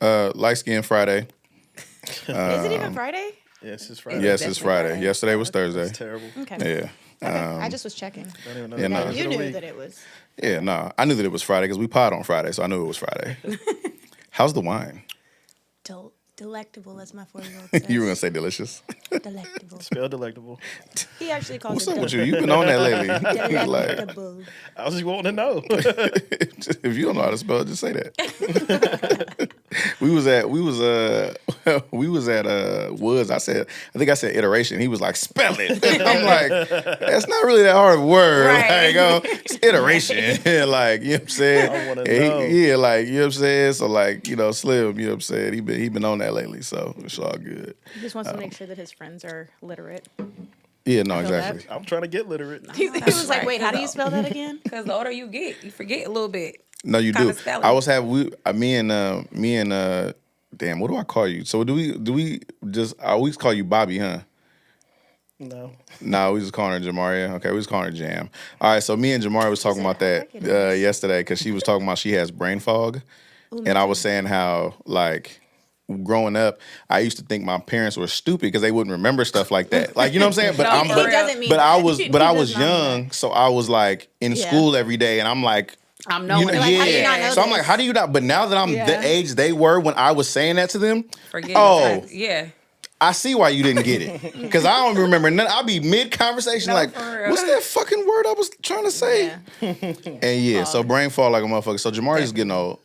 Light Skin Friday. Is it even Friday? Yes, it's Friday. Yes, it's Friday. Yesterday was Thursday. That's terrible. Okay. Yeah. Okay. I just was checking. Don't even know Yeah, the no. days You of the knew week. that it was. Yeah, no. I knew that it was Friday because we pod on Friday, so I knew it was Friday. How's the wine? Delectable, as my 4-year-old says. You were going to say delicious. Delectable. Spell delectable. He actually calls What's it up with you? You've been on that lately. Like, delectable. I was just wanting to know. if you don't know how to spell it, just say that. we was at Woods. I think I said iteration. He was like, spell it. I'm like, that's not really that hard of a word. Right. Like, it's iteration. Like, you know what I'm saying? I wanna And know. yeah, like, you know what I'm saying? So like, Slim, you know what I'm saying? He been on that lately, so it's all good. He just wants to make sure that his friends are literate. Yeah, no, feel that. exactly. I'm trying to get literate. He was like, wait, how do you spell that again? Because the older you get, you forget a little bit. No, you Kinda do. spelling. I was me and damn, what do I call you? So do we just I always call you Bobby, huh? No. No, we just calling her Jamaria. Okay, we just calling her Jam. All right, so me and Jamaria was talking about that yesterday because she was talking about she has brain fog, and I was saying how like growing up, I used to think my parents were stupid because they wouldn't remember stuff like that. Like, you know what I'm saying? But No, He doesn't mean but I that. was He but I does was not mean young, so I was like in Yeah. school every day, and I'm like. I'm knowing it. Like, how do you not know So I'm this? like, how do you not? But now that I'm Yeah. the age they were when I was saying that to them, Forget oh, yeah. I see why you didn't get it. Because I don't remember none. I'll be mid-conversation No, like, for real. what's that fucking word I was trying to say? Yeah. And yeah, so brain fall like a motherfucker. So Jamari's getting old.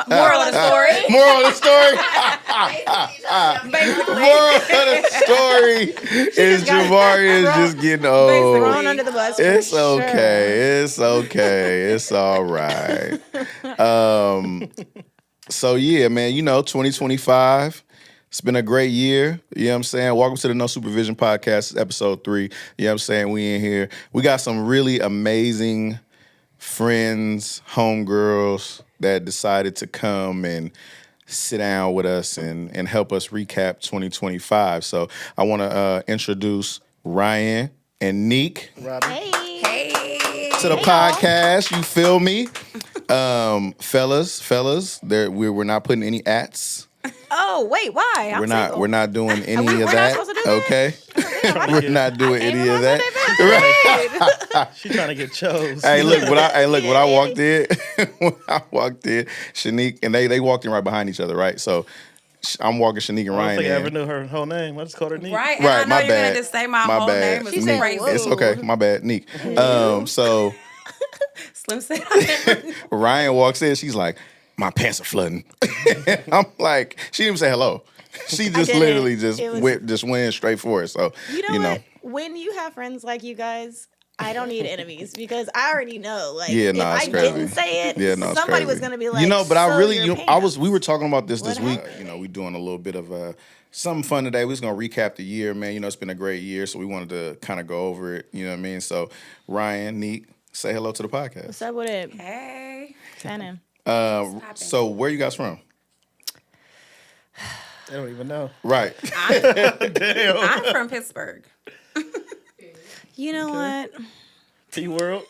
Moral of the story. Moral of the story. Basically. Moral of the story is got Jamari is just getting old. Thrown under the bus. It's for sure. okay. It's okay. It's all right. So yeah, man, 2025. It's been a great year. You know what I'm saying? Welcome to the No Supervision Podcast, episode 3. You know what I'm saying? We in here. We got some really amazing friends, homegirls that decided to come and sit down with us and help us recap 2025. So I want to introduce Ryan and Nique Robbie. Hey. to the podcast. You feel me? Fellas, we're not putting any ats. Oh, wait, why? I'm single. We're not doing any we're of not that. supposed to do that? Okay? We're not doing any of that. She trying to get chose. Hey, look, when I walked in, Shanique, and they walked in right behind each other, right? So I'm walking Shanique and I don't Ryan think I ever in. knew her whole name. I just called her Nique. Right. Right, And I know my you're bad. gonna just say my My whole bad. name. She It's said, crazy. whoa. It's okay, my bad, Nique. So Slim said. Ryan walks in, she's like, my pants are flooding. I'm like, she didn't even say hello. She just didn't. literally It went in straight for it. So You know what? When you have friends like you guys, I don't need enemies because I already know. Like, Yeah, if nah, I it's crazy. didn't say it, Yeah, no, it's somebody crazy. was gonna be like, but I "So really, your we were talking about this What week. happened? We doing a little bit of something fun today. We was gonna recap the year, man. It's been a great year, so we wanted to kind of go over it. You know what I mean? So Ryan, Nique, say hello to the podcast. What's up with it? Hey. Shannon. So where you guys from? They don't even know. Right. I'm from Pittsburgh. You know what? P World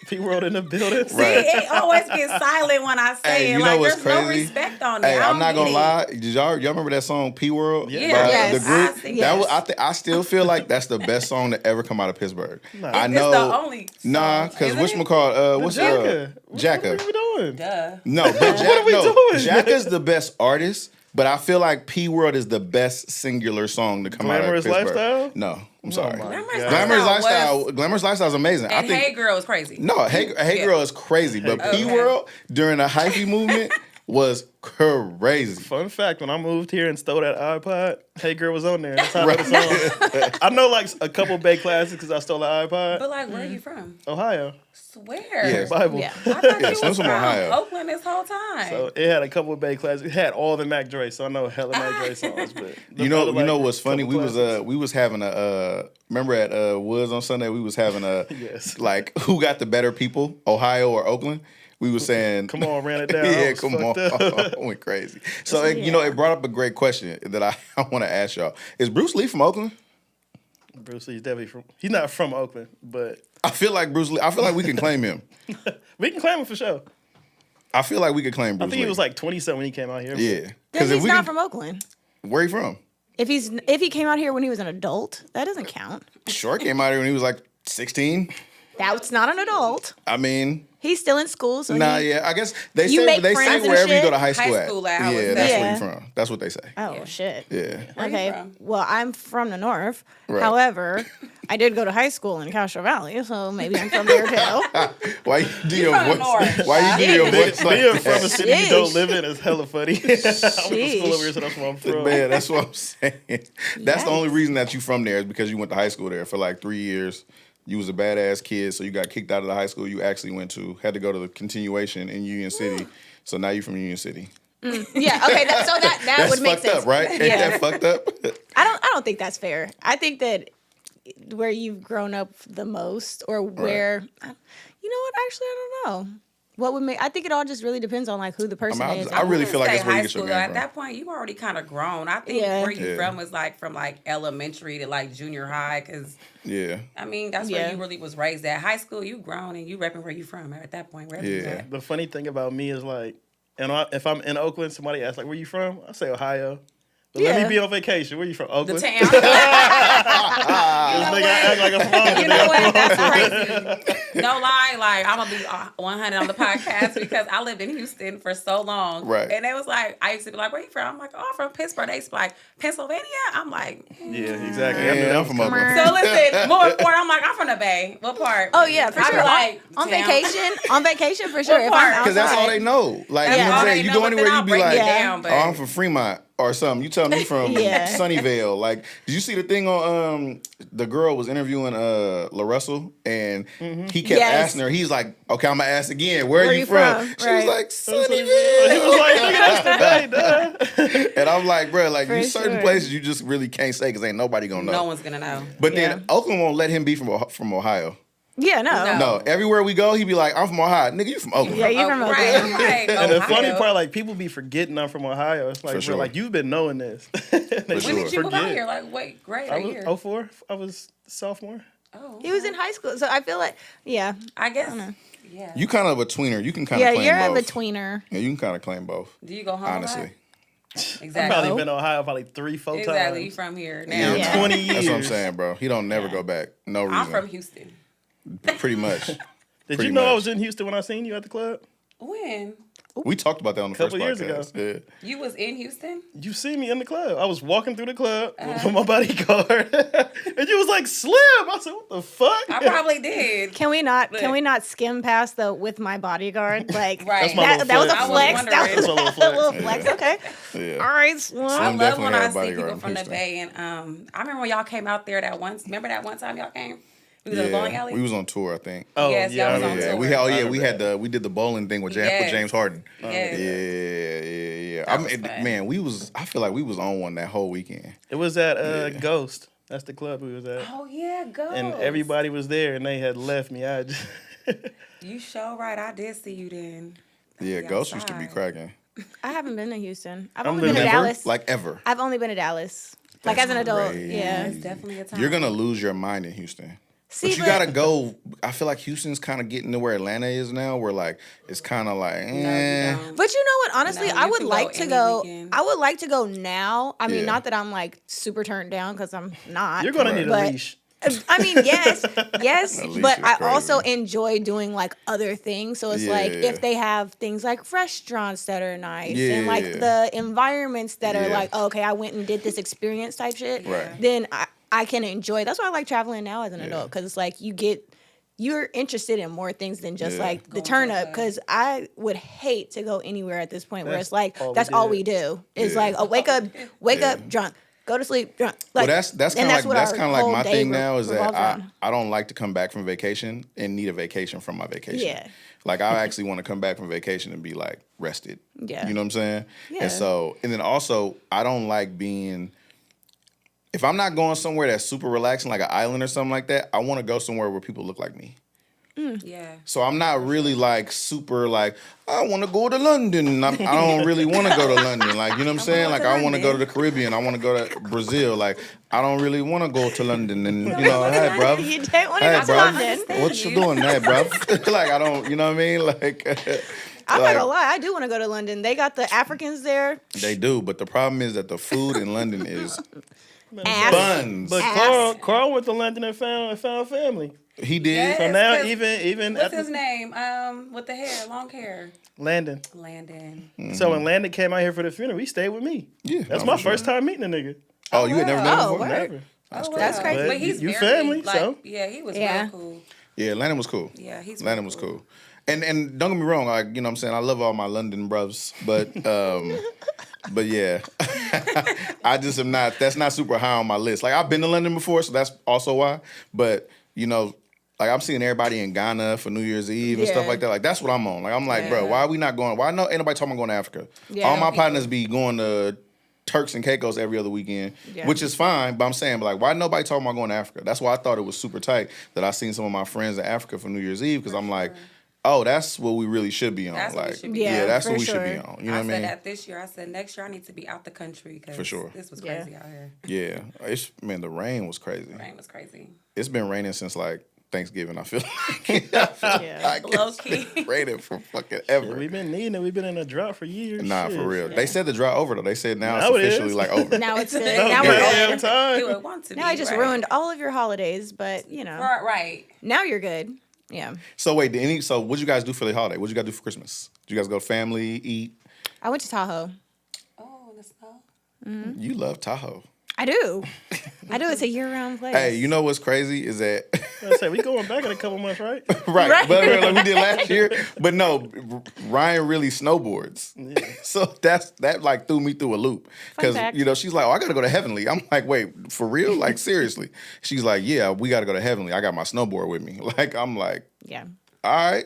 in the building. See, it always gets silent when I say Hey, it. you know Like, what's there's no crazy? respect on it. Hey, I I'm not don't gonna get lie. Did y'all remember that song P World? Yeah. By Yes. the group. I see. That was, Yes. I still feel like that's the best song to ever come out of Pittsburgh. Nah. I It's know. the only Nah, song, because isn't it? whatchamacallit, what's Jacka. Jacka. What are we doing? Duh. No, but What are we doing? Jacka's the best artist, but I feel like P World is the best singular song to come Glamorous out of Pittsburgh. Lifestyle? No, I'm sorry. my Glamorous God. Glamorous Lifestyle is amazing. And I think Hey Girl is crazy. no, Hey Yeah. Girl is crazy, but Hey P Girl. World during the hyphy movement was crazy. Fun fact, when I moved here and stole that iPod, Hey Girl was on there. That's how I know the song. I know like a couple Bay classics because I stole the iPod. But like, where are you from? Ohio. Swear. Yeah. Bible. Yeah. I thought Yeah, you was Slim's from from Ohio. Oakland this whole time. So it had a couple of Bay classics. It had all the Mac Dre, so I know hella Mac Dre songs. But You know what's funny? We was having a remember at Woods on Sunday we was having a Yes. like who got the better people, Ohio or Oakland? We was saying Come on, ran it down. I yeah, was come on. fucked up. Went crazy. So it brought up a great question that I want to ask y'all. Is Bruce Lee from Oakland? Bruce Lee's definitely he's not from Oakland, but I feel like Bruce Lee. I feel like we can claim him. we can claim him for sure. I feel like we could claim Bruce I think he Lee. was like 20-something when he came out here. Yeah. Then if he's we not can, from Oakland. where he from? If he came out here when he was an adult, that doesn't count. Short came out here when he was like 16. That's not an adult. I mean, He's still in school, so yeah. I guess they You say make they say friends and wherever you shit? go to high school High school at, I yeah, would that's say. where Yeah. you from. That's what they say. Oh shit. Yeah. Where you Okay. from? Well, I'm from the north. Right. However, I did go to high school in Castro Valley, so maybe I'm from there too. Why you do your from the voice? north. Why you do your voice like Being from a that? city you don't Sheesh. live in is hella funny. I went to school Sheesh. over here, so that's where I'm from. Man, that's what I'm saying. That's the Yikes. only reason that you from there is because you went to high school there for like 3 years. You was a badass kid, so you got kicked out of the high school you actually went to. Had to go to the continuation in Union City. So now you from Union City. Yeah. Okay. That That's would make fucked sense, up, right? Ain't Yeah. that fucked up? I don't think that's fair. I think that where you've grown up the most, or where, you know what? Actually, I don't know. What would make? I think it all just really depends on like who the person is. I really feel like Say that's where you high get your school. game At from. that point, you already kind of grown. I think Yeah. where you Yeah. from was like from like elementary to like junior high, because Yeah. I mean that's Yeah. where you really was raised at. High school, you grown and you repping where you from at that point. Wherever you Yeah. at. The funny thing about me is like, if I'm in Oakland, somebody asks like, "Where you from?" I say Ohio. But let Yeah. me be on vacation. Where you from? The Oakland. town. This nigga act like a phone. You know what? That's crazy. No lie, like I'm gonna be 100 on the podcast because I lived in Houston for so long. Right. And it was like I used to be like, "Where you from?" I'm like, "Oh, I'm from Pittsburgh." They used to be like, "Pennsylvania." I'm like, Yeah, exactly. I knew Yeah, that I'm was from coming. Oakland. so listen, moving forward, I'm like, I'm from the Bay. What part? Oh yeah, for I be sure. like, on town. vacation, on vacation for sure. If part? I'm Because that's all outside. they know. Like, That's you know what all I'm they saying? You know, go but then anywhere, I'll you be break it like, down, but- oh, I'm from Fremont or something. You tell me from Yeah. Sunnyvale. Like, did you see the thing on the girl was interviewing La Russell and he kept Yes. asking her, he's like, okay, I'm gonna ask again, where are Where you you from? from? She Right. was like, He Sunnyvale. was like, "Nigga, that's the Bay, duh." And I'm like, bro, like For you certain sure. places you just really can't say because ain't nobody gonna know. No one's gonna know. But Yeah. then Oakland won't let him be from Ohio. Yeah, no. No, everywhere we go, he be like, I'm from Ohio. Nigga, you from Oakland. Yeah, you from right. Oakland. I'm like, And the funny Ohio. part, like, people be forgetting I'm from Ohio. It's like, For sure. bro, like, you've been knowing this. For When sure. did you move out Forget. here? Like, wait, great, I or was year? 04. I was sophomore. Oh, He was in high school, so I feel like, yeah, I guess. know. Yeah. You kind of a tweener. You can kind of yeah, claim you're a both. betweener. Yeah, you can kind of claim both. Do you go home? Honestly. A lot? I've Exactly. probably been to Ohio probably 3-4 Exactly. You times. from here now? Yeah. Yeah. 20 years. That's what I'm saying, bro. He don't never go back. No reason. I'm from Houston. Pretty much. Did Pretty you know I much. was in Houston when I seen you at the club? When We talked about that on the first Couple years podcast. ago. Yeah. you was in Houston? You see me in the club. I was walking through the club with my bodyguard, and you was like, "Slim." I said, "What the fuck?" I probably did. Can we not skim past the with my bodyguard? Like Right. That's my that was a little flex. flex. That was That's my little a flex. little flex. Okay. Yeah. All right. I Slim. Slim love definitely when had I a see bodyguard people in from the Houston. Bay, and I remember when y'all came out there that once. Remember that one time y'all came? We was in the bowling Yeah. alley. We was on tour, I think. Oh, Yes, yeah, y'all was I on remember Yeah, tour. we had. Oh yeah, I we remember had we did the bowling thing with Yes. James Harden. Yes. Yeah. That was fun. Man, I feel like we was on one that whole weekend. It was at Yeah. Ghost. That's the club we was at. Oh yeah, go. And everybody was there, and they had left me. I just You show right. I did see you then. Yeah, be Ghost used to be outside. cracking. I haven't been to Houston. I've I'm only been to living Dallas. Like ever. I've only been to Dallas. Like as an adult. crazy. Yeah. It's definitely a time. You're gonna lose your mind in Houston. See, But you gotta go. I feel like Houston's kind of getting to where Atlanta is now, where like it's kind of like, No, you don't. But you know what? Honestly, No, I you would can like go to any go. weekend. I would like to go now. I mean, Yeah. not that I'm like super turned down because I'm not. you're gonna need a But- leash. I mean, yes, At least but it's I crazy. also enjoy doing like other things. So it's like Yeah. if they have things like restaurants that are nice and Yeah. like the environments that are Yeah. like, oh, okay, I went and did this experience type shit. Right. Then I can enjoy. That's why I like traveling now as an adult because it's like you're interested in more things than just Yeah. like the Going to turn a up. place. Because I would hate to go anywhere at this point where That's it's like all we that's all did. we do. It's Yeah. like wake up drunk, go to sleep drunk. Like, Well, that's and kind of what like our kind of like whole my day thing now is that revolves around. I don't like to come back from vacation and need a vacation from my vacation. Yeah. Like I actually want to come back from vacation and be like rested. Yeah. You know what I'm saying? Yeah. And then also I don't like being. If I'm not going somewhere that's super relaxing, like an island or something like that, I want to go somewhere where people look like me. Yeah. So I'm not really like super like I want to go to London. I don't really want to go to London. Like you know what I'm saying? Like I want to go to the Caribbean. I want to go to Brazil. Like I don't really want to go to London. And you know, hey, bruv. You don't want to Hey, go to bro. London. What you doing, hey, bro? Like I don't. You know what I mean? Like I'm not gonna lie, I do want to go to London. They got the Africans there. They do, but the problem is that the food in London is Ass. buns. But Carl went to London and found family. He did. Yes. So now 'cause even What's his name? With the hair, long hair. Landon. Mm-hmm. So when Landon came out here for the funeral, he stayed with me. Yeah, That's my first time meeting a nigga. Oh, you had never met him before? word. Never. That's crazy. But But he's you very, family, like, so. yeah, he was Yeah. real cool. Yeah, Landon was cool. Yeah, he's Landon was cool. And don't get me wrong, like, you know what I'm saying, I love all my London brothers, but but yeah. I just am not, that's not super high on my list. Like, I've been to London before, so that's also why. But, you know, like, I'm seeing everybody in Ghana for New Year's Eve and stuff Yeah. like that. Like, that's what I'm on. Like, I'm like, bro, Yeah. why are we not going? Why ain't nobody talking about going to Africa? Yeah. All my People- partners be going to Turks and Caicos every other weekend, Yeah. which is fine. But I'm saying, like, why nobody talking about going to Africa? That's why I thought it was super tight that I seen some of my friends in Africa for New Year's Eve, because I'm like, oh, that's what we really should be on. That's what we like, should be yeah, on. that's Yeah, what we for should be sure. on. You know what I I mean? said that this year. I said next year I need to be out the country because For sure. this was Yeah. crazy out here. Yeah, the rain was crazy. Rain was crazy. It's been raining since like Thanksgiving. I feel like Yeah. Low key. it's raining for fucking Yeah, ever. we've been needing it. We've been in a drought for years. Nah, Shit. for real. They said the drought over though. They said now Now it's it officially is. like over. Now it's good. No, Now we're damn good. time. You would want to Now I just right. ruined all of your holidays, but you know, Right. now you're good. Yeah. So wait, what'd you guys do for the holiday? What'd you guys do for Christmas? Did you guys go to family, eat? I went to Tahoe. Oh, in the snow. You love Tahoe. I do. It's a year-round place. Hey, you know what's crazy is that I said we going back in a couple months, right? right, Right. but like we did last year. But no, Ryan really snowboards, so that like threw me through a loop because fact. you know she's like, oh, I gotta go to Heavenly. I'm like, wait, for real? Like seriously? She's like, yeah, we gotta go to Heavenly. I got my snowboard with me. Like I'm like, Yeah. all right,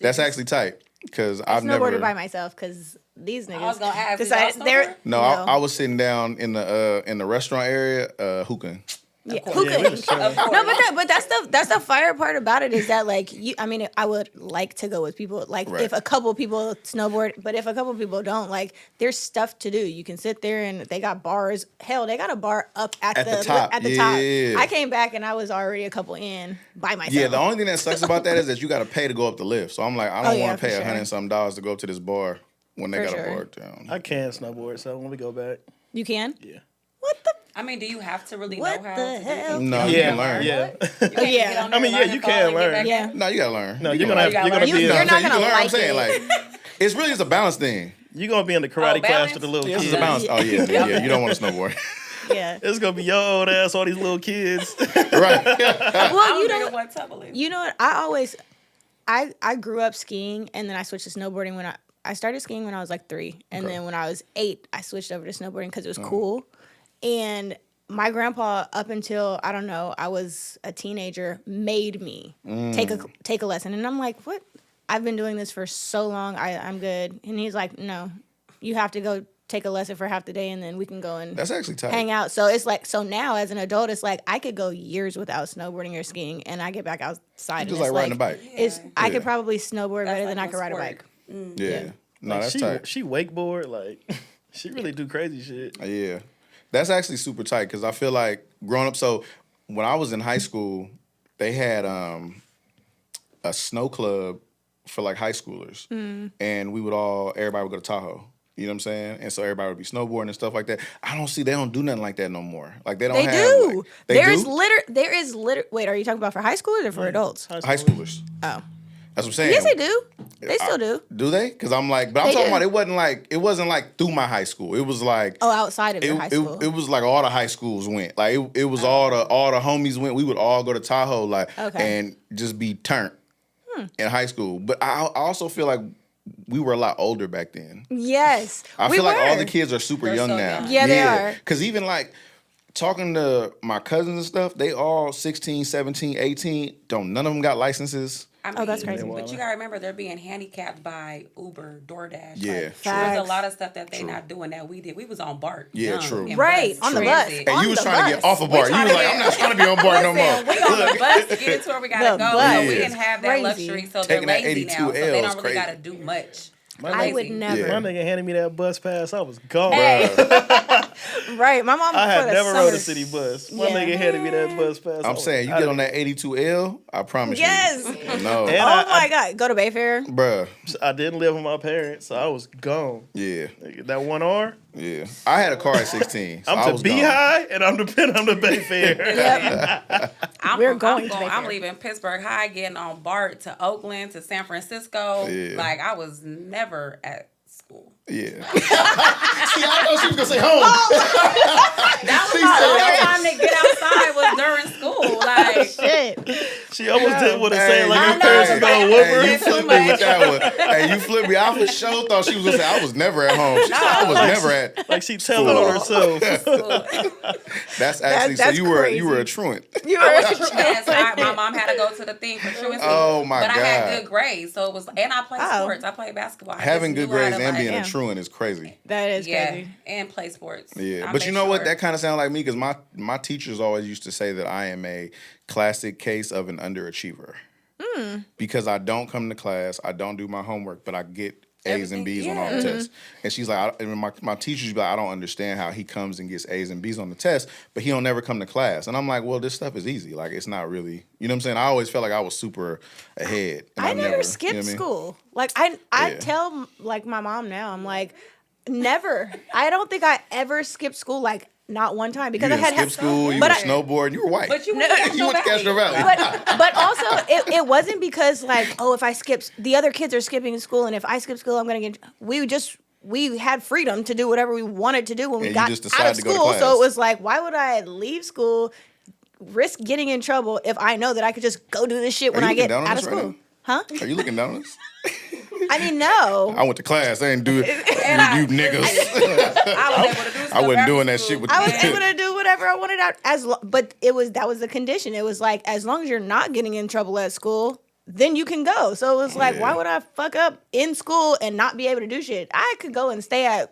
that's actually tight because I've Snowboarded never. by myself because these niggas. I was gonna ask. decided they're No, I was sitting down in the restaurant area, hookah. Yeah, course. who Yeah, could? we was chilling. Of course. No, but that's the fire part about it is that like you. I mean, I would like to go with people. Like Right. if a couple people snowboard, but if a couple people don't, like there's stuff to do. You can sit there and they got bars. Hell, they got a bar up at the top. At the Yeah. top. I came back and I was already a couple in by myself. Yeah, the only thing that sucks about that is that you got to pay to go up the lift. So I'm like, I don't yeah, want to for pay sure. $100 and something to go up to this bar when they For got sure. a bar down. I can snowboard, so when we go back, You can. yeah. What the? I mean, do you have to really What know how the to hell? do it? No, Yeah, you can learn. yeah. Yeah. I mean, yeah, you can learn. Yeah. No, you gotta learn. No, You you're can gonna learn. have, you're gonna You- be you're in, not You gonna can learn. I'm like saying it. like it's really just a balance thing. you're gonna be in the karate class balance? with the little This kids. is a balance. Oh yeah. You don't want to snowboard, Yeah. It's gonna be your old ass, all these little kids. right? Well, you don't know. want tumbling. You know what? I grew up skiing and then I switched to snowboarding when I started skiing when I was like 3. And then when I was 8, I switched over to snowboarding because it was cool. And my grandpa, up until, I don't know, I was a teenager, made me take a lesson. And I'm like, what? I've been doing this for so long. I'm good. And he's like, no, you have to go take a lesson for half the day and then we can go and That's actually tight. hang out. So it's like, so now as an adult, it's like I could go years without snowboarding or skiing and I get back outside. Just and like it's riding a bike. It's, I Yeah. could probably snowboard That's better like than I a could ride a sport. bike. Yeah. No, Like, that's tight. she wakeboard, like she really do crazy shit. Yeah. That's actually super tight because I feel like growing up. So when I was in high school, they had a snow club for like high schoolers, and everybody would go to Tahoe. You know what I'm saying? And so everybody would be snowboarding and stuff like that. They don't do nothing like that no more. Like they don't They have. do. Like, they There do? is wait, are you talking about for high schoolers or for adults? High schoolers. Oh. That's what I'm saying. Yes, they do. They still do. Do they? Because I'm like, but I'm They talking do. about it wasn't like through my high school. It was like Oh, outside of your high school. It was like all the high schools went. Like it was all the homies went. We would all go to Tahoe like Okay. and just be turned in high school. But I also feel like we were a lot older back then. Yes. I we feel like all were. the kids are super They're young so now. young. Yeah, they are. Because even like talking to my cousins and stuff, they all 16, 17, 18. None of them got licenses. I mean, that's crazy. But you gotta remember they're being handicapped by Uber, DoorDash. Yeah, Like, true. there's a Facts. lot of stuff that they not doing that we did. We was on BART. Yeah, young, true. in Right, on the bus. transit. And On you was the trying to get bus. off a bar. You trying was to like, get- I'm not trying to be on bar no more. Listen, we on the bus to get to where we gotta The go. bus So we is didn't have that crazy. luxury. So Taking they're that lazy 82 now. So they L is don't really crazy. gotta do much. I would never. Yeah. My nigga handed me that bus pass. I was gone. Hey. Right, my mom. I had for the never rode a summers- city bus. My Yeah. nigga handed me that bus pass. I'm saying, you get on that 82L, I promise Yes. you. No. And Oh my God, go to Bayfair. Bruh. I didn't live with my parents, so I was gone. Yeah. Nigga, that 1R. Yeah. I had a car at 16. So I I'm was to gone. Beehive, and I'm the Bayfair. Yep. I'm going to Bayfair. I'm leaving Pittsburgh High, getting on BART to Oakland to San Francisco. Yeah. Like I was never at school. Yeah. See, I know she was gonna say home. That was my only time to get outside was during school. Like Shit. She almost did what it Hey, said, like I her parents know. was gonna whoop her. Hey, you flipped me with that one. Hey, you flipped me. I for sure thought she was gonna say I was never at home. She said I was never at. Like she telling on herself. That's actually so That's you were crazy. a truant. You were. yeah, so my mom had to go to the thing for truancy. Oh, my but I had God. good grades, so it was, and I played Oh. sports. I played basketball. I Having just good knew how grades to, and like, being a yeah. truant is crazy. That is yeah, crazy. and play sports. Yeah, I but you made know what? sure. That kind of sounds like me because my teachers always used to say that I am a classic case of an underachiever. Because I don't come to class, I don't do my homework, but I get A's and B's on all the tests. And she's like, my teachers be like, I don't understand how he comes and gets A's and B's on the test, but he don't never come to class. And I'm like, well, this stuff is easy. Like, it's not really, you know what I'm saying? I always felt like I was super ahead. And I never you skipped know what I mean? school. Like I Yeah. tell like my mom now, I'm like, never. I don't think I ever skipped school, like not one time, You because I didn't had skip school, you but were I- snowboarding, you were white. But you No, went to you went to Castro Valley. but also it wasn't because like, oh, if I skip, the other kids are skipping school, and if I skip school, I'm gonna get. We had freedom to do whatever we wanted to do when we And you got just out decided of to go to school. class. So it was like, why would I leave school, risk getting in trouble if I know that I could just go do this shit when Are you I get looking down on out of us right school? now? Huh? Are you looking down on us? I mean, no. I went to class. I didn't do it. I- You niggas. I was able to do stuff I wasn't after doing that school. shit with I was you. able to do whatever I wanted out but that was the condition. It was like, as long as you're not getting in trouble at school, then you can go. So it was like, Yeah. why would I fuck up in school and not be able to do shit? I could go and I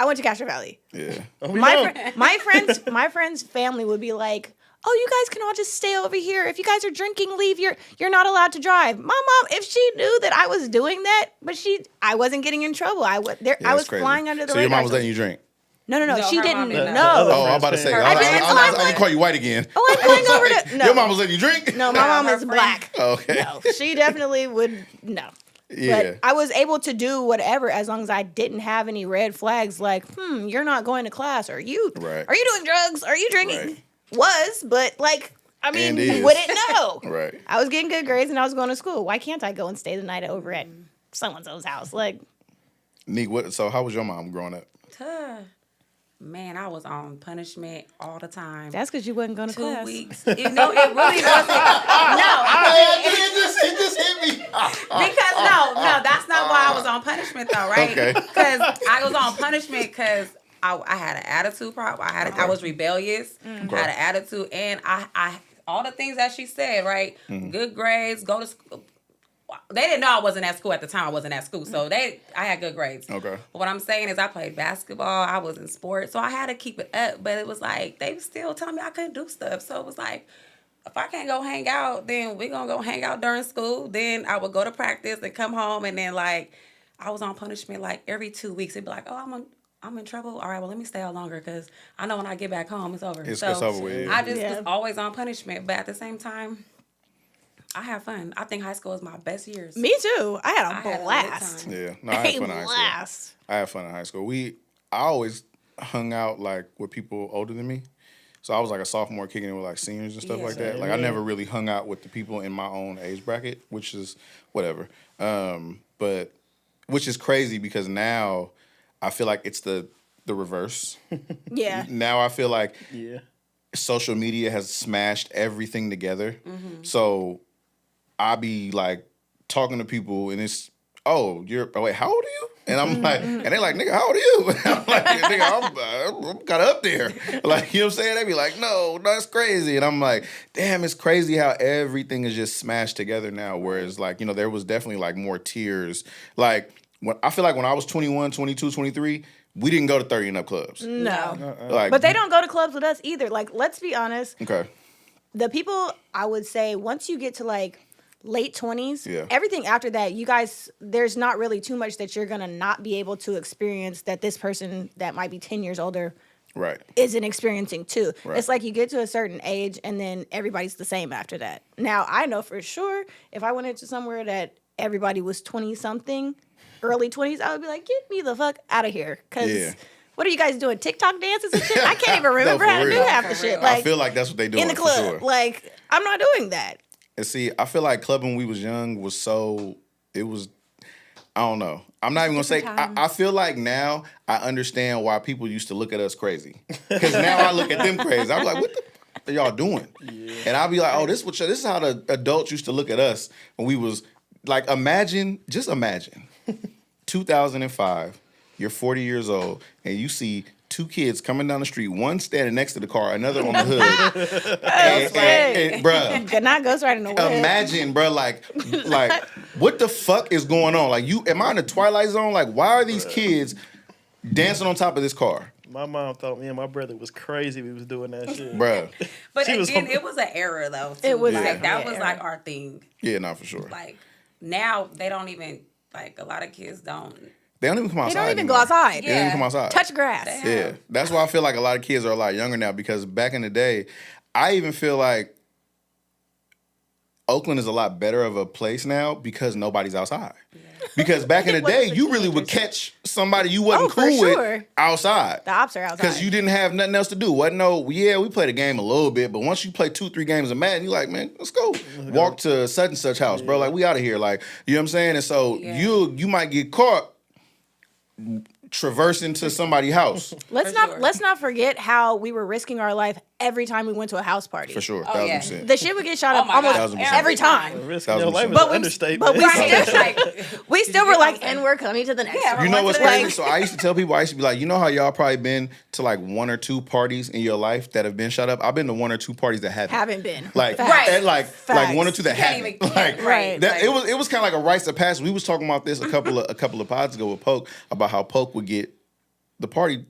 went to Castro Valley. Yeah. My friend's family would be like, oh, you guys can all just stay over here. If you guys are drinking, leave. You're not allowed to drive. My mom, if she knew that I was doing that, but I wasn't getting in trouble. I was That's crazy. flying under the So radar. your mom was letting you drink? No, No, she her didn't mom didn't know. know. Oh, I'm about to say. Her I parents- didn't call you white again. Oh, I'm going over to no. Your mom was letting you drink? No, my mom her is friend. black. Okay. No, she definitely would no. Yeah. But I was able to do whatever as long as I didn't have any red flags like, you're not going to class. Are you Right. doing drugs? Are you drinking? Right. Was, but like, I mean, And is. wouldn't know. Right. I was getting good grades and I was going to school. Why can't I go and stay the night over at so-and-so's house? Like, Nique, so how was your mom growing up? Man, I was on punishment all the time. that's because you wasn't going to 2 class. weeks. It really wasn't. No, It just hit me. because no, that's not why I was on punishment though, right? Okay. Because I was on punishment because I had an attitude problem. I was rebellious. I had an attitude, and I all the things that she said, right? Good grades, go to school. They didn't know I wasn't at school at the time. I wasn't at school, so I had good grades. Okay. But what I'm saying is, I played basketball. I was in sports, so I had to keep it up. But it was like they was still telling me I couldn't do stuff. So it was like, if I can't go hang out, then we're gonna go hang out during school. Then I would go to practice and come home, and then like I was on punishment like every 2 weeks. It'd be like, oh, I'm in trouble. All right, well, let me stay out longer because I know when I get back home, it's over. It's over with. I just Yeah. was always on punishment, but at the same time, I have fun. I think high school is my best years. Me too. I had I had a a lit blast. time. Yeah. No, I had A fun in high school. blast. I had fun in high school. I always hung out like with people older than me. So I was like a sophomore kicking it with like seniors and stuff Yeah. like that. Like I never really hung out with the people in my own age bracket, which is whatever. But which is crazy because now I feel like it's the reverse. Yeah. Now I feel like Yeah. social media has smashed everything together. So I be like talking to people and it's, wait, how old are you? And I'm like, and they like, nigga, how old are you? And I'm like, nigga, I'm kind of up there. Like, you know what I'm saying? They be like, no, that's crazy. And I'm like, damn, it's crazy how everything is just smashed together now. Whereas like, you know, there was definitely like more tiers. Like, I feel like when I was 21, 22, 23, we didn't go to 30 and up clubs. No. Like, But they don't go to clubs with us either. Like, let's be honest. Okay. The people, I would say, once you get to like late 20s, Yeah. everything after that, you guys, there's not really too much that you're going to not be able to experience that this person that might be 10 years older Right. isn't experiencing too. Right. It's like you get to a certain age and then everybody's the same after that. Now, I know for sure if I went into somewhere that everybody was 20 something, early 20s, I would be like, get me the fuck out of here. Because Yeah. what are you guys doing? TikTok dances and shit? I can't even remember for how to do real. half the For shit. real. Like, I feel like that's what they do in the club. For sure. Like, I'm not doing that. And see, I feel like clubbing when we was young was so, it was, I don't know. I'm not even gonna say. I feel like now I understand why people used to look at us crazy. Because now I look at them crazy. I'm like, what the f- are y'all doing? Yeah. And I'll be like, oh, this is how the adults used to look at us when we was like, just imagine, 2005. You're 40 years old and you see two kids coming down the street, one standing next to the car, another on the hood. and bruh, Could not ghost right in the wood. imagine, bro, like, what the fuck is going on? Like, am I in the Twilight Zone? Like, why are these kids dancing on top of this car? My mom thought me and my brother was crazy. We was doing that shit. Bruh. But She was again, on- it was an era though. Too. It was like definitely that an was era. like our thing. Yeah, not for sure. Like now they don't even like a lot of kids don't. They don't even come They outside. don't even anymore. go outside. They don't even come outside. Touch grass. Damn. Yeah, that's why I feel like a lot of kids are a lot younger now because back in the day, I even feel like Oakland is a lot better of a place now because nobody's outside. Because back in the It wasn't day, for you really would teenagers. catch somebody you wasn't Oh, for cool sure. with outside. The ops are outside. Because you didn't have nothing else to do. We played a game a little bit, but once you play 2-3 games of Madden, you're like, man, let's go. Walk to such and such house, bro. Like, we out of here. Like, you know what I'm saying? And so Yeah. you might get caught traversing to somebody's house. Let's For not sure. let's not forget how we were risking our life every time we went to a house party. For sure. Oh, 1000%. The shit would get shot Oh up my almost God. 1000%. every time. Risking your 1000%. life is But an we- understatement. but we Right. still- Like, We still you were get like, what I'm and we're coming to the next Yeah, one. You know Like, what's like- crazy? So I used to tell people, I used to be like, you know how y'all probably been to like 1 or 2 parties in your life that have been shut up? I've been to 1 or 2 parties that haven't. Haven't been. Like, Facts. Right. and like Facts. 1 or 2 that You can't haven't. even- Like, Right. that, it was kind of like a rites of passage. We was talking about this a couple of pods ago with Poke about how Poke would get the party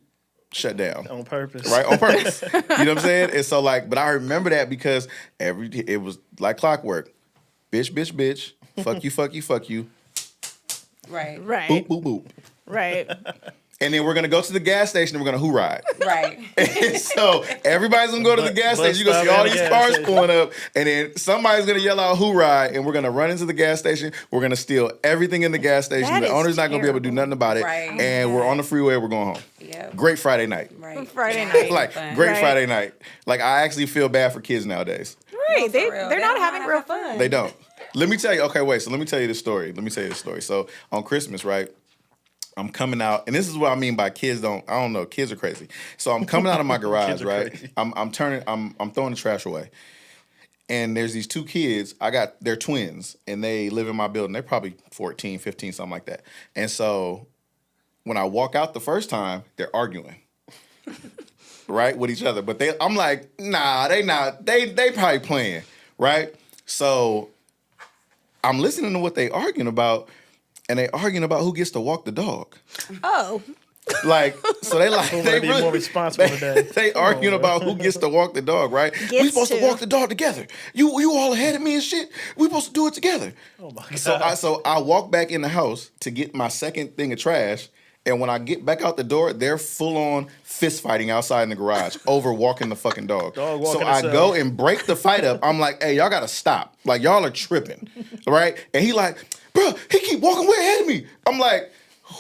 shut down. On purpose. Right, on purpose. You know what I'm saying? And so like, but I remember that because it was like clockwork. Bitch, bitch, bitch. Fuck you, fuck you, fuck you. Right. Right. Boop, boop, boop. Right. And then we're gonna go to the gas station and we're gonna hooride. Right. And so everybody's gonna go to the gas Bus station. You're gonna see stop all and these gas cars station. pulling up, and then somebody's gonna yell out hooride, and we're gonna run into the gas station. We're gonna steal everything in the gas station. That The is owner's not gonna be able to do terrible. nothing about it. Right. And we're on the freeway, we're going home. Yeah. Great Friday night. Right. Friday night. Like Fun. great Right. Friday night. Like I actually feel bad for kids nowadays. Right. for real. They're They not don't having have real fun. fun. They don't. Let me tell you. Okay, wait. So let me tell you this story. So on Christmas, right? I'm coming out, and this is what I mean by kids don't. I don't know. Kids are crazy. So I'm coming out of my garage, Kids are right? crazy. I'm throwing the trash away, and there's these 2 kids. They're twins, and they live in my building. They're probably 14, 15, something like that. And so when I walk out the first time, they're arguing. Right, with each other, but I'm like, nah, they not. They probably playing, right? So I'm listening to what they arguing about, and they arguing about who gets to walk the dog. Oh. Like, so they like Who they wanna be more responsible today? They arguing about who gets to walk the dog, right? We Gets supposed to to. walk the dog together. You all ahead of me and shit. We supposed to do it together. Oh my God. So I walk back in the house to get my second thing of trash. And when I get back out the door, they're full on fist fighting outside in the garage over walking the fucking dog. Dog So walking I itself. go and break the fight up. I'm like, hey, y'all gotta stop. Like y'all are tripping, right? And he like, bro, he keep walking way ahead of me. I'm like,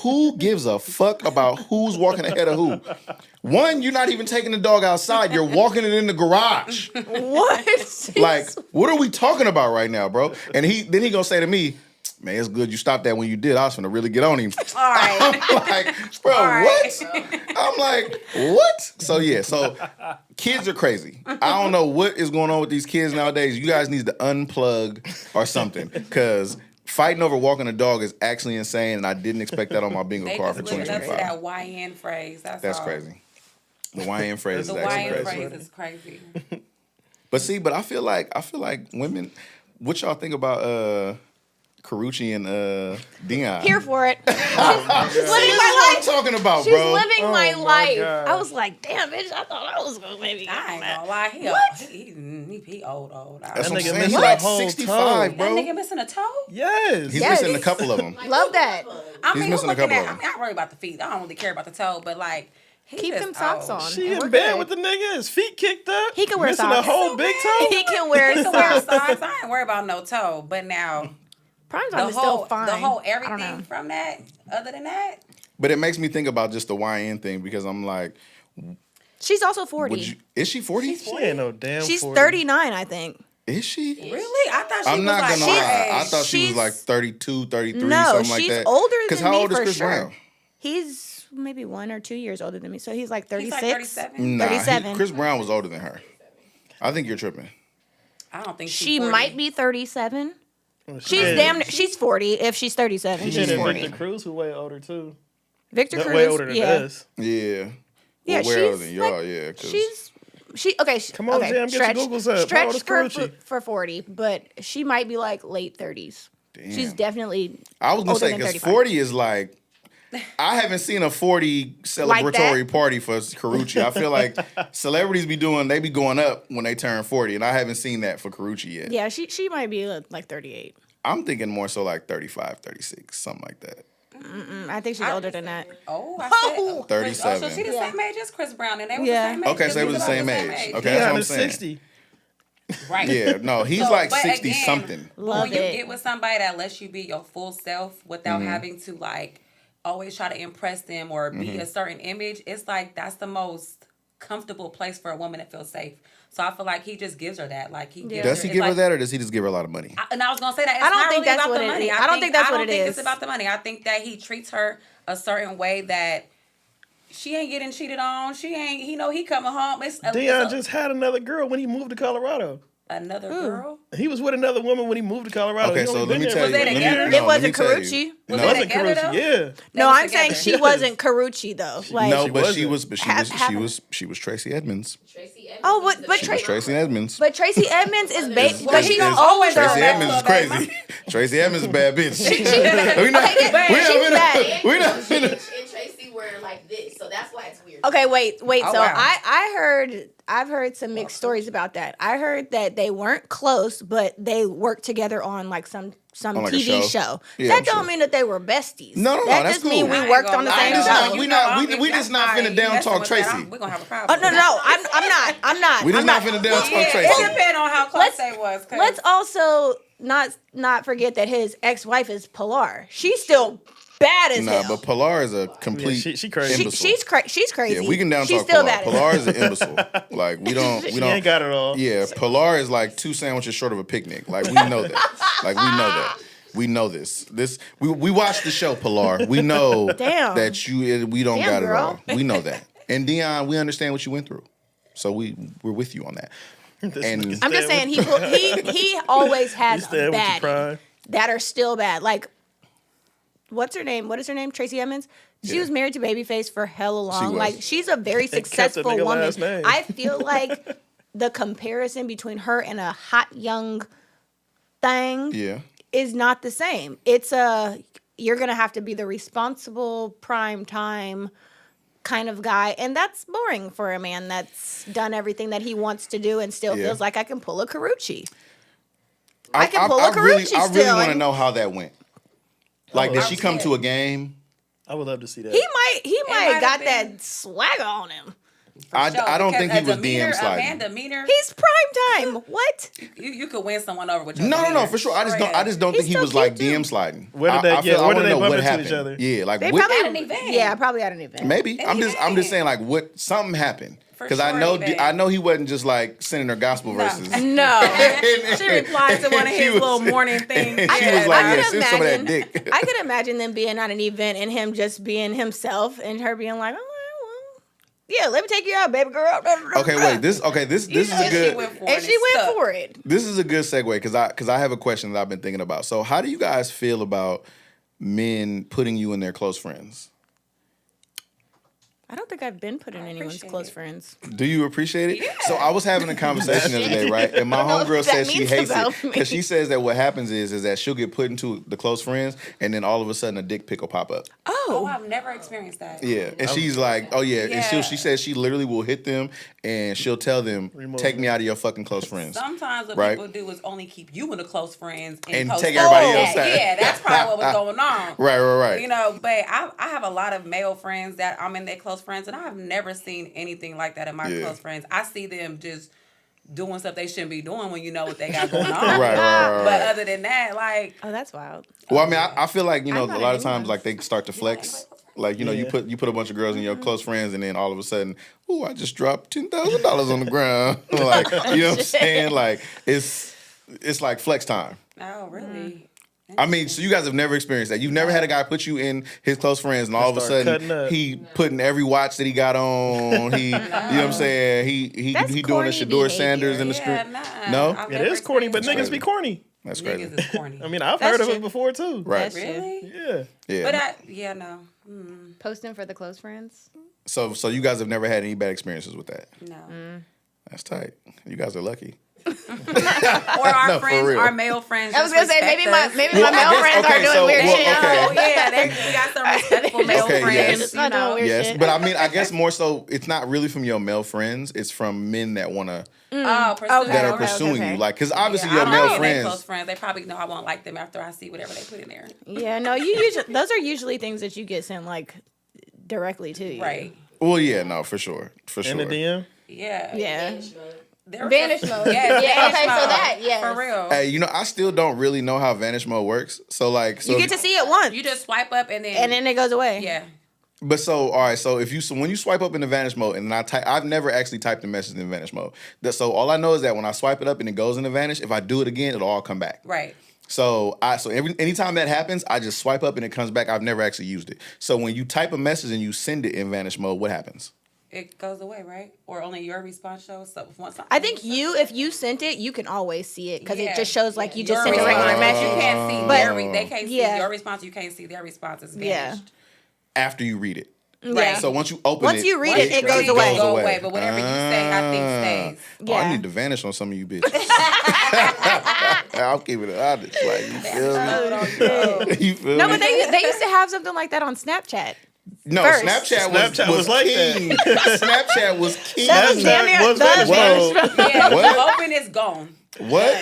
who gives a fuck about who's walking ahead of who? One, you're not even taking the dog outside. You're walking it in the garage. What? Like, what are we talking about right now, bro? And then he gonna say to me, man, it's good you stopped that when you did. I was finna really get on him. All right. I'm like, bro, All right. what? I'm like, what? So yeah, so kids are crazy. I don't know what is going on with these kids nowadays. You guys need to unplug or something, because fighting over walking a dog is actually insane, and I didn't expect that on my bingo They card for just living up to 2025. that YN phrase. That's all. crazy. The YN phrase The is actually YN crazy. phrase is crazy. But see, I feel like women. What y'all think about Carucci and Dion. Here for it. She's See, living this is my what I'm life. talking about, She's bro. living my my life. God. I was like, damn, bitch, I thought I was going to maybe get I on ain't that. gonna lie. He old. That's what I'm nigga saying. missing He's a like whole 65, toe. bro. That nigga missing a toe? Yes. He's Yes. missing a couple of them. Love that. I He's mean, missing a who looking couple at? of I mean, I worry about the feet. I don't really care about the toe, but like, he Keep just them socks old. on. She and we're in bed good. with the nigga, his feet kicked up. He can wear missing socks. a whole big toe. He can wear He can wear socks. socks. I ain't worried about no toe. But now, Prime time the is still whole, fine. the whole I don't know. everything from that, other than that, But it makes me think about just the YN thing because I'm like, She's also 40. is she 40? She ain't no damn. She's 40. 39, I think. Is she? really? I thought she I'm was not like gonna lie. our I age. thought she was She's- like 32, 33, No, something like she's that. older Because than how me old is for Chris sure. Brown? He's maybe 1 or 2 years older than me. So he's like 36. He's like 37. Nah, 37. Chris Brown was older than her. I think you're tripping. I don't think She 40. might be 37. Oh, She's shit. damn near, she's 40 if she's 37. She She's and 40. Victor Cruz, who way older too. Victor Not Cruz, way older than yeah. us. Yeah. Yeah, Well, way older she's than y'all, like- yeah. 'Cause Come on, okay, Jam, get your Googles up. How Stretch old is for, Carucci? for 40, but she might be like late 30s. She's Damn. definitely I was gonna older say than because 35. 40 is like I haven't seen a 40 celebratory party for Carucci. I feel like celebrities be going up when they turn 40, and I haven't seen that for Carucci yet. Yeah, she might be like 38. I'm thinking more so like 35, 36, something like that. I think she's older than that. Oh, I said 37. Oh, so she the Yeah. same age as Chris Brown, and they was Yeah. the same age. Okay, so they was the about same age. Okay, that's Dion what I'm is saying. 60. Right. Yeah, no, he's So, like but 60 again, something. Love when you it. get with somebody that lets you be your full self without Mm-hmm. having to like always try to impress them or be Mm-hmm. a certain image, it's like that's the most comfortable place for a woman to feel safe. So I feel like he just gives her that. Like he gives Does he it's give her like- that, or does he just give her a lot of money? And I was gonna say that it's I don't not think really that's about what the it money. is. I don't think that's what it think is. it's about the money. I think that he treats her a certain way that she ain't getting cheated on. She ain't. He coming home. It's Dion just had another girl when he moved to Colorado. another girl. He was with another woman when he moved to Colorado. Okay, He so only let me been tell there you. for they a together? year. It let me wasn't tell you. Carucci? Was No, they Wasn't together, Carucci, though? yeah. No, was I'm saying together. she wasn't Carucci though. Like, No, She but wasn't. she was, but she was Tracy Edmonds. oh, but She was Tracy Edmonds. But Tracy Edmonds is because Is- she's is- older. Tracy Edmonds is crazy. Tracy Edmonds is a bad bitch. we not, Okay, she's bad. we not finna. and Tracy were like this, so that's why it's weird. Okay, wait. Oh, So wow. I've heard some mixed stories about that. I heard that they weren't close, but they worked together on like some On, like, a TV show? show. Yeah, that I'm don't sure. mean that they were besties. No, that that's just mean cool. we worked on the same show. We just not finna down talk Tracy. We're gonna have a Oh problem. no, I'm not. We just I'm not finna down talk Yeah, Tracy. it depends on how close they was. 'cause Let's also not forget that his ex-wife is Pilar. She's still bad as Nah, hell. but Pilar is a complete Yeah, she crazy. imbecile. She's crazy. Yeah, we can down She's talk still Pilar. bad as Pilar hell. is an imbecile. Like we don't. She ain't got it all. Yeah, Pilar is like 2 sandwiches short of a picnic. Like we know that. Like we know that. We know this. We watched the show Pilar. We know Damn. that we don't Damn, got it girl. all. We know that. And Dion, we understand what you went through. So we're with you on that. This And- nigga I'm just stand saying he always You has stand with your bad pride. that are still bad. Like, what's her name? What is her name? Tracy Edmonds. She Yeah. was married to Babyface for hella long. was. Like, she's a very kept the successful nigga woman. last name. I feel like the comparison between her and a hot young thing Yeah. is not the same. You're gonna have to be the responsible prime time kind of guy, and that's boring for a man that's done everything that he wants to do and still Yeah. feels like I can pull a Carucci. I can pull a I really Carucci want still, to and- know how that went. Like, did she come yeah. to a game? I would love to see that. He might might got have been- that swagger on him. I don't Because think he a was demeanor, DM sliding. A man demeanor, He's prime time. What? you could win someone over with your No, demeanor. for sure. I just don't He's think he so was like cute, too. DM sliding. Where did they- I yeah, where wanna did they know bump what into happened. each other? Yeah, like They what, probably At an event. Yeah, probably at an event. maybe. An I'm just event. saying like what something happened. For Because sure I an know he wasn't just like sending her gospel verses. No. She replied to one of She his was- little morning things. She I was could- like, I yeah, could send some of that imagine- dick. I could imagine them being at an event and him just being himself and her being like, well, yeah, let me take you out, baby girl. Okay, wait. This is a good. And she went for it. This is a good segue because I have a question that I've been thinking about. So, how do you guys feel about men putting you in their close friends? I don't think I've been put in anyone's appreciate close it. friends. Do you appreciate it? Yeah. So I was having a conversation the other day, right? And my I don't know homegirl what that says she means hates it about me. because she says that what happens is that she'll get put into the close friends, and then all of a sudden a dick pic will pop up. Oh, I've never experienced that. Yeah, and she's like, oh yeah, and Yeah. she says she literally will hit them, and she'll tell them, Remove take them. me out of your fucking close friends. Sometimes what Right. people do is only keep you in the close friends And post take everybody that. else out. Yeah, that's probably what was going on. Right. You know, but I have a lot of male friends that I'm in their close friends, and I have never seen anything like that in my Yeah. close friends. I see them just doing stuff they shouldn't be doing when you know what they got going on. Right. But other than that, like, Oh, that's wild. Well, I mean, I feel like, you know, I'm not a lot of in times, anyone's. like, they start to flex. Like, you know, you Yeah. put a bunch of girls in your close friends, and then all of a sudden, ooh, I just dropped $10,000 on the ground. Like, you know what I'm saying? Like, it's like flex time. oh, really? I mean, so you guys have never experienced that. You've never had a guy put you in his close friends, and all of a Start sudden cutting up. he putting every watch that he got on. He, you know what I'm saying? He That's doing the corny Shador behavior. Sanders in the Yeah, street. nah. No? I've It never is corny, but experienced niggas be corny. That's that. crazy. Niggas is corny. I mean, I've That's heard of true. it before too. Right. That's true. Really? Yeah. Yeah. But no. Posting for the close friends. So you guys have never had any bad experiences with that. No. That's tight. You guys are lucky. Or our No, for friends, real. our male friends. I was just gonna say respect maybe us. my I male guess- friends okay, are doing so- weird well, shit. okay. Oh, yeah, we got some respectful male Okay, friends. yes. You Not doing know. weird Yes, shit. but I mean, I guess more so, it's not really from your male friends. It's from men that want to Oh, Okay. that are okay, pursuing okay. you. Like, because obviously Yeah, your I don't male be in their close friends. friends. They probably know I won't like them after I see whatever they put in there. Yeah, no, you usually those are usually things that you get sent like directly to you. Right. Well, yeah, no, for sure, In the DM. Yeah. Yeah. They're Vanish just- mode. Yeah, Yeah, vanish okay, so mode. that, yes. For real. Hey, you know, I still don't really know how Vanish Mode works. So like, You get to see it once, You just swipe up and then it goes away. yeah. But so, all right. So when you swipe up in the Vanish Mode, and I've never actually typed a message in Vanish Mode. So all I know is that when I swipe it up and it goes into Vanish, if I do it again, it'll all come back. Right. So anytime that happens, I just swipe up and it comes back. I've never actually used it. So when you type a message and you send it in Vanish Mode, what happens? It goes away, right? Or only your response shows up once. I think if you sent it, you can always see it because Yeah. it just shows like you just Your sent a regular response, message. You can't see But- they can't see yeah. your response. You can't see their response. Is Yeah. vanished. After you read it. Yeah. So once you open Once it, you read it, it goes away. Go away. But whatever you say, I think stays. Oh, I Yeah. need to vanish on some of you bitches. I'll keep it honest. Like, you feel me? You feel No, me? but they used to have something like that on Snapchat. No, First. Snapchat was like king. Snapchat was king. That was damn near was the Vanish Vanish Mode. Mode. Yeah, What? you open it's gone. What?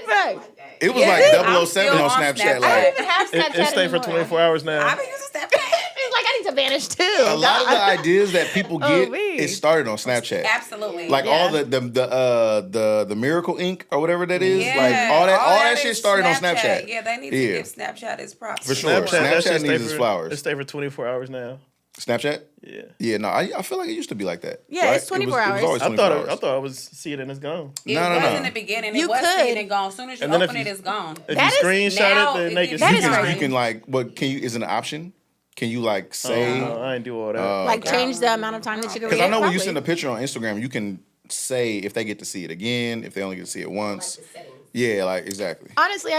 Right. It was Yeah. like I'm 007 still on on Snapchat. Snapchat. I Like, don't even have Snapchat It stayed for anymore. 24 hours now. I've been using Snapchat. It's like I need to vanish too. a lot of the ideas that people get, me. it started on Snapchat. Absolutely. Like all Yeah. the Miracle Ink or whatever that is. Yeah, Like all that shit is started on Snapchat. Yeah, they need to Yeah. give Snapchat its props. For sure. that Snapchat shit stay needs its for- flowers. It stayed for 24 hours now. Snapchat? Yeah. Yeah, no, I feel like it used to be like that. Yeah, right? it's 24 it was hours. always I 24 thought hours. I was seeing it and it's gone. It No, no, was no. in the beginning. You It was could. seen and gone. As soon as you And then if open you- it, it's gone. If That you is- screenshot now it, then it they gives can That see is it. right. You can like, what can you? Is it an option? Can you like say? No, I ain't do all that. Like change the amount of time that you can read. Because I know when you Probably. send a picture on Instagram, you can say if they get to see it again, if they only get to see it once. Yeah, like exactly. Honestly,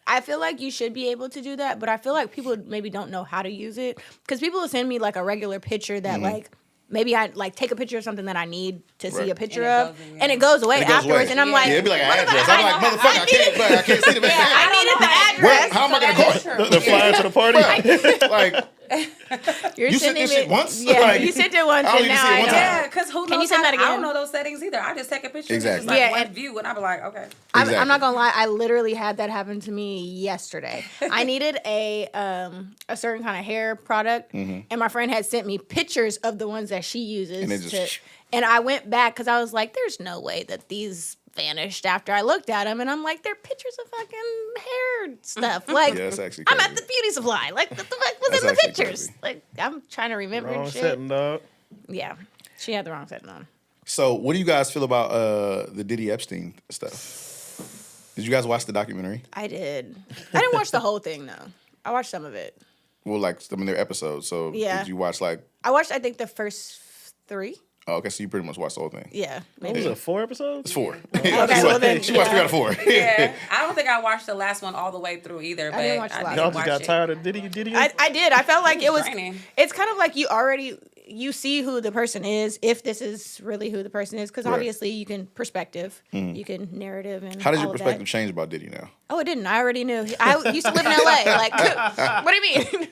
I feel like you should be able to do that, but I feel like people maybe don't know how to use it. Because people will send me like a regular picture that like maybe I like take a picture of something that I need to see Right. a picture And it of, goes away. and it goes away It goes afterwards, away. and I'm Yeah. like, Yeah, it'd be like an motherfucker, address. I'm like, motherfucker, I can't see the yeah, I needed the Where, address. how am I gonna call it? The flyer to the party. Like, You're You sent sending this shit it once? Yeah, Like, you sent it once, I only and need to now see it I one know. time. Yeah, because who knows? Can you send that I again? don't know those settings either. I just take a picture. Exactly. It's like Yeah, one and- view, and I be like, okay. I'm not gonna lie. I literally had that happen to me yesterday. I needed a certain kind of hair product, and my friend had sent me pictures of the ones that she uses. And it just- And I went back because I was like, "There's no way that these vanished." After I looked at them, and I'm like, "They're pictures of fucking hair stuff." Like, yeah, that's actually I'm crazy. at the beauty supply. Like, what the fuck was That's in the actually pictures? crazy. Like, I'm trying to remember Wrong and shit. setting, dog. Yeah, she had the wrong setting on. So, what do you guys feel about the Diddy Epstein stuff? Did you guys watch the documentary? I did. I didn't watch the whole thing though. I watched some of it. Well, like, I mean, they're episodes. So, Yeah. did you watch like? I watched, I think, the first 3. Oh, okay, so you pretty much watched the whole thing. Yeah, What maybe. was it, 4 episodes? It's 4. well then, she watched 3 out of 4. Yeah, I don't think I watched the last one all the way through either. But didn't watch the last Y'all one. just got tired of Diddy? I did. I felt like it was. draining. It's kind of like you already you see who the person is, if this is really who the person is, because obviously you can perspective, you can narrative, and How does all your of perspective that. change about Diddy now? Oh, it didn't. I already knew. I used to live in LA. Like, what do you mean?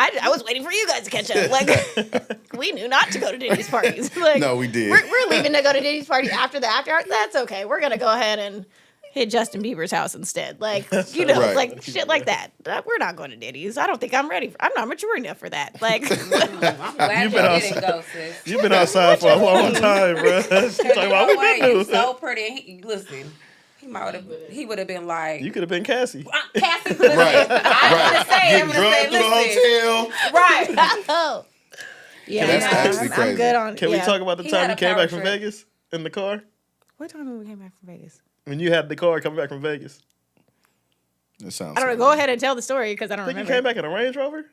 I was waiting for you guys to catch up. Like, we knew not to go to Diddy's parties. Like, No, we did. We're leaving to go to Diddy's party after the after hours. That's okay. We're gonna go ahead and hit Justin Bieber's house instead. Like, you know, Right. like shit like that. We're not going to Diddy's. I don't think I'm ready. I'm not mature enough for that. Like, I'm glad You've you been didn't go, sis. You've been outside for a long time, bro. Talking You about know what what? we been You doing. so pretty. Listen, he would have been like, You could have been Cassie. Cassie could have Right. been. I'm gonna say, Getting drugged through the hotel. Right. oh, yeah, That's no, actually I'm crazy. good on. Can we talk about the He time had you a came power back from trip. Vegas in the car? What time we came back from Vegas? When you had the car coming back from Vegas. It sounds. I don't know. Go ahead and tell the story because I don't I think remember. you came back in a Range Rover?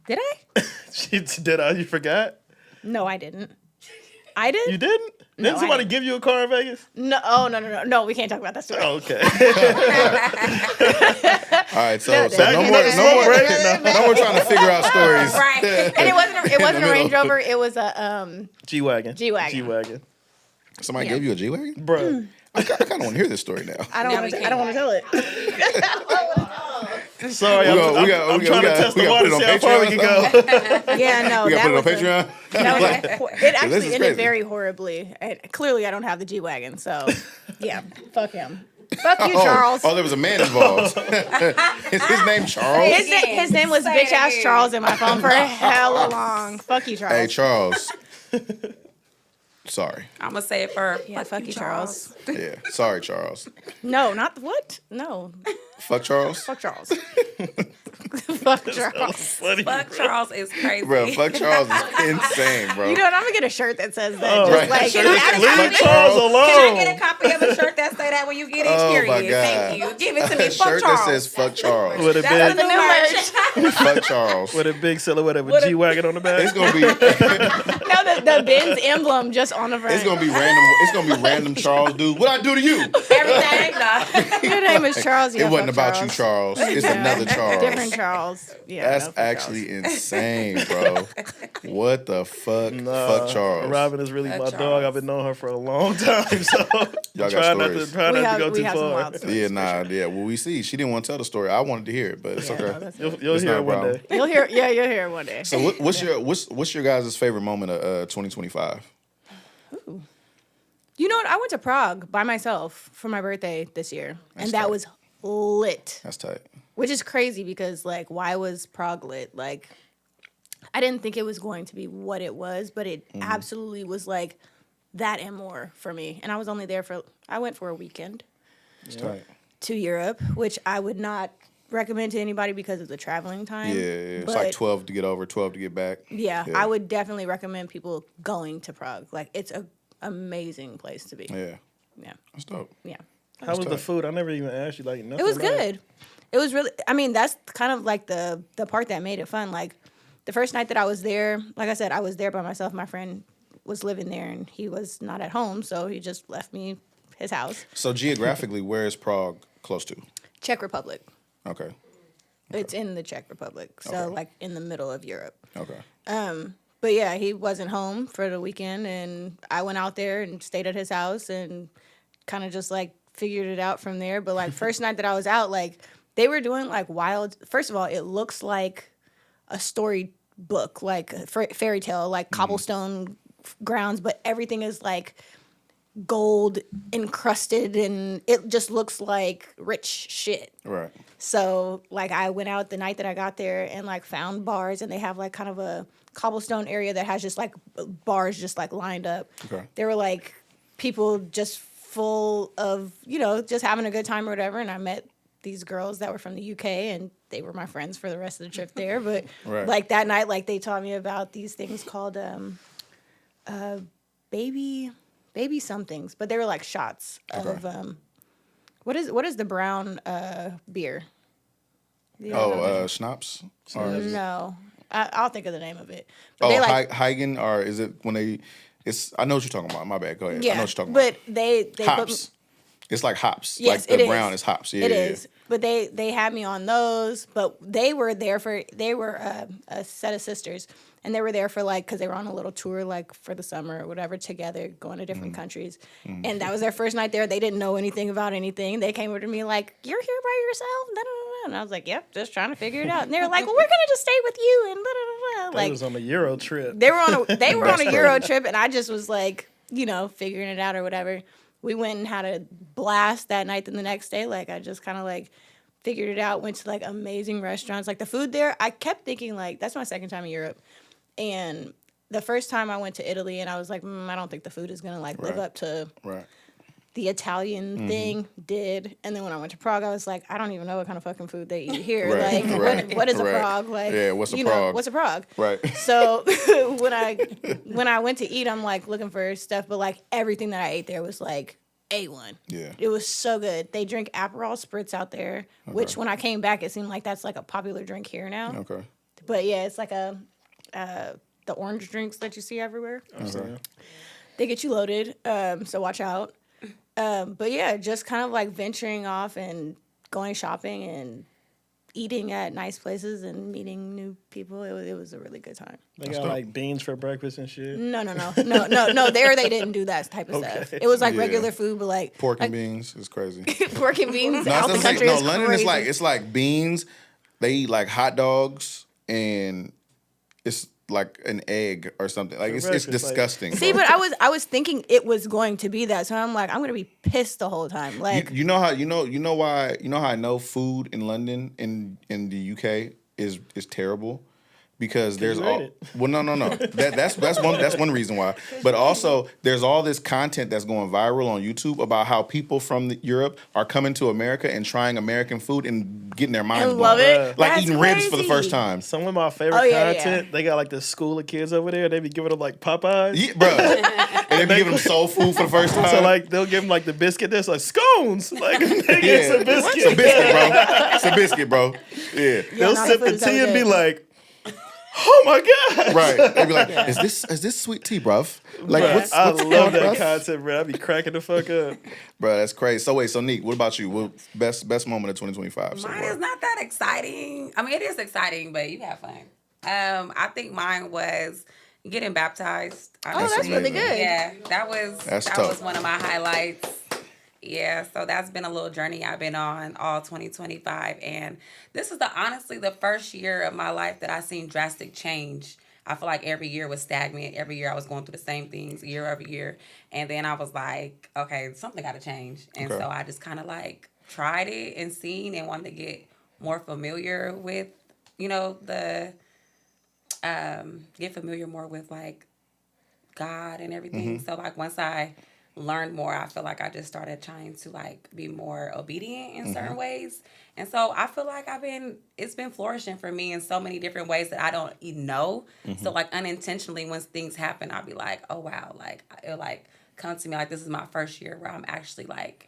Did I? She did. You forgot? No, I didn't. I did. You didn't? No, Didn't I somebody didn't. give you a car in Vegas? No. Oh no. We can't talk about that story. Oh, okay. All right, so, No, so that- no Back more, in the no more, break, no more trying to figure out stories. Right. And it wasn't a Range middle. Rover. It was a G-Wagon. G-Wagon. G-Wagon. Somebody Yeah. gave you a G-Wagon? Bro. I kind of want to hear this story now. I don't Now want we to. I don't want to tell it. Sorry, We got- I'm we got- trying to we test got- the we water got to put see it how on far we can go. Yeah, no. We got that to put it on was Patreon? That was it This actually is ended crazy. very horribly. And clearly, I don't have the G wagon, so yeah, fuck him. Fuck you, Oh, Charles. oh, there was a man involved. Is his name Charles? His name was Say it bitch ass again. Charles in my phone for hella long. Fuck you, Charles. Hey, Charles. Sorry. I'm gonna say it for Yeah, fuck you, Charles. Yeah. Sorry, Charles. No, not what? No, Fuck Charles? fuck Charles. Fuck Charles. Funny, Fuck bro. Charles is crazy. Bro, fuck Charles is insane, bro. You know what? I'm gonna get a shirt that says that. Oh, just right. like Sure. Leave Fuck Charles Charles. alone. Can I get a copy of a shirt that say that when you get it? Oh, Period. my God. Thank you. Give it to me. A Fuck shirt Charles. that says fuck Charles. With a That's big, the new merch. Fuck Charles. with a big silhouette of a With a- G-Wagon on the back. It's gonna be no, the Benz emblem just on the front. it's gonna be random. It's gonna be random Charles dudes. What I do to you? Everything. Nah. Your name is Charles. Yeah, It wasn't fuck about you, Charles. It's another Charles. Different Charles. Yeah, That's no, fuck actually insane, bro. What the fuck? Nah, Fuck Charles. Robin is really my Charles. dog. I've been knowing her for a long time, so Y'all got try not stories. to try We not have- to go we too have some far. wild stories. Yeah, nah, yeah. Well, we see. She didn't want to tell the story. I wanted to hear it, but it's okay. You'll It's hear not it a one problem. day. You'll hear. Yeah, you'll hear it one day. So what's your guys' favorite moment of 2025? You know what? I went to Prague by myself for my birthday this year, and that tight. was lit. That's tight. Which is crazy because, like, why was Prague lit? Like, I didn't think it was going to be what it was, but it absolutely was like that and more for me. And I was only there I went for a weekend It's tight. to Europe, which I would not recommend to anybody because of the traveling time. Yeah, it's But like 12 to get over, 12 to get back. yeah, I would definitely recommend people going to Prague. Like, it's a amazing place to be. Yeah, Yeah. that's dope. Yeah. How was the tight. food? I never even asked you. Like nothing. It was about good. It was really. I mean, that's kind of like the part that made it fun. Like the first night that I was there, like I said, I was there by myself. My friend was living there, and he was not at home, so he just left me his house. So geographically, where is Prague close to? Czech Republic. Okay. It's in the Czech Republic, so Okay. like in the middle of Europe. Okay. But yeah, he wasn't home for the weekend, and I went out there and stayed at his house and kind of just like figured it out from there. But like first night that I was out, like they were doing like wild. First of all, it looks like a story book, like a fairy tale, like cobblestone grounds, but everything is like gold encrusted, and it just looks like rich shit. Right. So like I went out the night that I got there and like found bars, and they have like kind of a cobblestone area that has just like bars just like lined up. Okay. There were like people just full of, you know, just having a good time or whatever. And I met these girls that were from the UK, and they were my friends for the rest of the trip there. But Right. like that night, like they taught me about these things called baby somethings, but they were like shots of what is the brown beer? You don't know the- Schnapps? Or is it- no, I'll think of the name of it. But oh, they like Heigen, or is it when they? It's. I know what you're talking about. My bad. Go ahead. I know yeah, what you're talking but about. they put Hops. It's like hops. Yes, like the it brown is. is hops. Yeah, It yeah, is. But they had me on those. But they were a set of sisters. And they were there for like, because they were on a little tour like for the summer or whatever together, going to different countries. And that was their first night there. They didn't know anything about anything. They came over to me like, "You're here by yourself?" Da, da, da. And I was like, "Yep, just trying to figure it out." And they were like, "Well, we're gonna just stay with you." And da, da, da, da. They Like, was on a Euro trip. they were on a Euro trip, and I just was like, figuring it out or whatever. We went and had a blast that night. Then the next day, like I just kind of like figured it out. Went to like amazing restaurants. Like the food there, I kept thinking like that's my second time in Europe. And the first time I went to Italy, and I was like, I don't think the food is gonna like live up to the Italian thing did. And then when I went to Prague, I was like, I don't even know what kind of fucking food they eat here. Like, what is a Prague? Like, what's a Prague? What's a Prague? Right. So when I went to eat, I'm like looking for stuff, but like everything that I ate there was like A1. Yeah. It was so good. They drink Aperol spritz out there, which when I came back, it seemed like that's like a popular drink here now. Okay. But yeah, it's like the orange drinks that you see everywhere. Okay. They get you loaded, so watch out. But yeah, just kind of like venturing off and going shopping and eating at nice places and meeting new people. It was a really good time. They got like beans for breakfast and shit. No. There they didn't do that type of stuff. It was like regular food, but like pork and beans is crazy. Pork and beans out the country is London crazy. it's like beans. They eat like hot dogs and it's like an egg or something. Like it's disgusting. See, bro. but I was thinking it was going to be that, so I'm like, I'm gonna be pissed the whole time. Like you know how I know food in London in the UK is terrible because there's all no that's one reason why, but also there's all this content that's going viral on YouTube about how people from Europe are coming to America and trying American food and getting their minds blown. Love it. Like That's eating ribs for the crazy. first time. Some of my favorite content, they got like this school of kids over there. They be giving them like Popeyes. Yeah, bro. And they be giving them soul food for the first time. So like they'll give them like the biscuit. There's like scones. Like they get some biscuit. It's a biscuit, bro. It's a biscuit, bro. Yeah. They'll no, sip that the food is so tea and be good. like, "Oh my god!" Right. They be like, is this sweet tea, bruv? Like, Bruh, I what's love that bruv? content, bro. I be cracking the fuck up. Bro, that's crazy. So wait, Nique, what about you? What best moment of 2025 so Mine far? is not that exciting. I mean, it is exciting, but you have fun. I think mine was getting baptized. that's really good. Yeah, that was tough. one of my highlights. Yeah, so that's been a little journey I've been on all 2025, and this is honestly the first year of my life that I've seen drastic change. I feel like every year was stagnant. Every year I was going through the same things year over year, and then I was like, okay, something got to change, and so I just kind of like tried it and seen and wanted to get more familiar with, get familiar more with like God and everything. So like once I learned more, I feel like I just started trying to like be more obedient in certain ways. And so I feel like it's been flourishing for me in so many different ways that I don't even know. So like unintentionally when things happen, I'll be like, oh wow, like it'll like come to me like this is my first year where I'm actually like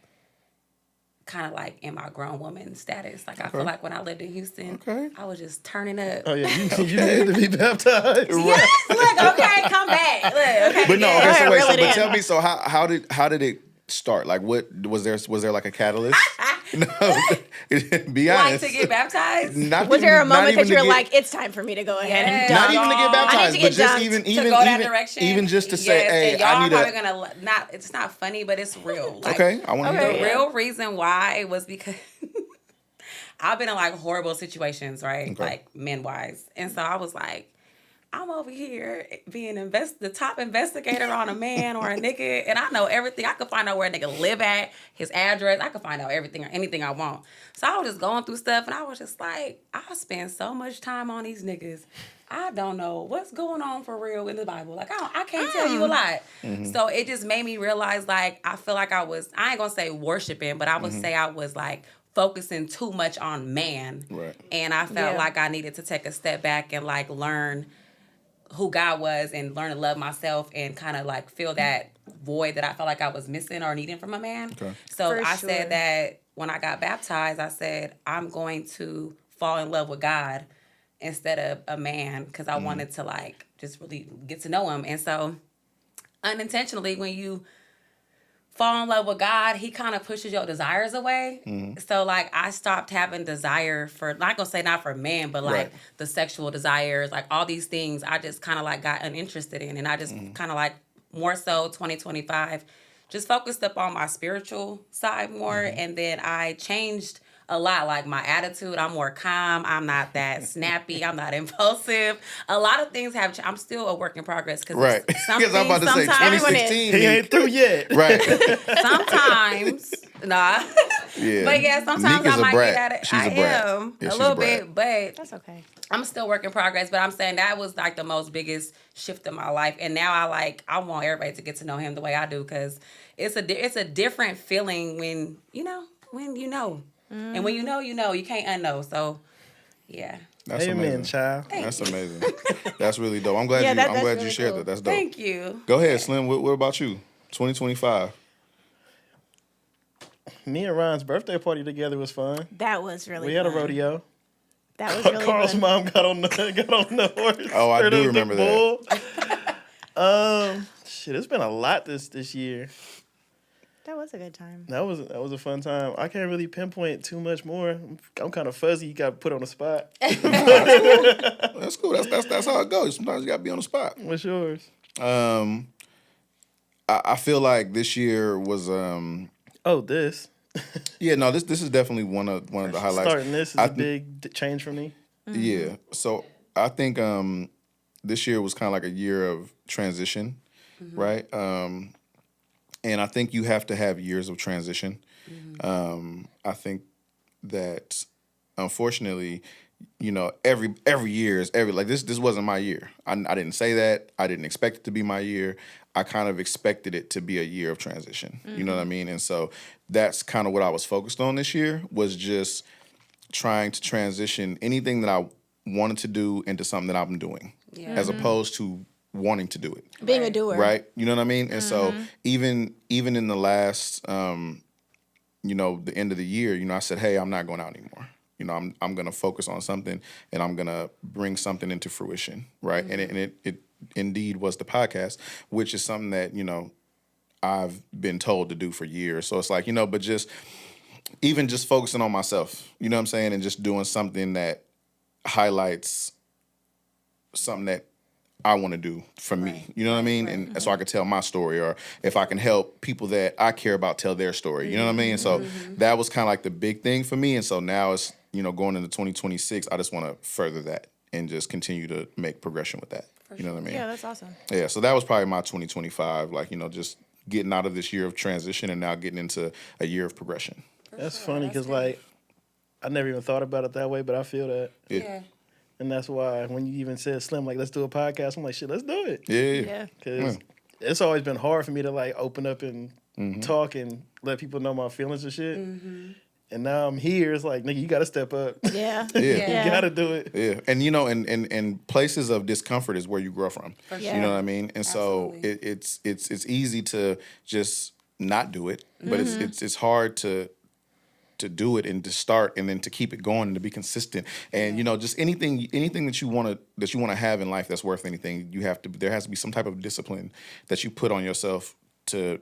kind of like in my grown woman status. Like I feel like when I lived in Houston, I was just turning up. Oh yeah, you needed to be baptized. Yes, look, okay, come back. Look, okay, But no, yeah. okay, so wait, Reel so it but in. tell me, so how did it start? Like what was there like a catalyst? No. Be Like honest. to get baptized? Was there a moment that to you're get- like, it's time for me to go ahead and Yeah. not dunk? even to get I baptized, need to but get just dunked. even To go that direction? even just to say, Yes, hey, and y'all I need probably to. gonna it's not funny, but it's real. Like, Okay, I want to The know. Okay. real reason why was because I've been in like horrible situations, right? Okay. Like men wise. And so I was like, I'm over here being the top investigator on a man or a nigga, and I know everything. I could find out where a nigga live at, his address. I could find out everything or anything I want. So I was just going through stuff, and I was just like, I spend so much time on these niggas. I don't know what's going on for real in the Bible. Like, I can't tell you a lot. So it just made me realize, like, I feel like I ain't gonna say worshiping, but I would say I was like focusing too much on man. Right. And I felt Yeah. like I needed to take a step back and like learn who God was and learn to love myself and kind of like fill that void that I felt like I was missing or needing from a man. Okay. So For I sure. said that when I got baptized, I said, I'm going to fall in love with God instead of a man because I wanted to like just really get to know him. And so unintentionally, when you fall in love with God, he kind of pushes your desires away. So like I stopped having desire for, not gonna say not for men, but like the sexual desires, like all these things I just kind of like got uninterested in. And I just kind of like more so 2025, just focused up on my spiritual side more. And then I changed a lot, like my attitude. I'm more calm. I'm not that snappy. I'm not impulsive. A lot of things have. I'm still a work in progress because Because I'm about to say sometimes 2016. He ain't through yet. Right. sometimes, nah. Yeah. But yeah, sometimes Nique's I might a brat. get at it. She's a brat. am Yeah, a she's little a brat. bit, but That's okay. I'm still work in progress. But I'm saying that was like the most biggest shift in my life, and now I want everybody to get to know him the way I do because it's a different feeling when you know. And when you know, you can't unknow. So, yeah. That's Amen, amazing. child. That's amazing. That's really dope. I'm glad Yeah, I'm glad really you shared cool. that. That's dope. Thank you. Go ahead, Slim. What about you? 2025. Me and Ryan's birthday party together was fun. That was really We had a fun. rodeo. That was really Carl's fun. mom got on the horse. Oh, I Or do the remember bull. Shit, it's been a lot this year. That was a good time. That was a fun time. I can't really pinpoint too much more. I'm kind of fuzzy. You got put on the spot. That's cool. That's how it goes. Sometimes you gotta be on the spot. What's yours? I feel like this year was This. yeah, no, this is definitely one of the highlights. Starting this is a big change for me. Yeah. So I think this year was kind of like a year of transition, right? And I think you have to have years of transition. I think that unfortunately, every year is like this wasn't my year. I didn't say that. I didn't expect it to be my year. I kind of expected it to be a year of transition. You know what I mean? And so that's kind of what I was focused on this year, was just trying to transition anything that I wanted to do into something that I'm doing, as opposed to wanting to do it. Being a doer. Right? You know what I mean? And so even in the last, the end of the year, I said, hey, I'm not going out anymore. I'm going to focus on something, and I'm going to bring something into fruition, right? And it indeed was the podcast, which is something that, I've been told to do for years. So it's like, but just focusing on myself, you know what I'm saying? And just doing something that highlights something that I want to do for me, you know what I mean? And so I can tell my story, or if I can help people that I care about tell their story, you know what I mean? And so that was kind of like the big thing for me. And so now it's, going into 2026, I just want to further that and just continue to make progression with that. You know what I mean? Yeah, that's awesome. Yeah, so that was probably my 2025, like, just getting out of this year of transition and now getting into a year of progression. That's funny because, like, I never even thought about it that way, but I feel that. Yeah. And that's why when you even said, Slim, like, let's do a podcast, I'm like, shit, let's do it. Yeah. Because it's always been hard for me to, like, open up and talk and let people know my feelings and shit. And now I'm here. It's like, nigga, you got to step up. Yeah. Yeah. You got to do it. Yeah, and and places of discomfort is where you grow from. sure. You know what I mean? And so it's easy to just not do it, but it's hard to do it and to start and then to keep it going and to be consistent. And just anything that you want to have in life that's worth anything, there has to be some type of discipline that you put on yourself to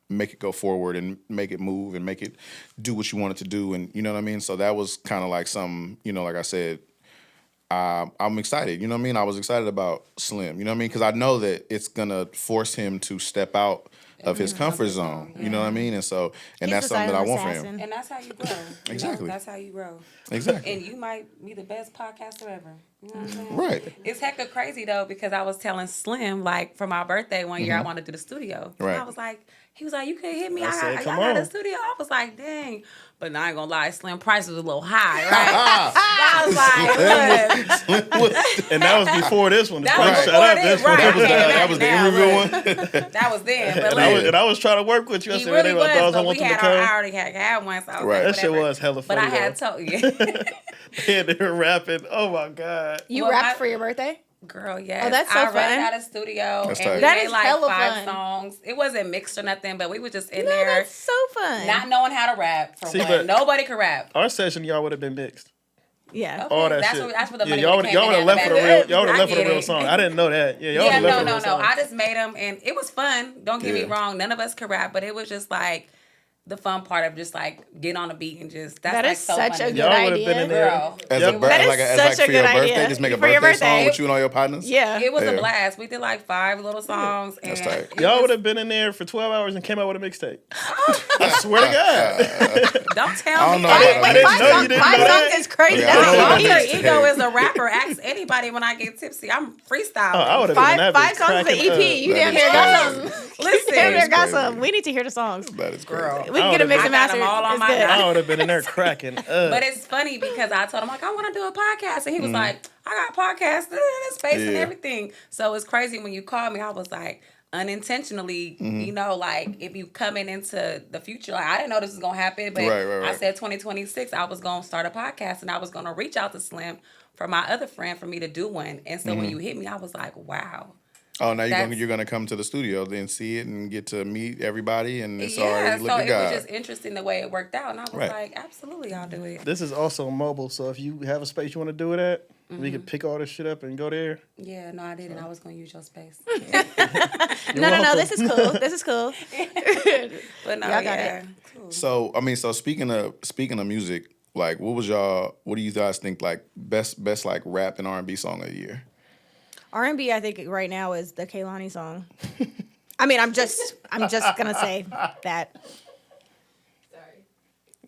make it go forward and make it move and make it do what you want it to do. And you know what I mean? So that was kind of like some, like I said, I'm excited. You know what I mean? I was excited about Slim. You know what I mean? Because I know that it's going to force him to step out of his comfort zone. You know what I mean? And so, and He's that's the something that I silent want for assassin. him. And that's how you grow. Exactly. That's how you grow. Exactly. And you might be the best podcaster ever. You know what I'm saying? Right. It's hecka crazy though, because I was telling Slim, like, for my birthday one year, I wanted to do the studio. Right. And I was like, he was like, you could hit me. I said, I come got a on. studio. I was like, dang. But now I ain't gonna lie, Slim price was a little high, right? I was like, look. And that was before this one. That Like, was shut before up, this, this one. right? That was the Now, interview look. one. That was then. But And I was trying to work with you. I he said, really I was, thought I but want we them to had come. I already had one, so I was Right. like, That shit whatever. was hella But funny. I had though. told you. And they were rapping. Oh my God. You Well, rapped for your birthday? Girl, yes. Oh, that's so I fun. rented out a studio That's and tight. we That made is like hella 5 fun. songs. It wasn't mixed or nothing, but we were just in No, there that's so fun. not knowing how to rap for See, one. but- Nobody could rap. Our session, y'all would have been mixed. Yeah. All that that's shit. That's where the money y'all would would have have left for the real. Y'all would have left for the real it. song. I didn't know that. Yeah, y'all Yeah, would have left for the real song. I just made them, and it was fun. Don't get me wrong. None of us could rap, but it was just like the fun part of just like getting on a beat and just That like is so such funny. a good Y'all would have idea. been in there. Girl. As a That is like such a for your good birthday, idea. just make a For your birthday birthday. song with you and all your partners. Yeah. It was Yeah. a blast. We did like 5 little songs. And That's tight. it Y'all was- would have been in there for 12 hours and came out with a mixtape. I swear to God. Don't I tell don't me know that. about I didn't that. know you didn't Five know songs that. is crazy. Yeah, I don't know That's about My that. alter ego is a rapper. Ask anybody when I get tipsy. I'm freestyling. I would have been in that Five bitch songs is an cracking EP. up. You That damn is near got crazy. some. Listen, Damn near got crazy. some. We need to hear the songs. That is crazy. girl. We can get a mix I and got master. them all on It's my good. now. I would have been in there cracking up. But it's funny because I told him like I want to do a podcast, and he was like, "I got podcasts, space and Yeah. everything." So it's crazy when you called me. I was like, unintentionally, you know, like if you coming into the future, like I didn't know this was gonna happen, but Right. I said 2026, I was gonna start a podcast, and I was gonna reach out to Slim for my other friend for me to do one. And so when you hit me, I was like, wow. Oh, now That's- you're gonna come to the studio, then see it and get to meet everybody, and it's Yeah, already so look at it God. was just interesting the way it worked out, and I was Right. like, absolutely, I'll do it. This is also mobile, so if you have a space you want to do it at, we can pick all this shit up and go there. Yeah, no, I didn't. I was gonna use your space, No. This is cool. This is cool. but no, Y'all got yeah. Cool. So so speaking of music, like what do you guys think like best like rap and R&B song of the year? R&B, I think right now is the Kehlani song. I mean, I'm just gonna say that.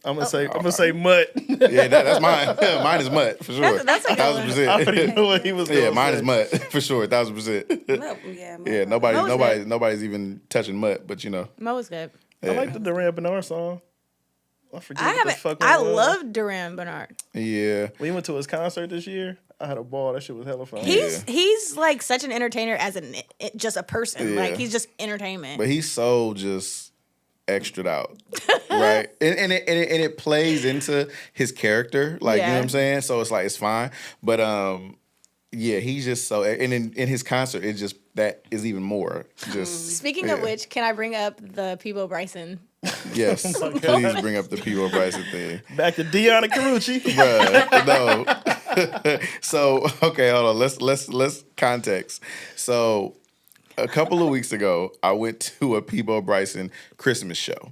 I'm gonna say Mutt. Yeah, that's mine. Mine is Mutt for sure. That's a good one. 1,000%. I already knew what he was going Yeah, to mine say. is Mutt for sure. 1,000%. Look, yeah, Yeah, Mo was nobody's even touching Mutt, but you know. Mo was good. Yeah. I like the Duran Bernard song. I forget I what the haven't. fuck I it was. love Duran Bernard. Yeah. We went to his concert this year. I had a ball. That shit was hella fun. He's like such an entertainer as just a person. Yeah. Like he's just entertainment. But he's so just extra'd out, right? And it plays into his character, like you know Yeah. what I'm saying. So it's like it's fine, but yeah, he's just so. And in his concert, it's just that is even more. Just Speaking of yeah. which, can I bring up the Peebo Bryson? yes, please bring up the P.O. Bryson thing. Back to Deanna Carucci. Bruh, no. So okay, hold on. Let's context. So a couple of weeks ago, I went to a Peebo Bryson Christmas show,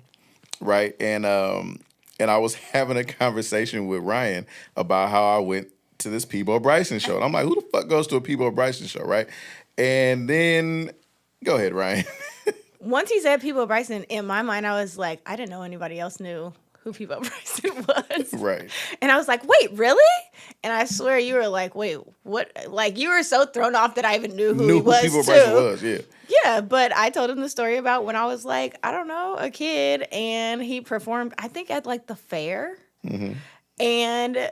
right? And I was having a conversation with Ryan about how I went to this Peebo Bryson show, and I'm like, who the fuck goes to a Peebo Bryson show, right? And then go ahead, Ryan. Once he said Peebo Bryson, in my mind, I was like, I didn't know anybody else knew who Peebo Bryson was. Right. And I was like, wait, really? And I swear you were like, wait, what? Like you were so thrown off that I even knew who he was Peebo too. Bryson was, yeah. Yeah, but I told him the story about when I was like, I don't know, a kid, and he performed, I think at like the fair. Mm-hmm. And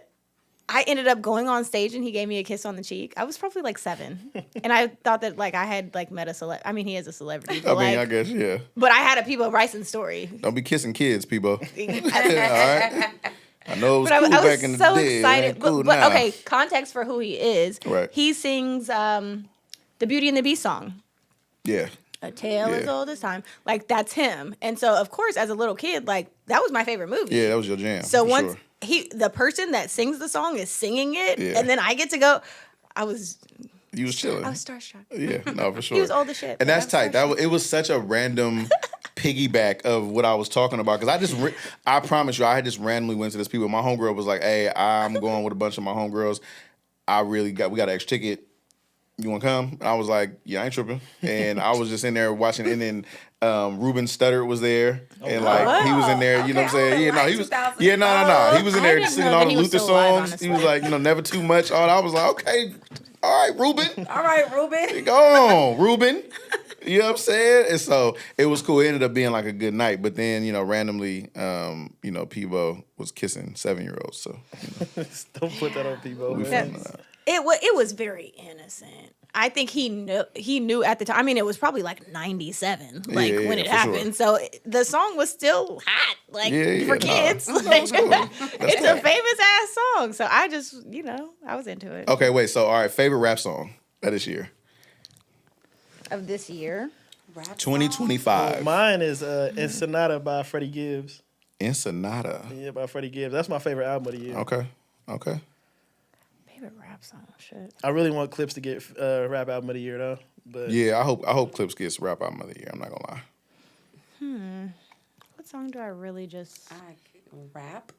I ended up going on stage and he gave me a kiss on the cheek. I was probably like 7. And I thought that like I had like met a celeb. I mean, he is a celebrity. But, I mean, like, I guess, yeah. but I had a Peebo Bryson story. Don't be kissing kids, Peebo. All right? I know it was But cool I was back in the so day. It excited. ain't cool But now. okay, context for who he is. Right. He sings the Beauty and the Beast song. Yeah. A tale as Yeah. old as time. Like that's him. And so of course, as a little kid, like that was my favorite movie. Yeah, that was your jam. So for once sure. the person that sings the song is singing it, Yeah. and then I get to go, I was You was chilling. starstruck. Yeah, no, for sure. He was old as shit. And but that's I was tight. It was such a random piggyback of what I was talking about. Because I promise you, I had just randomly went to this people. My homegirl was like, hey, I'm going with a bunch of my homegirls. We got an extra ticket. You want to come? And I was like, yeah, I ain't tripping. And I was just in there watching. And then Ruben Studdard was there. And like, he was in there, you know what I'm saying? Yeah, no, he was. Yeah, no. He was in I there didn't singing know all that the he was Luther still alive, songs. He was honestly. like, never too much. I was like, okay, all right, Ruben. All right, Ruben. Go on, Ruben. You know what I'm saying? And so it was cool. It ended up being like a good night. But then, randomly, Peebo was kissing 7-year-olds. So Don't put that on people. we Man. found that out. It was very innocent. I think he knew at the time. I mean, it was probably like 97, like Yeah, when it for sure. happened. So the song was still hot, like Yeah, for nah. kids. Like, it's a famous ass song. So I just, I was into it. Okay, wait. So, all right, favorite rap song of this year? Of this year. Rap song? 2025. Mine is Ensenada by Freddie Gibbs. Ensenada. Yeah, by Freddie Gibbs. That's my favorite album of the year. Okay. Favorite rap song, shit. I really want Clips to get rap album of the year though. But Yeah, I hope Clips gets rap album of the year. I'm not gonna lie. What song do I really just? Rap.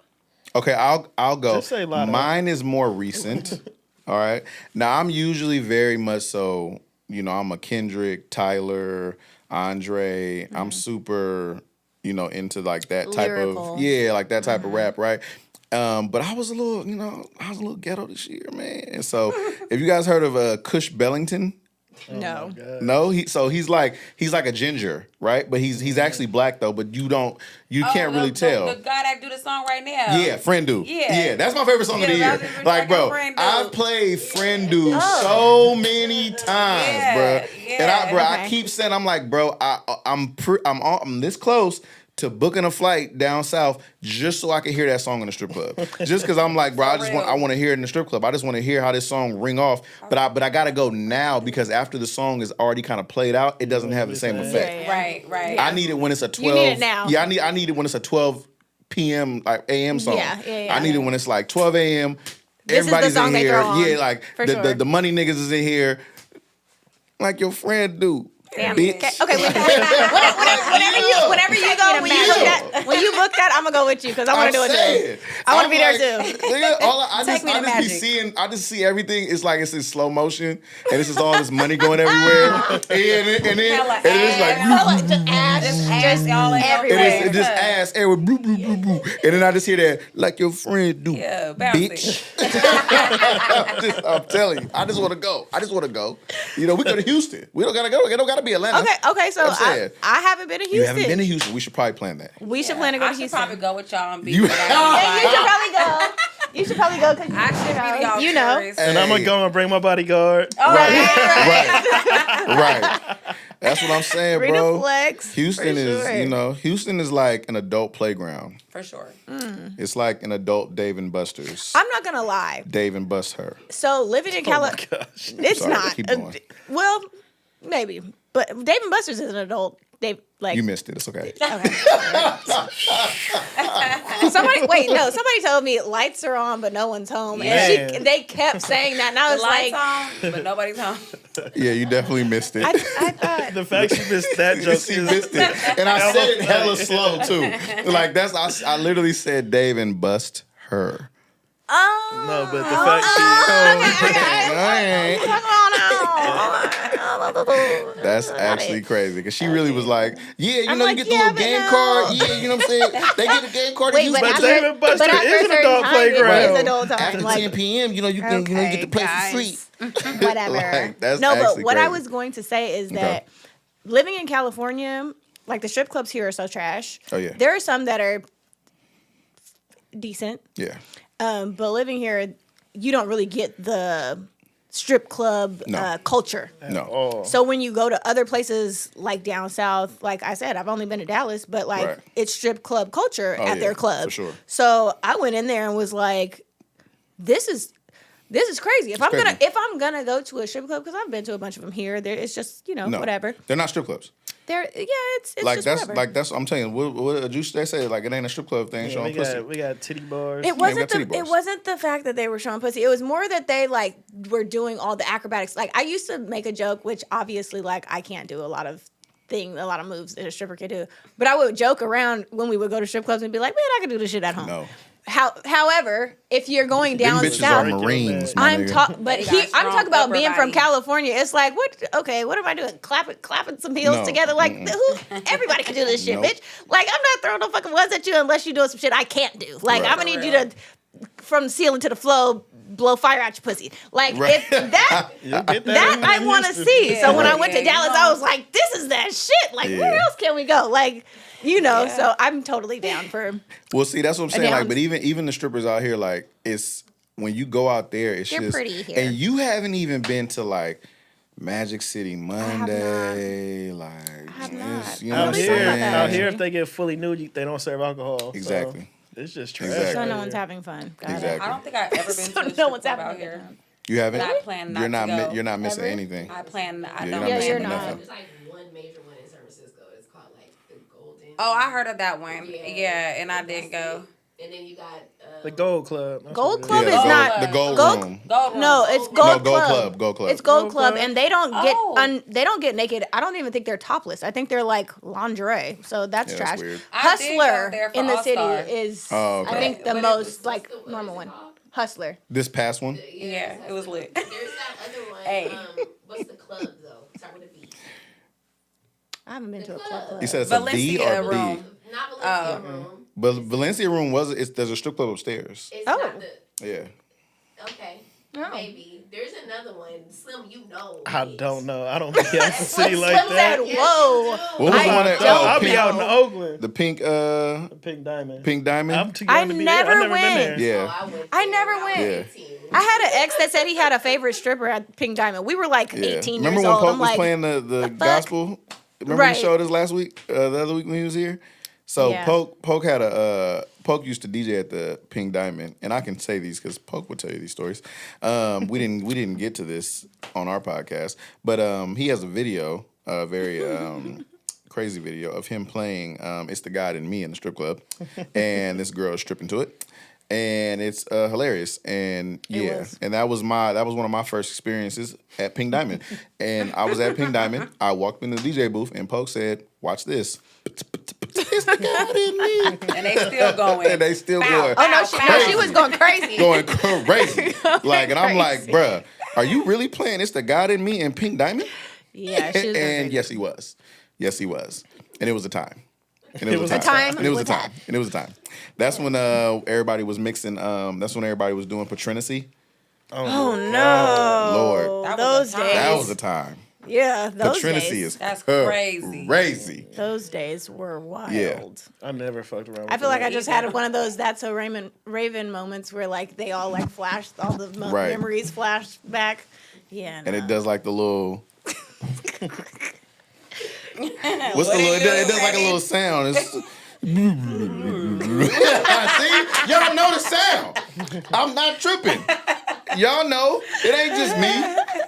Okay, I'll go. Just say Lotto. Mine is more recent. All right. Now I'm usually very much so. I'm a Kendrick, Tyler, Andre. I'm super. Into like that type Lyrical. of like that type of rap, right? But I was a little ghetto this year, man. And so, if you guys heard of Cush Bellington? No. No, he's like a ginger, right? But he's actually black though. But you can't really tell. The guy that do the song right now. Yeah, Friend Do. Yeah. That's my favorite song of the Yeah, year. that was Like, bro, Friend Do. I've played Friend Do so many times, Yeah, bro. yeah. And I Okay. keep saying, I'm like, bro, I'm this close to booking a flight down south just so I can hear that song in the strip club. Just because I'm like, bro, I want to hear it in the strip club. I just want to hear how this song ring off. But I gotta go now because after the song is already kind of played out, it doesn't have the same effect. Right. I need it when it's a 12. You need it now. Yeah, I need it when it's a 12 p.m. like a.m. song. Yeah. I need it when it's like 12 a.m. This is the Everybody's song in they here. throw on, Yeah, like for the sure. money niggas is in here. Like your friend do. Damn. Bitch. Okay, whenever you go, when you book that, I'm gonna go with you because I want to do it too. I want to be there too. Nigga, Take me to Magic. I just see everything. It's like it's in slow motion, and it's just all this money going everywhere. and then it's like, Just all everywhere. it's just ass everywhere, blue, blue, blue, blue. And then I just hear that, like your friend do, Yeah, bouncing. bitch. I'm telling you, I just want to go. We go to Houston. We don't gotta go. It don't gotta be Atlanta. Okay. So I'm saying. I haven't been to Houston. You haven't been to Houston. We should probably plan that. We should plan to go I to should Houston. probably go with y'all and be. You- Yeah, you should probably go. You should probably go because I should be y'all. you know. tourist. and I'm gonna go and bring my bodyguard. Oh, Right. That's what I'm saying, Free to bro. flex. Houston for is, sure. Houston is like an adult playground. For sure. It's like an adult Dave and Buster's. I'm not gonna lie. Dave and Bust her. So living in California, it's Sorry, not. keep going. Well, maybe, but Dave and Buster's is an adult. You missed it. It's okay. Okay. Somebody told me lights are on, but no one's home, Man. and they kept saying that, and I The was lights like, on, but nobody's home. Yeah, you definitely missed it. I thought. The fact you missed that joke You missed it. And I said it hella slow too. Like I literally said Dave and Bust her. Oh, no, but the fact That's actually crazy because she really was like, yeah, I'm you like, get the yeah, little but game no. card. Yeah, you know what I'm saying? They get the game card. Wait, to but use But after, Dave and Buster but after is a an certain adult time, playground. it is adult time. After Like, 10 p.m., you can get to play for free. whatever. Like, that's no, but actually what I crazy. was going to say is that living in California, like the strip clubs here are so trash. Oh, yeah. There are some that are decent, Yeah. but living here, you don't really get the strip club No. culture. No. Oh, So when you go to other places like down south, like I said, I've only been to Dallas, but like Right. it's strip club culture Oh, at yeah, their club. for sure. So I went in there and was like, this is crazy. If I'm gonna go to a strip club, because I've been to a bunch of them here, it's just No. whatever. They're not strip clubs. It's Like just that's whatever. that's I'm telling you. What they say like it ain't a strip club thing. yeah, Showing pussy. we got titty bars. It wasn't titty it bars. wasn't the fact that they were showing pussy. It was more that they like were doing all the acrobatics. Like I used to make a joke, which obviously like I can't do a lot of moves that a stripper can do. But I would joke around when we would go to strip clubs and be like, man, I could do this shit at home. No. However, if you're going Them down bitches south, are Marines. my I'm nigga. talking, but They got I'm strong talking about upper being from body. California. It's like, what am I doing? Clapping some heels No. together? Like, everybody can do this shit, Nope. bitch. Like, I'm not throwing no fucking ones at you unless you're doing some shit I can't do. Like, Right. I'm gonna need you to, from the ceiling to the floor, blow fire out your pussy. Like, Right. if that. You'll get That in I want to Houston. see. So when I Right. went to Yeah, Dallas, I was like, "This is that shit." Like, where Yeah. else can we go? Like, So I'm totally down for. Well, see, that's what I'm saying. down- Like, but even the strippers out here, like, it's when you go out there, it's They're just pretty here. and you haven't even been to like Magic City Monday, like have it's- not. you know I what I'm Out really here, thought about saying? that, out here, actually. if they get fully nude, they don't serve alcohol. so Exactly. it's just trash. Exactly. So out no here. one's having fun. Got it. Exactly. I don't think I've ever been So to a no strip one's club having out a good here. time. You haven't. But I plan not you're not. to go. You're not missing Ever? anything. I plan. I You're don't not Yeah, plan you're missing not. nothing. There's like one major one in San Francisco. It's called like the Golden. Oh, I heard of that one. Yeah. Yeah, and I didn't go. And then you got The Gold Club. That's Gold what it Club is. is not the Gold Gold- Room. Gold room. No, it's No, Gold Gold Club. Club. Gold Club. It's Gold Gold Club, Club? and they don't get Oh. they don't get naked. I don't even think they're topless. I think they're like lingerie. So that's Yeah, trash. that's weird. I did go Hustler there for in the All-Star. city is Oh, okay. I think the But it most was- like what normal is one. it called? Hustler. This past one. Yeah, it was lit. There's that other one. Hey. What's the club though? Start with a V. I haven't been to a The club. club. You said it's a V Valencia or B? room. Not Valencia room. But Valencia Room there's a strip club upstairs. It's Oh. not the. Yeah. Okay. Oh. Maybe. There's another one. Slim, you know. I it. don't know. I don't be out in the city like Slim that. said, Yes, whoa. you do. What was the I one that don't I'll be pink, out in Oakland. the pink The Pink Diamond. Pink Diamond? I'm too I young to be never there. I've never went. been there. Yeah. Oh, I went I there never when I was went. 18. I had an ex that said he had a favorite stripper at Pink Diamond. We were like Yeah. 18 Remember years when old. Poke I'm was like, playing the fuck? gospel? Remember Right. he showed us last week, the other week when he was here? So Yeah. Poke had Poke used to DJ at the Pink Diamond, and I can say these because Poke would tell you these stories. We didn't get to this on our podcast, but he has a video, a very crazy video of him playing "It's the God in Me" in the strip club, and this girl is stripping to it. And it's hilarious, and yeah, was. and that was one of my first experiences at Pink Diamond. And I was at Pink Diamond. I walked in the DJ booth, and Poke said, "Watch this." It's the God in me, And they still going. and they still Bow, going, oh, no, bow, she was going crazy. going crazy. Like, and I'm like, Crazy. bruh, are you really playing "It's the God in Me" in Pink Diamond? Yeah, she was going And crazy. yes, he was. Yes, he was. And it was a time. And It was a time And it was a with time. that. And it was a time. That's when everybody was mixing. That's when everybody was doing Patrinacy. Oh, no. Lord. That Those was a time. days. That was a time. Yeah, those Patrinacy days. is That's crazy. Crazy. Those days were wild. Yeah. I never fucked around with I feel like I that. just had one of those "That's so Raven" moments where like they all like flashed, all the Right. memories flashed back. Yeah, And no. it does like the little. What's the little? It does like a little sound. It's. See, y'all know the sound. I'm not tripping. Y'all know it ain't just me.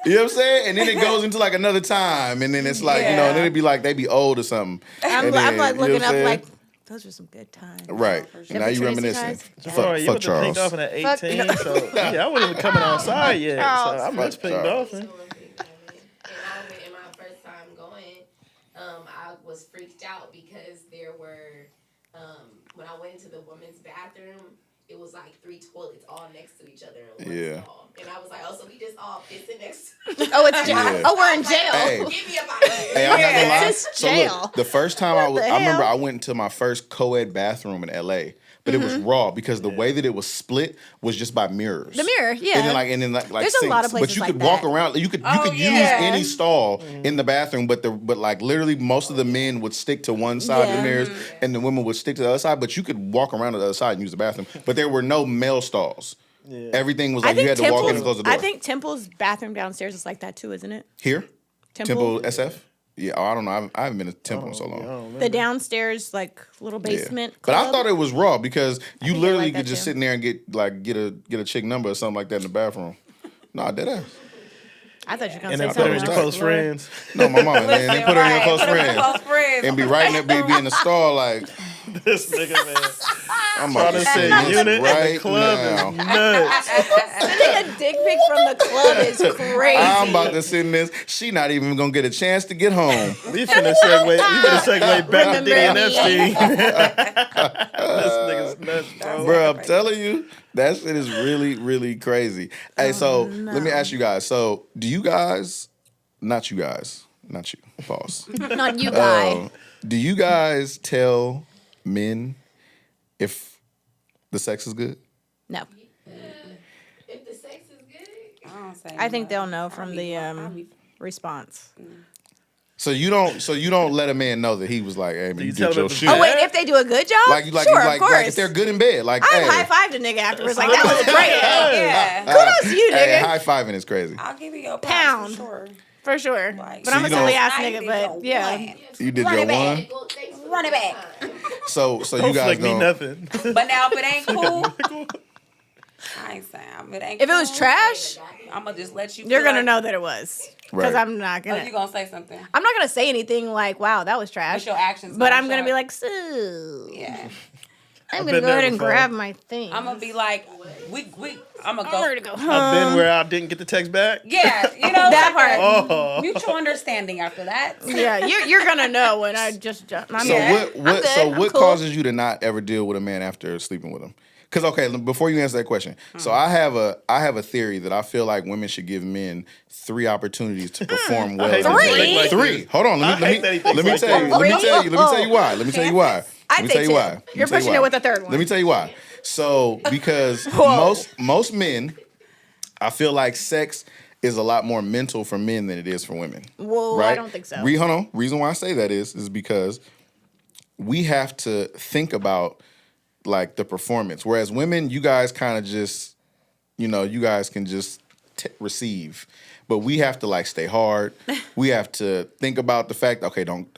You know what I'm saying? And then it goes into like another time, and then it's like and then it'd be like they be old or something. I'm And like then, you know looking what I'm up saying? like those were some good times. Right. sure. Now you Patrinacy reminiscing. times? Fuck, Sorry, you fuck went to Pink Charles. Dolphin at Fuck 18, no. so yeah, I wasn't even coming outside yet. So Charles. I missed Pink Charles. Dolphin. And I went in my first time going. I was freaked out because there were when I went into the women's bathroom, it was like 3 toilets all next to each other in one Yeah. stall. And I was like, oh, so we just all pissing next to Oh, it's jail. Yeah. Oh, we're in jail. Hey. Get me up out of here. Hey, I'm not gonna lie. It's So jail. look, the first time I the remember hell? I went into my first co-ed bathroom in LA, but it was raw because the way that it was split was just by mirrors. The mirror, yeah. And then like There's a lot of sinks. But places you like could walk that. around. You could Oh, use yeah. any stall in the bathroom, but like literally most of the men would stick to one side of Yeah. the mirrors, and the women would stick to the other side. But you could walk around to the other side and use the bathroom. But there were no male stalls. Yeah. Everything was I like you think had to walk in and close the door. I think Temple's bathroom downstairs is like that too, isn't it? Here, Temple? SF. Yeah, I don't know. I haven't been to Temple in so long. I don't remember. The downstairs like little basement. But I club? thought it was raw because you think they literally like could that just too. sit in there and get a chick number or something like that in the bathroom. No, I did that. I thought you were gonna And say then put her in something your else. close friends. No, my mom. And then put her in your close Put her in friends. close friends. And be right in there, be in the stall like, This nigga, man. I'm Trying about to to say say unit this in right the club now. is nuts. Sending a dick pic from the club is crazy. I'm about to send this. She not even gonna get a chance to get home. We finna segue back to Remember Diddy and me. Epstein. This nigga's nuts, bro. Bro, I'm telling you, that shit is really, really crazy. Hey, so let me ask you guys. So, do you guys, not you, pause. Not you, guy. Do you guys tell men if the sex is good? No, If the sex is good, I don't say I think much. they'll know from I'll the be- response. So you don't let a man know that he was like, hey, man, you tell did him your if the- shit. Oh wait, if they do a good job, like sure, of course. like if they're good in bed, like I hey, high fived a nigga afterwards. Like that was great. Yeah. Kudos to you, hey, nigga, high fiving is crazy. I'll give you your Pound. pound. for sure. Like, But So I'm a you don't- silly ass I nigga. did But your yeah, one. You did Run your it back. one. well, thanks for Run it the back. time. So you Don't guys flick me don't. nothing. But now if it ain't cool, I ain't saying. If it ain't if it was cool, trash, I'm gonna just let you. you're feel gonna like- know that it was. Because Right. I'm not Oh, gonna. you gonna say something? I'm not gonna say anything like, "Wow, that was trash." But your actions. But gonna I'm gonna show be it. like, "So." yeah. I'm I've gonna been go there ahead and before. grab my thing. I'm gonna be like, I'm gonna I'm ready to go. go home. I've been where I didn't get the text back. Yeah, That part. Oh. mutual understanding after that. Yeah, you're gonna know when I just jump. I'm So good. I'm good. so I'm what cool. causes you to not ever deal with a man after sleeping with him? Because okay, before you answer that question, so I have a theory that I feel like women should give men 3 opportunities to perform well. hate that you think like Three. this. Hold on. I hate that he thinks Let me like tell you. that. Let me tell you. Let me tell you why. Let me tell you why. I'd Let me say tell you 2. why. Let me You're tell you pushing why. it with a third one. Let me tell you why. So because most men, I feel like sex is a lot more mental for men than it is for women. Whoa, right? I don't think so. Hold on. Reason why I say that is because we have to think about like the performance. Whereas women, you guys kind of just, you guys can just receive. But we have to like stay hard. We have to think about the fact, okay, don't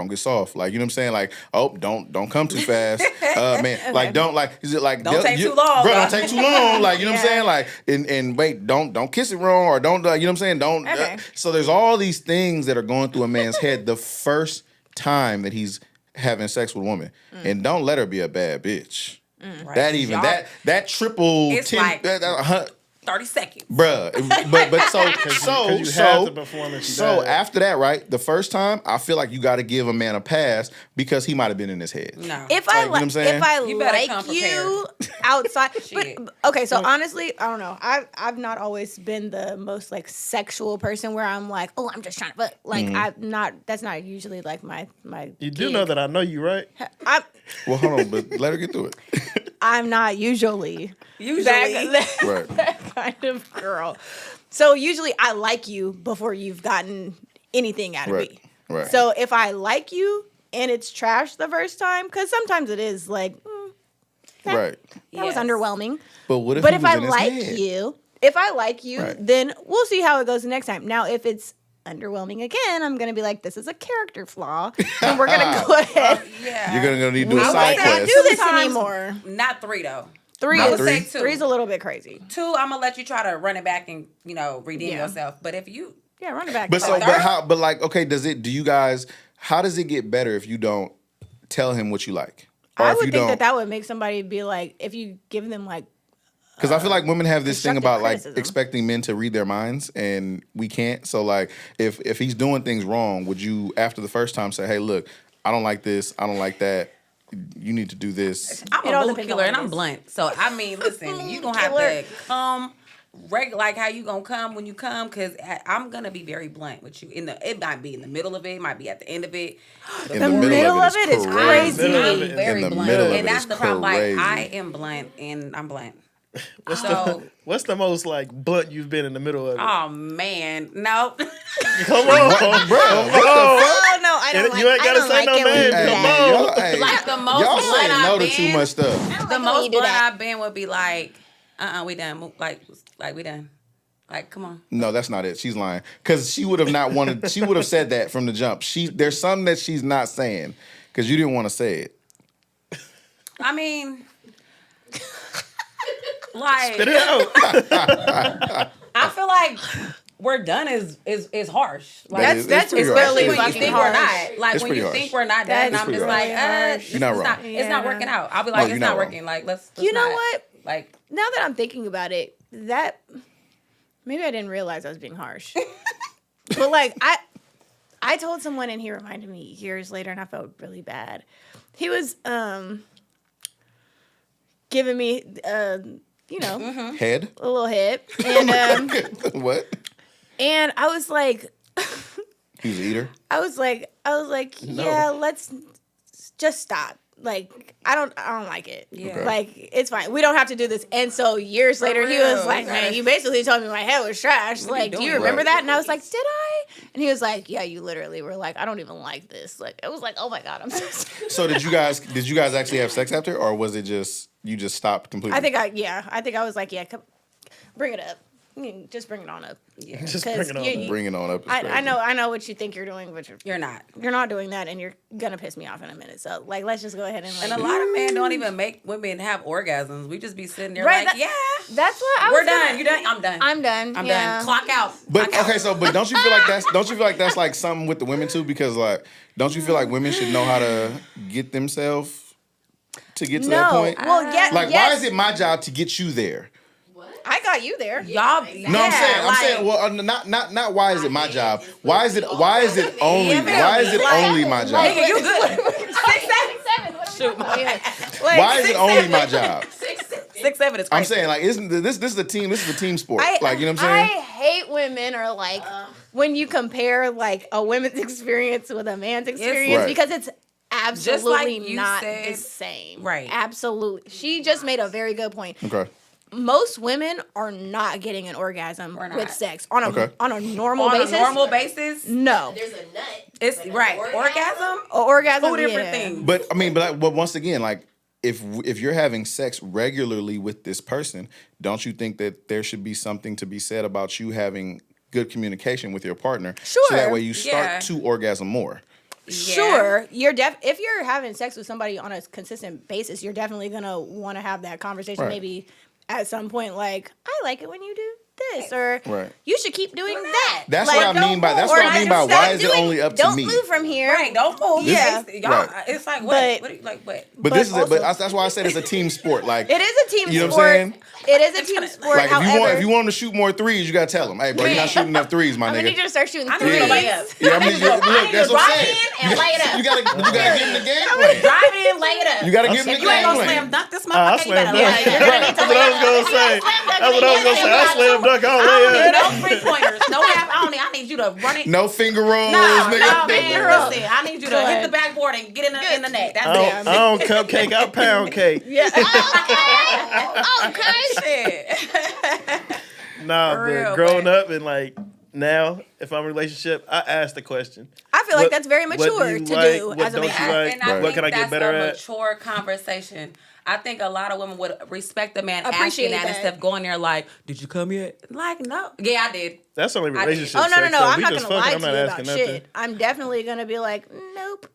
get soft. Like, you know what I'm saying? Like, oh, don't come too fast. Man, like is it like Don't take too long, bro, bro. don't take too long. Like, you know what I'm saying? Like, and wait, don't kiss it wrong or don't you know what I'm saying? Don't Okay. So there's all these things that are going through a man's head the first time that he's having sex with a woman. And don't let her be a bad bitch. Right. That even Y'all- that triple It's 10 like- that, 30 seconds. bruh. But so Because you have to perform if you so bad. after that, right? The first time, I feel like you got to give a man a pass because he might have been in his head. No. If Like, I you know what I'm saying? if I You better come like you outside, but okay. So honestly, I don't know. I've not always been the most like sexual person where I'm like, oh, I'm just trying to fuck. Like I'm not. That's not usually like my. You do gig. know that I know you, right? Well, hold on, but let her get through it. I'm not usually Usually. Right. that kind of girl. So usually I like you before you've gotten anything out of Right. me. Right. So if I like you and it's trash the first time, because sometimes it is like, Right. that was Yes. underwhelming. But what if But he if was I in his like head? you, Right. then we'll see how it goes the next time. Now, if it's underwhelming again, I'm gonna be like, this is a character flaw, and we're gonna go ahead. Yeah. You're gonna need to do a We side might not quest. do this Sometimes- anymore. Not 3 though. Three Not is three? three's a little bit crazy. 2, I'm gonna let you try to run it back and redeem Yeah. yourself. But if you Yeah, run it back. But so, Third? but how? But like, okay, do you guys? How does it get better if you don't tell him what you like? Or I if would you think don't, that would make somebody be like, if you give them like, because I feel like women have this thing constructive about like criticism. expecting men to read their minds, and we can't. So like, if he's doing things wrong, would you after the first time say, "Hey, look, I don't like this. I don't like that. You need to do this." I'm It all a mood depends killer on and what it I'm is. blunt. So I mean, listen, you gonna have Killer. to come regular. Like how you gonna come when you come? Because I'm gonna be very blunt with you. It might be in the middle of it, it might be at the end of it. In the middle of it is crazy. Middle of it. I'm very In the blunt, middle of it and that's is the problem. Like crazy. I am blunt, and I'm blunt. What's the most like blunt you've been in the middle of it? Oh man, no. Come on, oh no, I don't And like. you ain't I gotta don't say like no it when names. you do Hey, Come that. on. y'all, hey, Like the most y'all blunt say no I've to too been- much stuff. I don't The like when most you do blunt that. I've been would be like, we done. Like we done. Like, come on. No, that's not it. She's lying because she would have not wanted. She would have said that from the jump. There's something that she's not saying because you didn't want to say it. I mean, like, Spit it out. I feel like we're done is harsh. Like, That is- that's pretty really harsh. when you fucking think harsh. we're not. Like It's when pretty you harsh. think we're not done, That's and I'm just pretty like, harsh. You're not it's wrong. it's not Yeah. working out. I'll be No, like, you're it's not not wrong. working. Like, let's You know not. what? Like, Now that I'm thinking about it, that maybe I didn't realize I was being harsh. But like I told someone and he reminded me years later and I felt really bad. He was giving me Head? a little hit and What? and I was like He's an eater. I was like, yeah, let's just stop. Like, I don't like it. Yeah. Okay. Like, it's fine. We don't have to do this. And so years later, he was real. like, man, you basically told me my head was trash. Like, do you doing? remember Right. that? And I was like, did I? And he was like, yeah, you literally were like, I don't even like this. Like, it was like, oh my God, I'm so sorry. So did you guys actually have sex after, or was it just you just stopped completely? I think I was like, yeah, come, bring it up. Just bring it on up. yeah, Just bring it on. Bring it on up. is I crazy. know what you think you're doing, but you're not. you're not doing that, and you're gonna piss me off in a minute. So, like, let's just go ahead and like. And a lot of men don't even make women have orgasms. We just be sitting there Right, like, that- yeah, That's what I we're was done. gonna- You done? I'm done. I'm done. I'm yeah. done. Clock out. But Clock okay, out. but don't you feel like that's like something with the women too? Because like, don't you feel like women should know how to get themselves to get to that point? Well, yeah. Like, yes. why is it my job to get you there? I got you there. Y'all, No, I'm saying, well, not why is it my job? Why is it only my job? Nigga, you good. 6'7". Shoot, Why is it only my job? 6'7" is crazy. I'm saying, like, isn't this is a team? This is a team sport. Like, you know what I'm saying? I hate women are like when you compare like a women's experience with a man's experience Right. because it's absolutely like you not said, the same. right. Absolutely. She just made a very good point. Okay. Most women are not getting an orgasm with sex on a normal On basis. a normal basis, No. There's a nut. it's right. Orgasm, Orgasm. two different things. But I mean, but once again, like, if you're having sex regularly with this person, don't you think that there should be something to be said about you having good communication with your partner? Sure. So that way you start Yeah. to orgasm more. Sure, if you're having sex with somebody on a consistent basis, you're definitely gonna want to have that conversation. Right. Maybe at some point, like, I like it when you do this, or Right. you should keep doing that. That's Like, what I mean by or why stop is it only up to don't me? move from here. Right, don't move. Yeah. Y'all, Right. it's like But- what? But this is also- that's why I said it's a team sport. Like, It is a team you know sport. what I'm saying? It is a team sport. Like, however, if you want them to shoot more threes, you gotta tell them, hey, bro, you're not shooting enough threes, my I'm gonna nigga. need you to start shooting I threes. need you to lay up. Yeah, I mean, look, that's what I'm Drive saying. in and lay it up. You gotta give him the game plan. Drive in, lay it up. You gotta give him the If you ain't game gonna plan. slam dunk this I motherfucker, you slam better dunk. lay it. Right. That's what I was gonna say. That's what I was gonna say. I slam dunk all I day. don't need no 3-pointers. No half. I need you to run it. No finger rolls, No, nigga. man. Listen, I need you to hit the backboard and get in the net. That's I it. don't cupcake, I pound cake. Yeah. Okay. Shit. Nah, For but real, growing but- up and like now, if I'm in a relationship, I ask the question. I feel like What- that's very what do mature you to like? do What as a don't man. you like? And I What think can I get that's better a at? mature conversation. I think a lot of women would respect the man Appreciate asking that that. instead of going there like, "Did you come yet?" Like, no. Yeah, I did. That's only I did. relationship. Oh no, sex, though. I'm We not just gonna lie fucking, to I'm you not about asking nothing. shit. I'm definitely gonna be like, nope.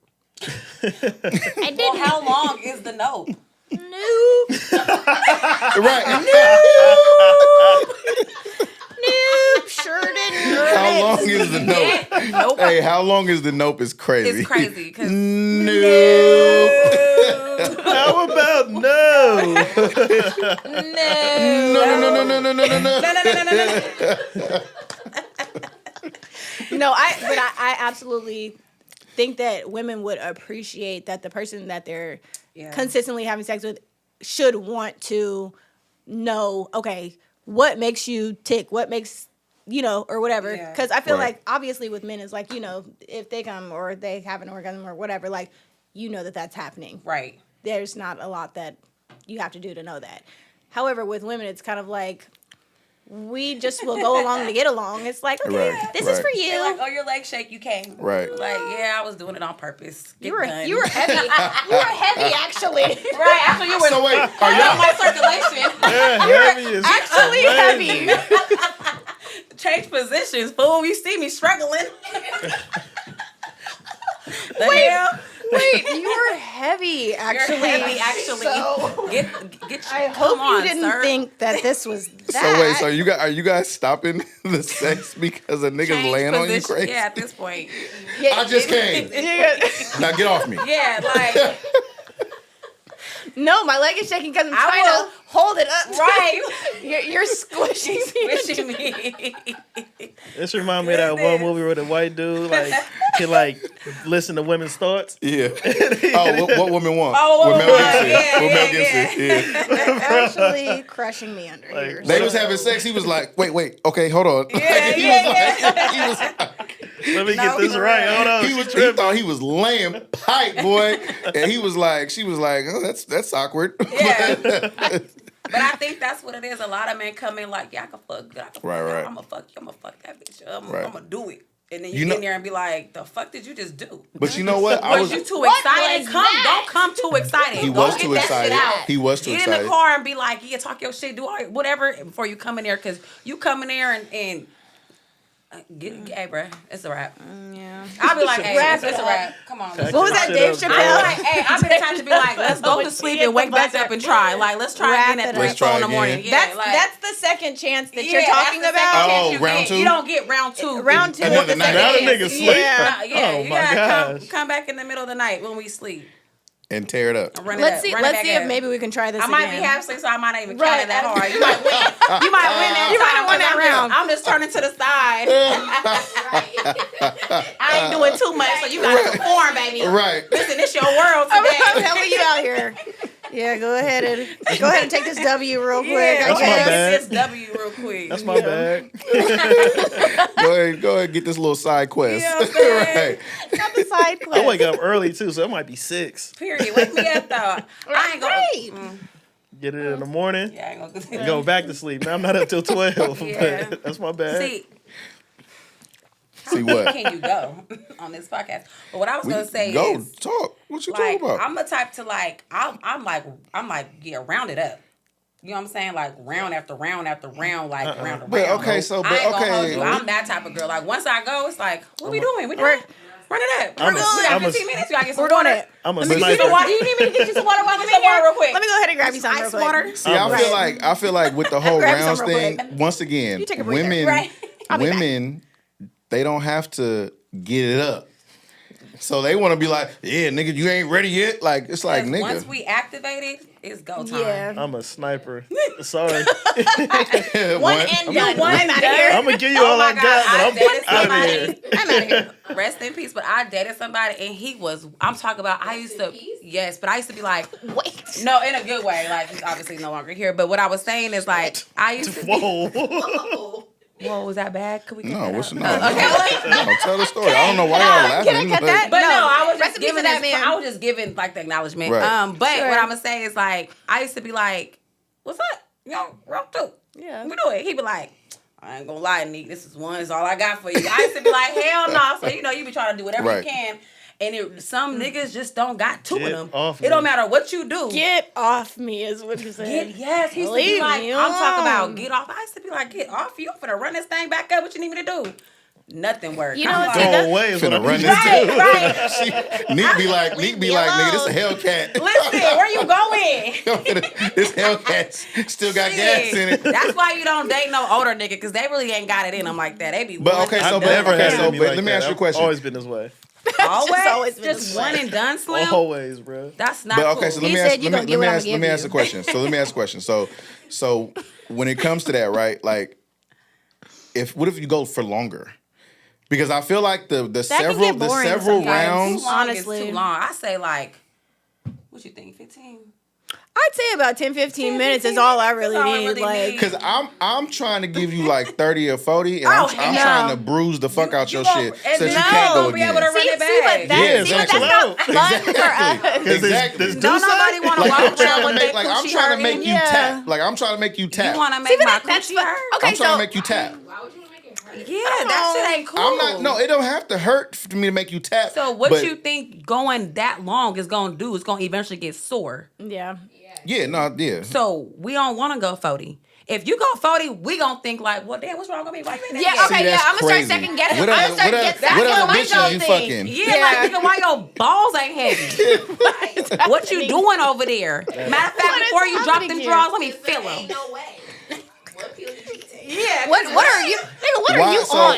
I Well, didn't. how long is the note? Nope. Right. Nope. Sure didn't. How long is the nope? Nope. Hey, how long is the nope is crazy. It's crazy. 'Cause No. How about no? No. No. No, I absolutely think that women would appreciate that the person that they're consistently having sex with should want to know, okay, what makes you tick? What makes, or whatever. Yeah. Because I feel Right. like, obviously with men, it's like, if they come or they have an orgasm or whatever, like, that's happening. right. There's not a lot that you have to do to know that. However, with women, it's kind of like, we just will go along to get along. It's like, okay, Right, this is right. for They're you. like, oh, your leg shake, you came. Right. Like, yeah, I was doing it on purpose. Get You were done. heavy. You were heavy, actually. right after you were So wait, are on y'all? my circulation. Yeah, heavy is Actually amazing. heavy. Change positions, fool. You see me struggling. The hell? Wait, you were heavy, actually. You're heavy, actually. So, Get I come hope on, you didn't sir. think that this was that. So wait, are you guys stopping the sex because a nigga's Change laying on you position. crazy? Yeah, at this point. Yeah, I just came. Now get off me. Yeah, like No, my leg is shaking because I'm I trying will- to hold it up. right. You're squishing me. Wishing me. This reminds me of that one movie where the white dude can listen to women's thoughts. Yeah. Oh, what women want? Oh, what With Mel women Gibson. want. Yeah, With Mel yeah, Gibson. Yeah. Actually crushing me under here. They was having sex. He was like, wait, okay, hold on. Yeah, he yeah, was Let me No, get this for right. real. Hold on. he thought he was laying pipe, boy. And she was like, oh, that's awkward. Yeah. But I think that's what it is. A lot of men come in like, yeah, I can fuck. Right. I'm gonna fuck that bitch. I'm Right. gonna do it. And then You you know- get in there and be like, the fuck did you just do? But you know what? Was you too excited? Don't come too excited. He Go was get too that excited. shit out. He was too Get excited. in the car and be like, yeah, talk your shit, do all whatever before you come in there, because you come in there and hey, bro, it's a wrap. Yeah. I'll be like, hey, Wrap it's it a up. wap. Come on. Pack What was this that, shit Dave up, Chappelle? bro. I'm like, hey, I'm in the time to be like, let's go to sleep and wake back up and try. Like, let's try Wrap again at it 3, up. 4 in the Let's try morning. again. Yeah, That's the second chance that you're yeah, talking that's the about. second chance Oh, you round get. two? You don't get round 2. Round 2 Another is the night. second Now the chance. nigga sleep. Yeah. Yeah, Oh, you my gotta gosh. come back in the middle of the night when we sleep. and tear it up. Let's see if maybe we can try this. I might again. be half asleep, so I might not even count it that hard. You might win. You might win that. You might have won that round. I'm just turning to the side. I ain't doing too much, so you gotta perform, baby. Right. Listen, it's your world today. I'm helping you out here. Yeah, go ahead and take this W real quick. Yeah, That's my bad. this W real quick. That's my bag. Go ahead, get this little side quest. You know what I'm saying? Right. Got the side quest. I wake up early too, so it might be 6. Period. Wake me up though. I ain't gonna. Get it in the morning. Yeah, I ain't gonna. And go back to sleep. Now I'm not up till 12. Yeah. But that's my bad. See what? Can you go on this podcast? But what I was gonna say Go is, talk. What you like, talking about? I'm the type to like, I'm like, yeah, round it up. You know what I'm saying? Like round after round after round, like round around. But okay, so I ain't gonna hold okay. you. I'm that type of girl. Like once I go, it's like, what we doing? We doing? Run it up. I'm we a- got I'm a- 15 minutes. We gotta get some We're doing water. it. I'm a Let me get sniper. some water. You need me to get you some water? Let me some water real quick. Let me go ahead and grab you some real Ice quick. water. See, I feel like with the whole Grab some rounds real thing, quick. once again, You take a breather. women, Right. women, they don't have to get it up. So they want to be like, yeah, nigga, you ain't ready yet. Like it's like, nigga. Once we activated, it's go time. Yeah. I'm a sniper. Sorry. One and done. one I'm and out of done. here. I'm gonna give you Oh all my I got, God, but I dated I'm out of somebody. here. I'm out of here. Rest in peace. But I dated somebody and he was, I'm talking about, I used to, yes, but I used to be like, Wait. no, in a good way. Like, he's obviously no longer here. But what I was saying is like, I used to be, Whoa. whoa, was that bad? Could we get No, that what's out? no? No, tell the story. I don't know why y'all laughing. Can I cut that? But no, No. I was Rest just in peace giving to that this, man. I was just giving like the acknowledgement. Right. But Sure. what I'm gonna say is like, I used to be like, what's up? You know, roll through. Yeah. We do it. He'd be like, I ain't gonna lie, Nique, this is all I got for you. I used to be like, hell no. So, you know, you be trying to do whatever Right. you can. And some niggas just don't got two Get of them. off It don't me. matter what you do. Get off me is what you said. Yes, he used to be Leave like, me I'm talking about alone. get off. I used to be like, get off. You finna run this thing back up. What you need me to do? Nothing worked. You know I'm what, like, Tina? Go away is what Finna I'm run doing. this right. Nick be like, Leave me nigga, this a alone. Hellcat. Listen, where you going? This Hellcat still got gas in it. That's why you don't date no older nigga, because they really ain't got it in them like that. They be But one okay, and so I've but, never okay, had so it be but like let me that. ask you a I've question. always been this way. always been just this one way. and done, Slim. Always, bro. That's not But cool. okay, so let He me said ask. you Let gonna me get what ask. I'ma Let me give ask you. a question. So let me ask a question. So when it comes to that, right? Like, what if you go for longer? Because I feel like the can several get boring several sometimes. rounds. Too long Honestly. is too long. I say like, what you think, 15? I'd say about 10, 15 minutes is 15 all I minutes is really all I need. really Like, need. Cause I'm trying to give you like 30 or 40, and Oh, I'm no. trying to bruise the fuck out your gon- shit and so you then can't you go won't be able to again. run it back. Yeah, see, but that's exactly. not fun for us. Exactly. This Don't nobody want to Like walk I'm trying around to with make that I'm coochie trying to hurting. make you Yeah. tap. Like I'm trying to make you tap. You want to See, make my but that's coochie fun. hurt? Okay, I'm trying so to make you tap. Why would you want to make it hurt? Yeah, that shit ain't cool. I'm not. No, it don't have to hurt for me to make you tap. So what but- you think going that long is gonna do? Is gonna eventually get sore. yeah. Yeah, no, yeah. So we don't want to go 40. If you go 40, we gonna think like, well, damn, what's wrong with me? Why you ain't Yeah, that okay, yet? yeah, I'm gonna start crazy. second guessing. What I'm other, gonna start what guessing. other, what That's other what my bitches girl you think. fucking? Yeah, Yeah. like nigga, why your balls ain't heavy? What you doing over there? Matter of fact, What is before you drop happening them here? drawers, let me But feel ain't them. no way. What pill did you take? Yeah. What are you, nigga? What are Why? you So on?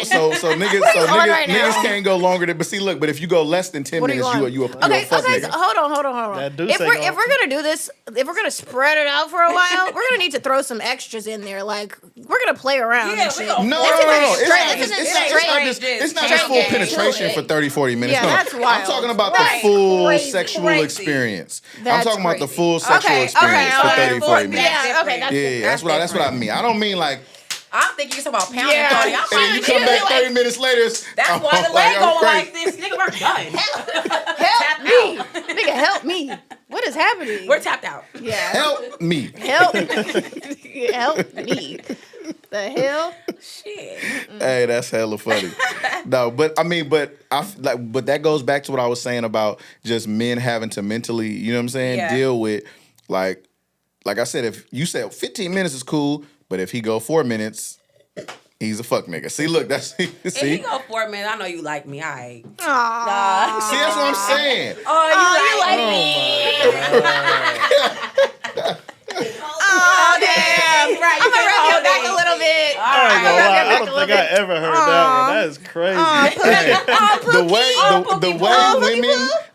niggas right now? niggas can't go longer than. But see, look. But if you go less than 10 What are you minutes, on? you a Okay, fuck okay. nigga. So hold on. That do If say we're go. if we're gonna do this, if we're gonna spread it out for a while, we're gonna need to throw some extras in there. Like we're gonna play around. Yeah, and we shit. gonna- No, This no, no, isn't no. straight- It's this not isn't just- straight. it's not Straight just full game. penetration for 30, 40 minutes. Yeah, no, that's I'm wild. talking about Right. the full Crazy. sexual Crazy. experience. That's I'm talking about the crazy. full sexual experience for 30, 40 minutes. Yeah, okay, that's Yeah, that's what I mean. I don't mean like, I'm thinking you talking about pounding Yeah. 30. I'm and then you like, come back like- 30 minutes later. that's why the leg I'm going crazy. like this. Nigga, we're done. Help me, nigga, help me. What is happening? We're tapped out. yeah, Help me. help me. The hell? Shit. Hey, that's hella funny. No, but I mean, but that goes back to what I was saying about just men having to mentally, you know what I'm saying, Yeah. deal with like I said, if you said 15 minutes is cool, but if he go 4 minutes, he's a fuck nigga. See, look, that's If see. you go 4 minutes, I know you like me. All right. Aww. See, that's what I'm saying. Oh, you like me. Oh damn! Right, you I'm gonna can rub hold your back it. a little bit. All right, I don't think I ever heard that one. That is crazy.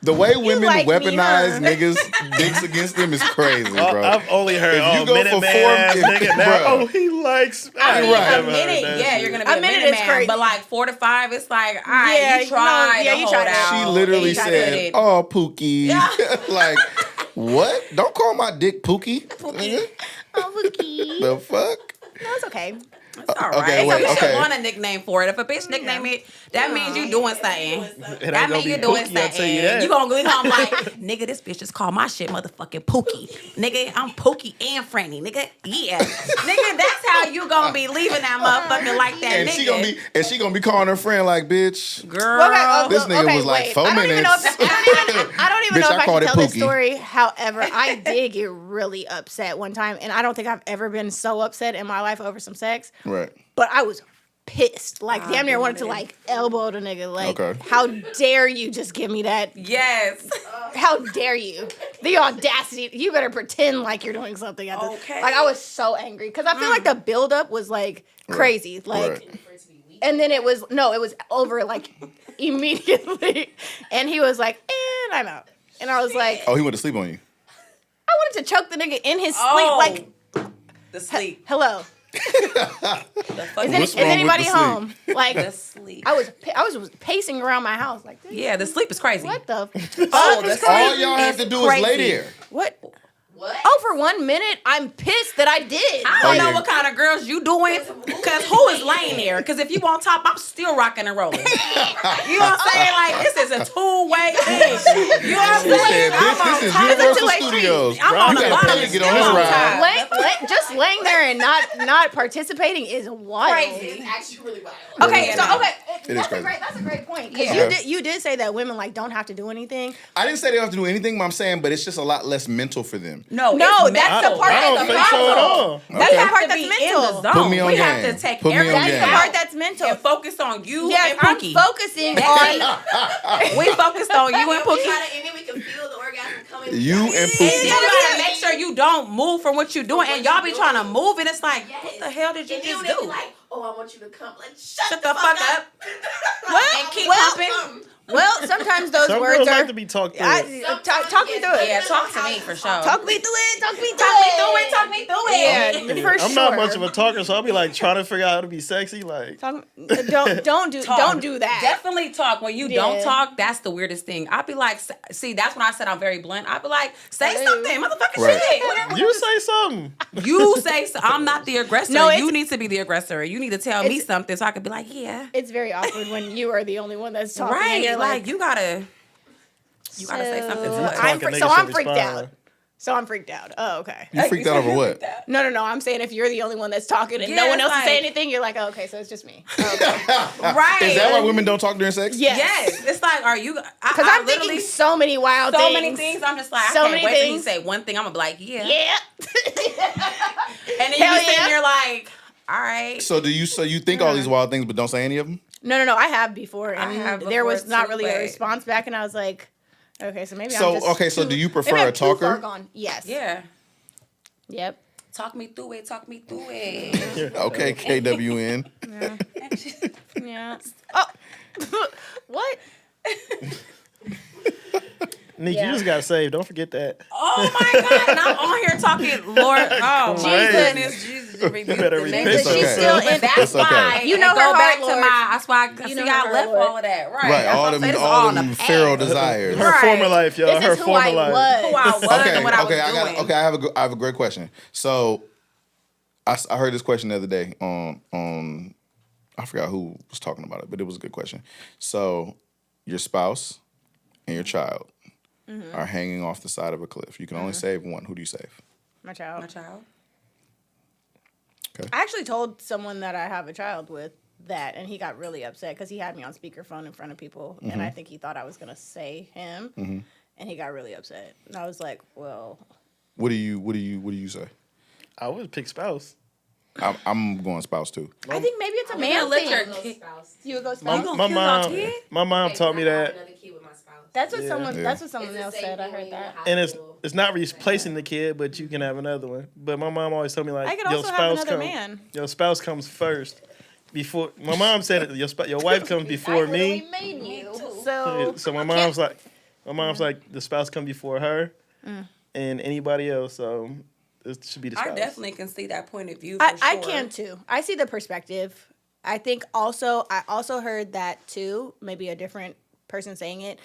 The way women like me, weaponize huh? niggas' dicks against them is crazy, bro. I've only heard If you go Minute for Man, four- nigga, now, Bro. he likes. I mean, Right. a Never heard minute, that yeah, shit. you're gonna be a minute minute is man, crazy. but like 4 to 5, it's like, all right, Yeah, you tried you to tried hold it. out. She literally and you said, did it. "Oh, Pookie." Like, what? Don't call my dick Pookie. Nigga. Oh, Pookie. The fuck? No, it's okay. It's all right. Okay, So wait, we should okay. want a nickname for it. If a bitch nickname it, that means you doing something. It ain't That gonna means be you doing Pookie, I'll something. tell you that. You gonna be home like, nigga, this bitch just called my shit motherfucking Pookie. Nigga, I'm Pookie and Franny. Nigga, yeah. Nigga, that's how you gonna be leaving that motherfucker like that, And nigga. she gonna be calling her friend like, "Bitch, Girl. this nigga was like 4 minutes." I don't even Bitch, know I if I called should it tell this Pookie. story. However, I did get really upset one time, and I don't think I've ever been so upset in my life over some sex. Right. But I was pissed. Like, damn near been wanted to, there. like, elbow the nigga. Like, Okay. how dare you just give me that? Yes. How dare you? The audacity. You better pretend like you're doing something at this. Okay. Like, I was so angry. Because I feel like the buildup was, like, crazy. Like, Right. For it to be weak. and then it was over, like, immediately. And he was like, and I'm out. And I was like, Oh, he went to sleep on you. I wanted to choke the nigga in his Oh. sleep. Like, The sleep. hello. The fucking Is What's wrong with anybody the home? Like, the sleep. I was pacing around my house. Like, Yeah, the sleep is crazy. what the? Oh, the sleep All y'all have to do is lay crazy. there. What? What? Oh, for 1 minute, I'm pissed that I did. I don't yeah. know what kind of girls you doing, because who is laying there? Because if you on top, I'm still rocking and rolling. You know what I'm saying? Like, this is a two-way thing. You know what I'm He saying? said, "This is Universal two-way Studios. I'm You on the gotta bottom. pay to get on still this on ride." top. Just laying there and not participating is wild. Crazy. It's actually really wild. Okay, Yeah, so no. okay, It is that's crazy. a great point. Because Yeah. you did say that women like don't have to do anything. I didn't say they don't have to do anything, but I'm saying, but it's just a lot less mental for them. No, No, it's that's mental. the part I don't that's think so at mental. all. That's Okay. the part to that's be mental. in the zone. Put me on we have game. to take Put me on everything That's game. the out part that's mental. and focus on you Yes, and I'm Pookie. focusing That's on. it. We focused on you and We Pookie. gotta- and then we can feel the orgasm coming. You and And Pookie. you gotta make sure you don't move from what you're doing. And y'all be trying to move, and it's like, Yes. what the hell did you And just then when they do? be like, oh, I want you to come. Like, Shut the fuck up. And keep well, pumping. Well, sometimes those Some words girls are. like to be talked through. it. Talk me through it. Yeah, talk to me for sure. Talk me through it. Talk me through Talk me it. through it. Talk me through it. Yeah, for sure. I'm not much of a talker, so I'll be like trying to figure out how to be sexy. Like, Don't do that. Definitely talk. When you Yeah. don't talk, that's the weirdest thing. I'd be like, see, that's when I said I'm very blunt. I'd be like, say Hello. something, motherfucking Right. shit. you say something. You say so. I'm not the aggressor. No, it's- you need to be the aggressor. You need to tell me something so I could be like, yeah. It's very awkward when you are the only one that's talking. Right. And you're Like, you gotta say something to us. Talking So niggas I'm should freaked respond. out. So I'm freaked out. Oh, okay. You freaked out over what? No. I'm saying if you're the only one that's talking and Yeah, no one it's else is saying like- anything, you're like, oh, okay, so it's just me. Oh, okay. Right. Is that why women don't talk during sex? Yes. Yes. It's like, are you? Because I'm thinking so many wild so things. many things. I'm just like, So I can't many wait till he things. say one thing. I'm gonna be like, yeah. Yeah. And then you Hell be sitting yeah. there like, all right. So you think all these wild things, but don't say any of them? No. I have before, and have there was before not too, really a but- response back, and I was like, okay, so maybe I'm So just okay, so too- do you maybe prefer I'm a too far talker? gone. Yes. Yeah. Yep. Talk me through it. Talk me through it. Okay, KWN. Yeah. Oh. What? Nique, Yeah. you just got saved. Don't forget that. Oh my God. And I'm on here talking, Lord. Oh my Right. goodness. Jesus. Rebuke better the name repent of to Jesus. yourself. She's still in- But that's It's okay. why. You know and her go back heart, to Lord. my. That's why. You See, know I her left Lord. all of that. Right. Right, That's all what I'm them, saying. This is all in them the feral past. desires. Her Right. former life, y'all. This Her is who former I life. was. Who I was Okay, and what I was okay, doing. I have a great question. So, I heard this question the other day on I forgot who was talking about it, but it was a good question. So, your spouse and your child are hanging off the side of a cliff. You can only save one. Who do you save? My child. My child. Okay. I actually told someone that I have a child with that, and he got really upset because he had me on speakerphone in front of people, and I think he thought I was gonna say him, and he got really upset. And I was like, well, What do you say? I would pick spouse. I'm going spouse too. I think maybe it's a gonna man let thing. your Little kid- spouse. You would go My, spouse. gonna my kill mom, your kid? my mom Okay, taught me I have that, another kid with my spouse. That's what Yeah. someone. Yeah. That's what It's someone the else same said. I thing when heard you're in that. and hospital. it's not replacing the kid, but you can have another one. But my mom always told me like, I could your also have spouse another comes, man. your spouse comes first. before my mom said it, your wife comes before me. Made you. So my mom's like the spouse come before her and anybody else. So it should be the spouse. I definitely can see that point of view. For I sure. can too. I see the perspective. I think I also heard that too. Maybe a different person saying it,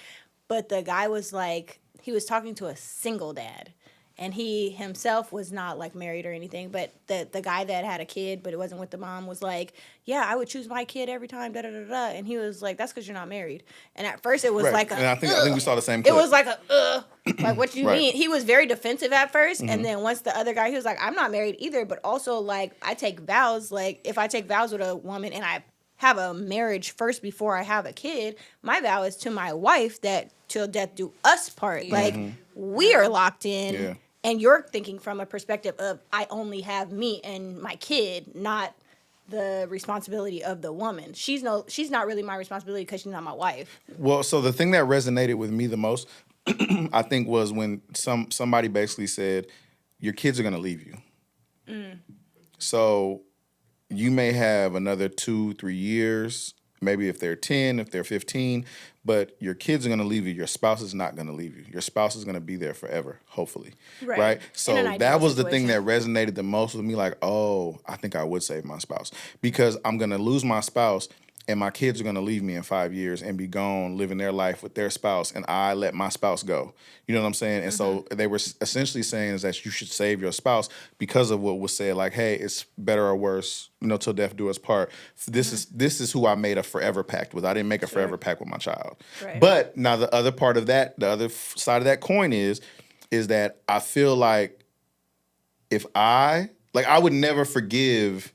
but the guy was like, he was talking to a single dad. And he himself was not like married or anything, but the guy that had a kid, but it wasn't with the mom, was like, yeah, I would choose my kid every time, da da da da. And he was like, that's because you're not married. And at first it was like and I think we saw the same clip. It was like like what you Right. mean? He was very defensive at first, and then once the other guy, he was like, I'm not married either, but also like I take vows. Like if I take vows with a woman and I have a marriage first before I have a kid, my vow is to my wife that till death do us part. Like we are locked in. Yeah. And you're thinking from a perspective of I only have me and my kid, not the responsibility of the woman. She's not really my responsibility because she's not my wife. Well, so the thing that resonated with me the most, I think, was when somebody basically said, your kids are going to leave you. So you may have another 2-3 years, maybe if they're 10, if they're 15, but your kids are going to leave you. Your spouse is not going to leave you. Your spouse is going to be there forever, hopefully. Right? So In an that ideal was the thing that situation. resonated the most with me. Like, oh, I think I would save my spouse because I'm going to lose my spouse and my kids are going to leave me in 5 years and be gone living their life with their spouse, and I let my spouse go. You know what I'm saying? And so they were essentially saying is that you should save your spouse because of what was said, like, hey, it's better or worse, till death do us part. This is who I made a forever pact with. I didn't make a forever pact with my child. Right. But now the other part of that, the other side of that coin is that I feel like if I would never forgive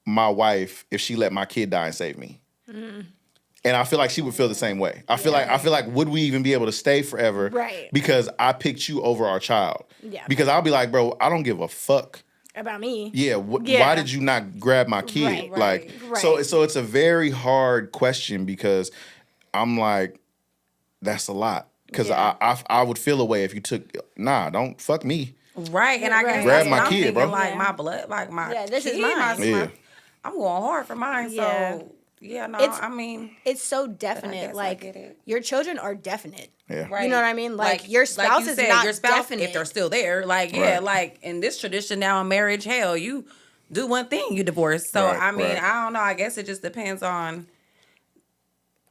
my wife if she let my kid die and save me. And I feel like she would feel the same way. I feel like would we even be able to stay forever? Right. Because I picked you over our child. Yeah. Because I'll be like, bro, I don't give a fuck. About me. Yeah, Yeah. Why did you not grab my kid? Right. So it's a very hard question because I'm like, that's a lot. Because Yeah. I would feel a way if you took, don't fuck me. Right, and I guess Grab that's my what I'm kid, thinking, bro. like Yeah. my blood, like my Yeah, this is kid, mine. Yeah. I'm going hard for mine. Yeah. So yeah, no, It's- I mean, It's so guess definite. I Like get it. your children are definite. Yeah. right. You know what I mean? Like, your spouse you is not your spouse, definite. if they're still there. Like Right. like in this tradition now in marriage, hell, you do one thing, you divorce. So Right, I mean, right. I don't know. I guess it just depends on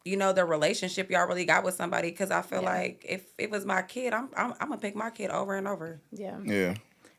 the relationship y'all really got with somebody. Because I feel like if it was my kid, I'm gonna pick my kid over and over. Yeah. Yeah.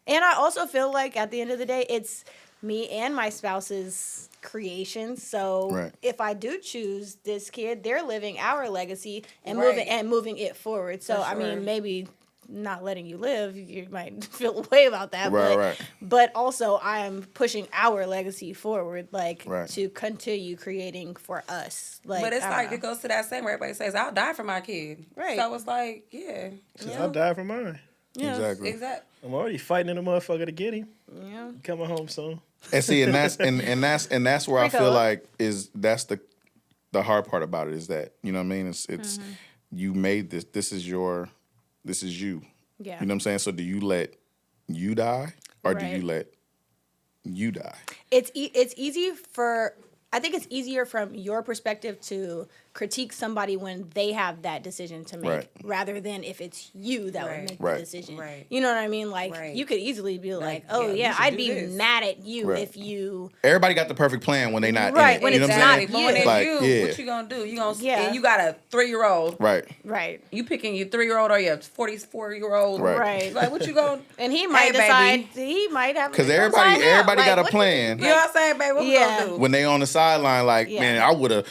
And I also feel like at the end of the day, it's me and my spouse's creation. So Right. if I do choose this kid, they're living our legacy and Right. moving it forward. So For I mean, sure. maybe not letting you live, you might feel a way about that. Right, but, right. but also I am pushing our legacy forward, like Right. to continue creating for us. Like, But it's I don't like know. it goes to that same where everybody says, "I'll die for my kid." Right. So it's like, yeah, I died for mine. Yeah. Exactly. exactly. I'm already fighting in the motherfucker to get him. Yeah. Coming home soon. And see, and that's where I Rico. feel like that's the hard part about it is that, you know what I mean? It's you made this. This is you. Yeah. You know what I'm saying? So do you let you die or do Right. you let you die? It's easy I think it's easier from your perspective to critique somebody when they have that decision to make, Right. rather than if it's you that would Right. make Right. the decision. Right. You know what I mean? Like, Right. you could easily be like, Like, oh yeah, yeah, you should I'd do be this. mad at you Right. if you. Everybody got the perfect plan when they not Right, in it. when you know it's what I'm saying? not But you. when it's Like, you, yeah. what you gonna do? You gonna Yeah. and you got a 3-year-old. Right. Right. You picking your 3-year-old or your 44-year-old? Right. Right. Like what you gonna? And he might Hey, decide he might have Because to go everybody sign up. Like, got a what- plan. You know what I'm saying, baby? What we Yeah. gonna do? When they on the sideline, like, Yeah. man, I would have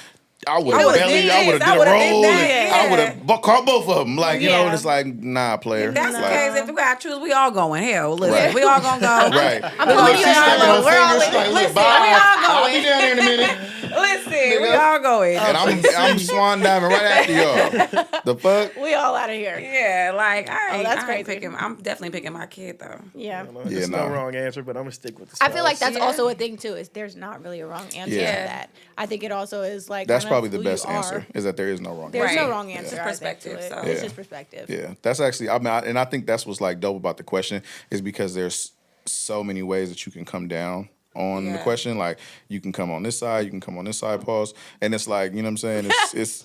would've belly, did I would have this, did I a would've did roll, that, and I yeah. would have caught both of them. Like, you know, Yeah. and it's like, nah, player. If that's Like, the case, if we gotta choose, we all going. Hell, listen, Right. we all gonna go. Right. I'm pulling you She's in snapping all her over. We're all fingers, in. like, look, Listen, bye. we all I'll going. be down here in a minute. Listen, we all going. And I'm swan diving right after y'all. The fuck? We all out of here. Yeah, like I ain't, that's I ain't crazy. picking. I'm definitely picking my kid though. Yeah. There's nah. no wrong answer, but I'm gonna stick with the I feel like that's Yeah. also a thing too. Is there's not really a wrong answer Yeah. to that. I think it also is like That's kind of probably the who you best are. answer, is that there is no wrong There's answer. no Right. wrong It's answer. just I think, perspective, to it. so. It's Yeah. just perspective. Yeah, that's actually, I think that's what's like dope about the question is because there's so many ways that you can come down on the question. Like, you can come on this side, you can come on this side, pause. And it's like, you know what I'm saying? It's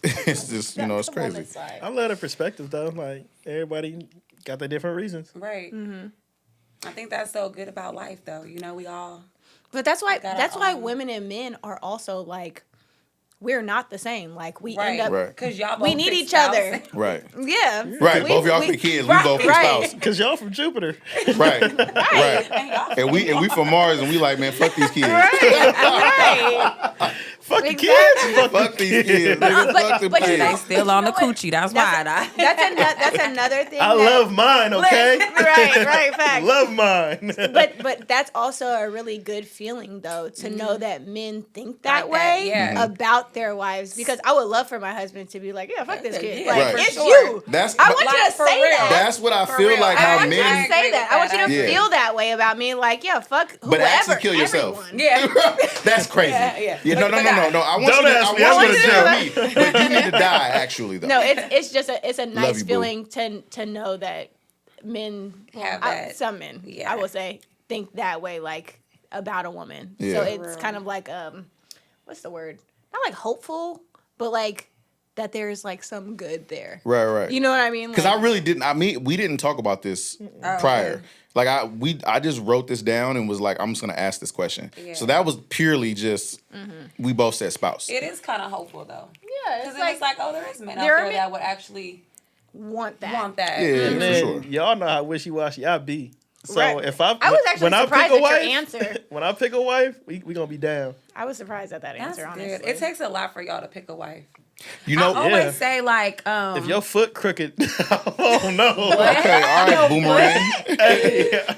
just, you know, it's crazy. I love the perspective, though. Like, everybody got their different reasons. Right. Mm-hmm. I think that's so good about life, though. You know, we all... But that's why women and men are also, like, we're not the same. Like, we end up... Right. Because y'all both we need each other. Right. Yeah. Right. Both y'all pick kids. We both pick spouse. Because y'all from Jupiter. Right. Right. And we from Mars, and we like, man, fuck these kids. Right. Fuck the kids. Fuck these kids. Nigga, fuck the but you kids. know- They still on the coochie. That's why. That's another thing. I love mine, okay? Right, fact. Love mine. But that's also a really good feeling, though, to know that men think that Like way that, yeah. about their wives. Because I would love for my husband to be like, yeah, fuck this kid. Yeah, Like, for it's sure. you. That's I want you to for say real. that. That's what I For feel real. like I how I want you to men. say that. I want you to Yeah. feel that way about me. Like, yeah, fuck whoever. But actually kill yourself. everyone. Yeah. That's crazy. Yeah. No. I want Don't you ask to. me. I want I'm you to gonna tell me. But you need to die. Actually, though. No, it's just a Love nice you, boo. feeling to know that men Have that. some men, Yeah. I will say, think that way, like, about a woman. Yeah. So it's kind of like what's the word? Not like hopeful, but like that there's like some good there. Right. You know what I mean? Because Like, I really didn't. I mean, we didn't talk about this prior. Like I just wrote this down and was like, I'm just gonna ask this question. Yeah. So that was purely just we both said spouse. It is kind of hopeful, though. yeah, Because it's it's like, like, oh, there is men out there are there men- that would actually want that. want that. Yeah, And for then sure. y'all know how wishy-washy I be. So Right. if I I was actually when I surprised pick a at your wife, answer. when I pick a wife, we gonna be down. I was surprised at that That's answer, good. honestly. It takes a lot for y'all to pick a wife. You know. I always Yeah. say, like, If your foot crooked, oh no. Okay. All right. Boomerang.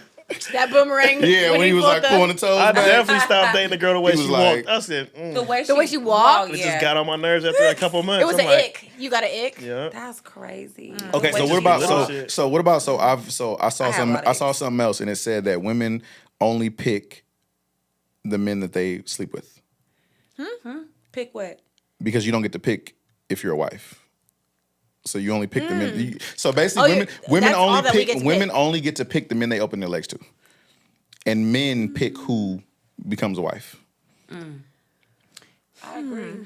That boomerang. Yeah. When he was like pulling the toes I back. definitely stopped dating the girl the way He she was walked. like- I said, the way she walked? it yeah. just got on my nerves after a couple months. It was I'm an like, ick. You got an ick. Yeah. That's crazy. Okay, so Just what about little shit. I saw have a lot of I saw something else, and it said that women only pick the men that they sleep with Pick what? because you don't get to pick if you're a wife. So you only pick the men. So Oh, basically, yeah, women that's all only that we pick get to women pick. only get to pick the men they open their legs to, and men pick who becomes a wife. I agree.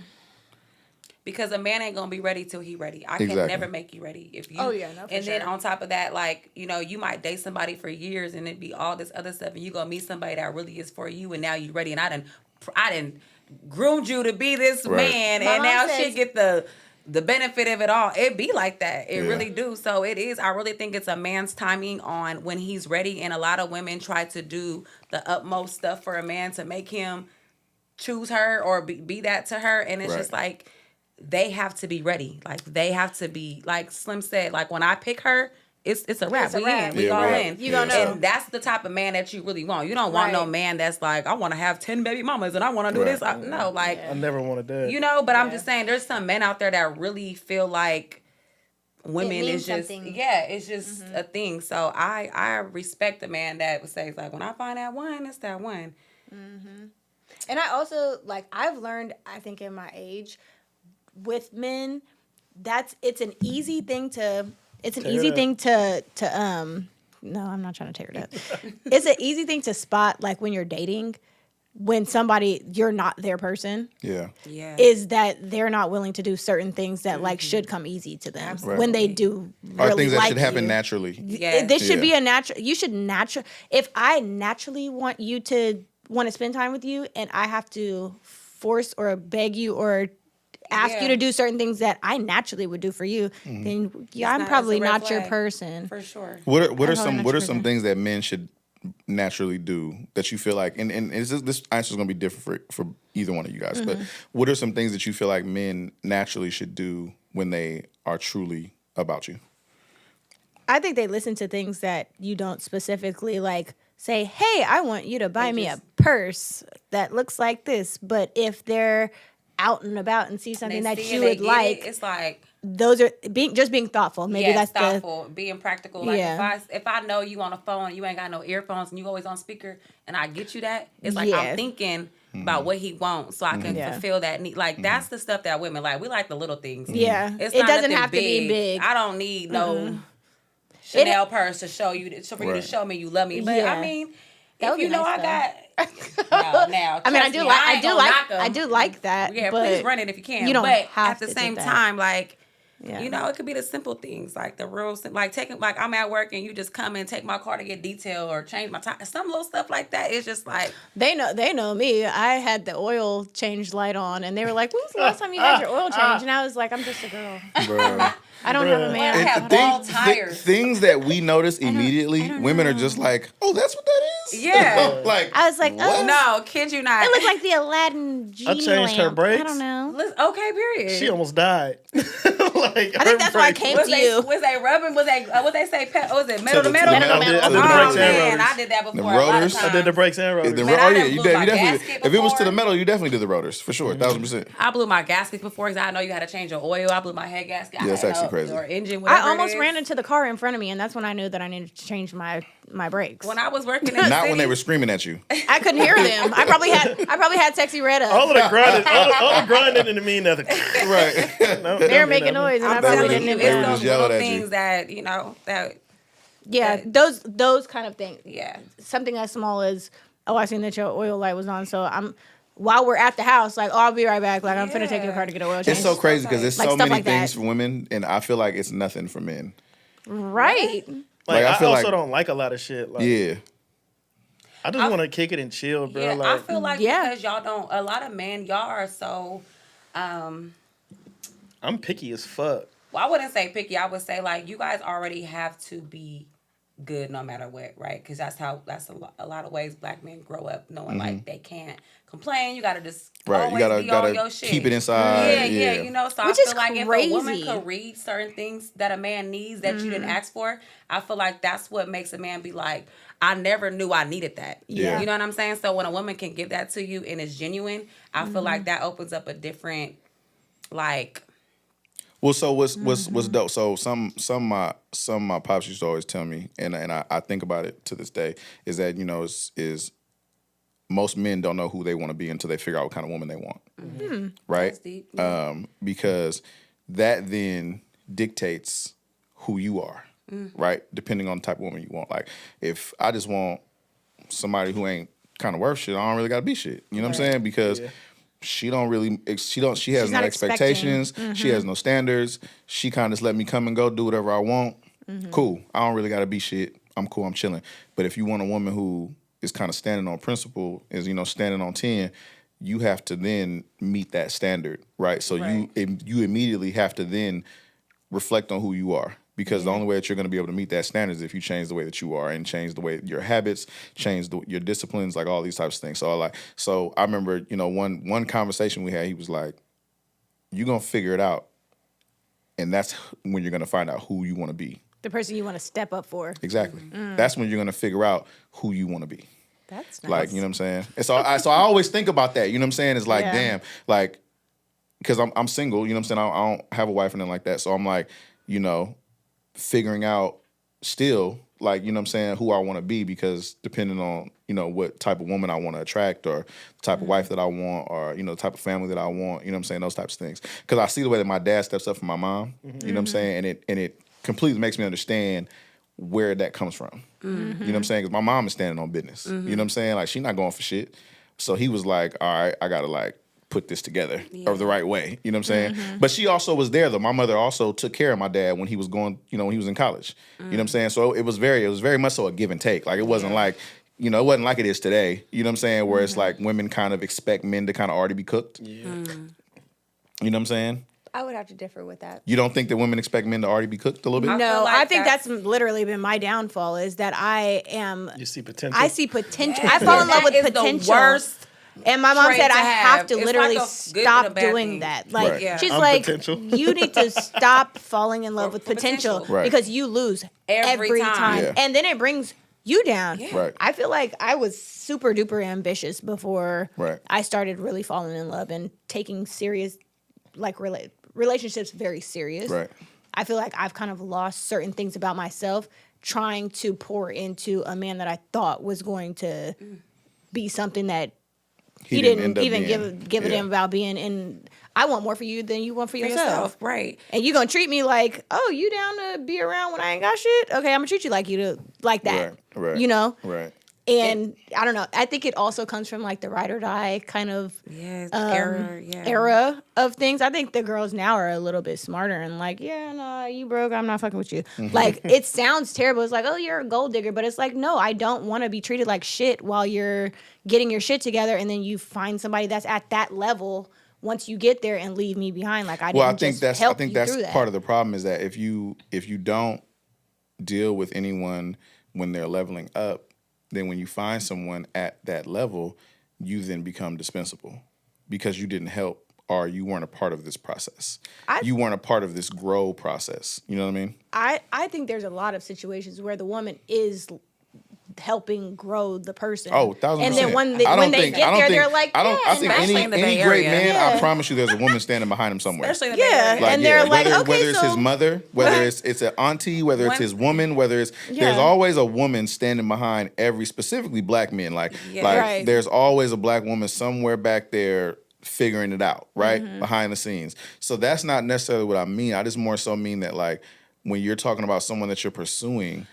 Because a man ain't gonna be ready till he ready. I can Exactly. never make you ready. If you Oh, yeah, no, for and then sure. on top of that, like, you know, you might date somebody for years and it be all this other stuff, and you gonna meet somebody that really is for you, and now you ready, and I done groomed you to be this Right. man, My and mom now says- she get the benefit of it all. It be like that. It Yeah. really do. So it is. I really think it's a man's timing on when he's ready, and a lot of women try to do the utmost stuff for a man to make him choose her or be that to her, and it's Right. just like they have to be ready. Like they have to be, like Slim said, like when I pick her, it's a wrap. It's a We wrap. in. We Yeah, all right. in. You gonna Yeah, know. And that's the type of man that you really want. You don't want no Right. man that's like, I want to have 10 baby mamas and I want to do Right. this. No, like, I never wanted that. you know, but I'm Yeah. just saying there's some men out there that really feel like women means is just something. it's just a thing. So I respect the man that would say like, when I find that one, it's that one. And I also, like, I've learned, I think in my age, with men, it's an easy thing to no, I'm not trying to tear it up. It's an easy thing to spot, like, when you're dating, when somebody, you're not their person, Yeah. Yeah. is that they're not willing to do certain things that, like, should come easy to them. Absolutely. When they do Or really things that like should happen you. naturally. Yeah. This should Yeah. be a natural. You should if I naturally want you to want to spend time with you, and I have to force or beg you or ask Yeah. you to do certain things that I naturally would do for you, then I'm not- probably it's a red not your flag. person. For sure. What are probably some not what are your some person. things that men should naturally do that you feel like and this answer is going to be different for either one of you guys, but what are some things that you feel like men naturally should do when they are truly about you? I think they listen to things that you don't specifically like say, hey, I want you to buy me a purse that looks like this. But if they're out and about and see something that you would like, it's like, those are being thoughtful. Maybe that's thoughtful, being practical. Like Yeah. if I know you on the phone, you ain't got no earphones, and you always on speaker, and I get you that, it's like Yeah. I'm thinking about what he wants, so I can Yeah. fulfill that need. Like that's the stuff that women like. We like the little things. Yeah. It's It not doesn't nothing have to be big. I don't need no Chanel purse to show you for you to Right. show me you love me. But Yeah. I mean, That would be you know nice, I got. Now, I mean, trust me, I do like that. Yeah, but please run it if you can. You don't but have at the to same do that. time, like, Yeah. you know, it could be the simple things, like the real, like taking, like I'm at work and you just come and take my car to get detailed or change my tire. Some little stuff like that. It's just like They know me. I had the oil change light on, and they were like, "When was the last time you had your oil change?" And I was like, "I'm just a girl. Bro. I don't have a man." I have bald tires. Things that we notice immediately, don't women are know. just like, oh, that's what that is? Yeah. Like, I was like, what? oh, no, kid you not. it looked like the Aladdin genie changed her lamp. brakes. I don't know. Okay, period. She almost died. Like, I think that's why I came was to they, you. Was they rubbing? Was they what they say? Was it metal to metal? metal to metal. I did the Oh brakes and man, rotors. I did that before. The A lot of rotors? I did the times. brakes and rotors. Oh Man, I yeah, done you blew my definitely. gasket If it was to the before. metal, you definitely did the rotors for sure, 1000%. I blew my gaskets before because I know you had to change your oil. I blew my head gasket. Yeah, that's actually crazy. Or engine, I whatever almost it is. ran into the car in front of me, and that's when I knew that I needed to change my brakes. When I was working in the Not city, when they were screaming at you. I couldn't hear them. I probably had Sexy Red up. All of the grinding didn't mean nothing. Right. No, They were making noise, and I I'm probably telling didn't you, hear They were them. it's just those yelling little at you. things that you know that Yeah, those kind of things. yeah. Something as small as, oh, I seen that your oil light was on, so while we're at the house, like, oh, I'll be right back. Like, I'm finna take your car to get an oil change. It's so crazy because there's Like, so stuff many like that. things for women, and I feel like it's nothing for men. Right. Like, I I feel also like- don't like a lot of shit. Like, Yeah. I just want to kick it and chill, bro. Yeah, like, I feel like Yeah. because y'all don't. A lot of men, y'all are so. I'm picky as fuck. Well, I wouldn't say picky. I would say like you guys already have to be good no matter what, right? Because that's a lot of ways black men grow up knowing like they can't complain. You gotta just Right. always You gotta be on your shit. keep it inside. Yeah. You know, so Which I is feel like if a crazy. woman could read certain things that a man needs that you didn't ask for, I feel like that's what makes a man be like, I never knew I needed that. Yeah. You know what I'm saying? So when a woman can give that to you and it's genuine, I feel like that opens up a different, like. Well, so what's dope? So some of my pops used to always tell me, and I think about it to this day, is that is most men don't know who they want to be until they figure out what kind of woman they want, right? That's deep. Yeah. Because that then dictates who you are, right? Depending on the type of woman you want. Like if I just want somebody who ain't kind of worth shit, I don't really gotta be shit. You know what I'm saying? Because she has She's no not expectations. She has no standards. She kind of just let me come and go, do whatever I want. Cool. I don't really got to be shit. I'm cool. I'm chilling. But if you want a woman who is kind of standing on principle, is standing on 10, you have to then meet that standard, right? So you immediately have to then reflect on who you are. Because the only way that you're going to be able to meet that standard is if you change the way that you are and change the way your habits, change your disciplines, like all these types of things. So I remember, one conversation we had, he was like, you're going to figure it out. And that's when you're going to find out who you want to be. The person you want to step up for. Exactly. That's when you're going to figure out who you want to be. That's nice. Like, you know what I'm saying? And so I always think about that. You know what I'm saying? It's like, damn, like, because I'm single, you know what I'm saying? I don't have a wife or nothing like that. So I'm like, figuring out still, like, you know what I'm saying, who I want to be, because depending on, what type of woman I want to attract, or the type of wife that I want, or, the type of family that I want, you know what I'm saying, those types of things. Because I see the way that my dad steps up for my mom, you know what I'm saying, and it completely makes me understand where that comes from. You know what I'm saying? Because my mom is standing on business. You know what I'm saying? Like, she's not going for shit. So he was like, all right, I got to, like, put this together or the right way. You know what I'm saying? But she also was there, though. My mother also took care of my dad when he was going, when he was in college. You know what I'm saying? So it was very much so a give and take. Like, it wasn't like, it wasn't like it is today. You know what I'm saying? Where it's like women kind of expect men to kind of already be cooked. Yeah. You know what I'm saying? I would have to differ with that. You don't think that women expect men to already be cooked a little bit? No, like I think that's literally been my downfall, is that You see potential. I see potential. I fall in love with That is potential. the worst. And my mom trait said to I have have. to It's literally like a good and a stop bad doing thing. that. Like, Right. Yeah. she's I'm like, potential. you need to stop falling in love with For potential, potential. Right. because you lose Every time. Yeah. and then it brings you down. Yeah. Right. I feel like I was super duper ambitious before Right. I started really falling in love and taking serious, like, relationships very serious. Right. I feel like I've kind of lost certain things about myself trying to pour into a man that I thought was going to be something that he didn't end up even being. give a Yeah. damn about being. And I want more for you than you want for yourself. Right. And you gonna treat me like, oh, you down to be around when I ain't got shit? Okay, I'm gonna treat you like that. Right. You know? Right. And I don't know. I think it also comes from like the ride or die kind of era of things. I think the girls now are a little bit smarter and like, yeah, no, you broke. I'm not fucking with you. Like, it sounds terrible. It's like, oh, you're a gold digger. But it's like, no, I don't want to be treated like shit while you're getting your shit together. And then you find somebody that's at that level once you get there and leave me behind. Like, I think that's part of the problem is that if you don't deal with anyone when they're leveling up, then when you find someone at that level, you then become dispensable because you didn't help or you weren't a part of this process. You weren't a part of this grow process. You know what I mean? I think there's a lot of situations where the woman is helping grow the person. Oh, 1,000%. And then when they get there, they're like, I think any great man, Yeah. I promise you, there's a woman standing behind him somewhere. Especially in the Bay Area. And they're like, okay, whether it's so his mother, whether it's an auntie, whether it's his woman, there's always a woman standing behind specifically black men. Right. There's always a black woman somewhere back there figuring it out, right? Behind the scenes. So that's not necessarily what I mean. I just more so mean that like when you're talking about someone that you're pursuing.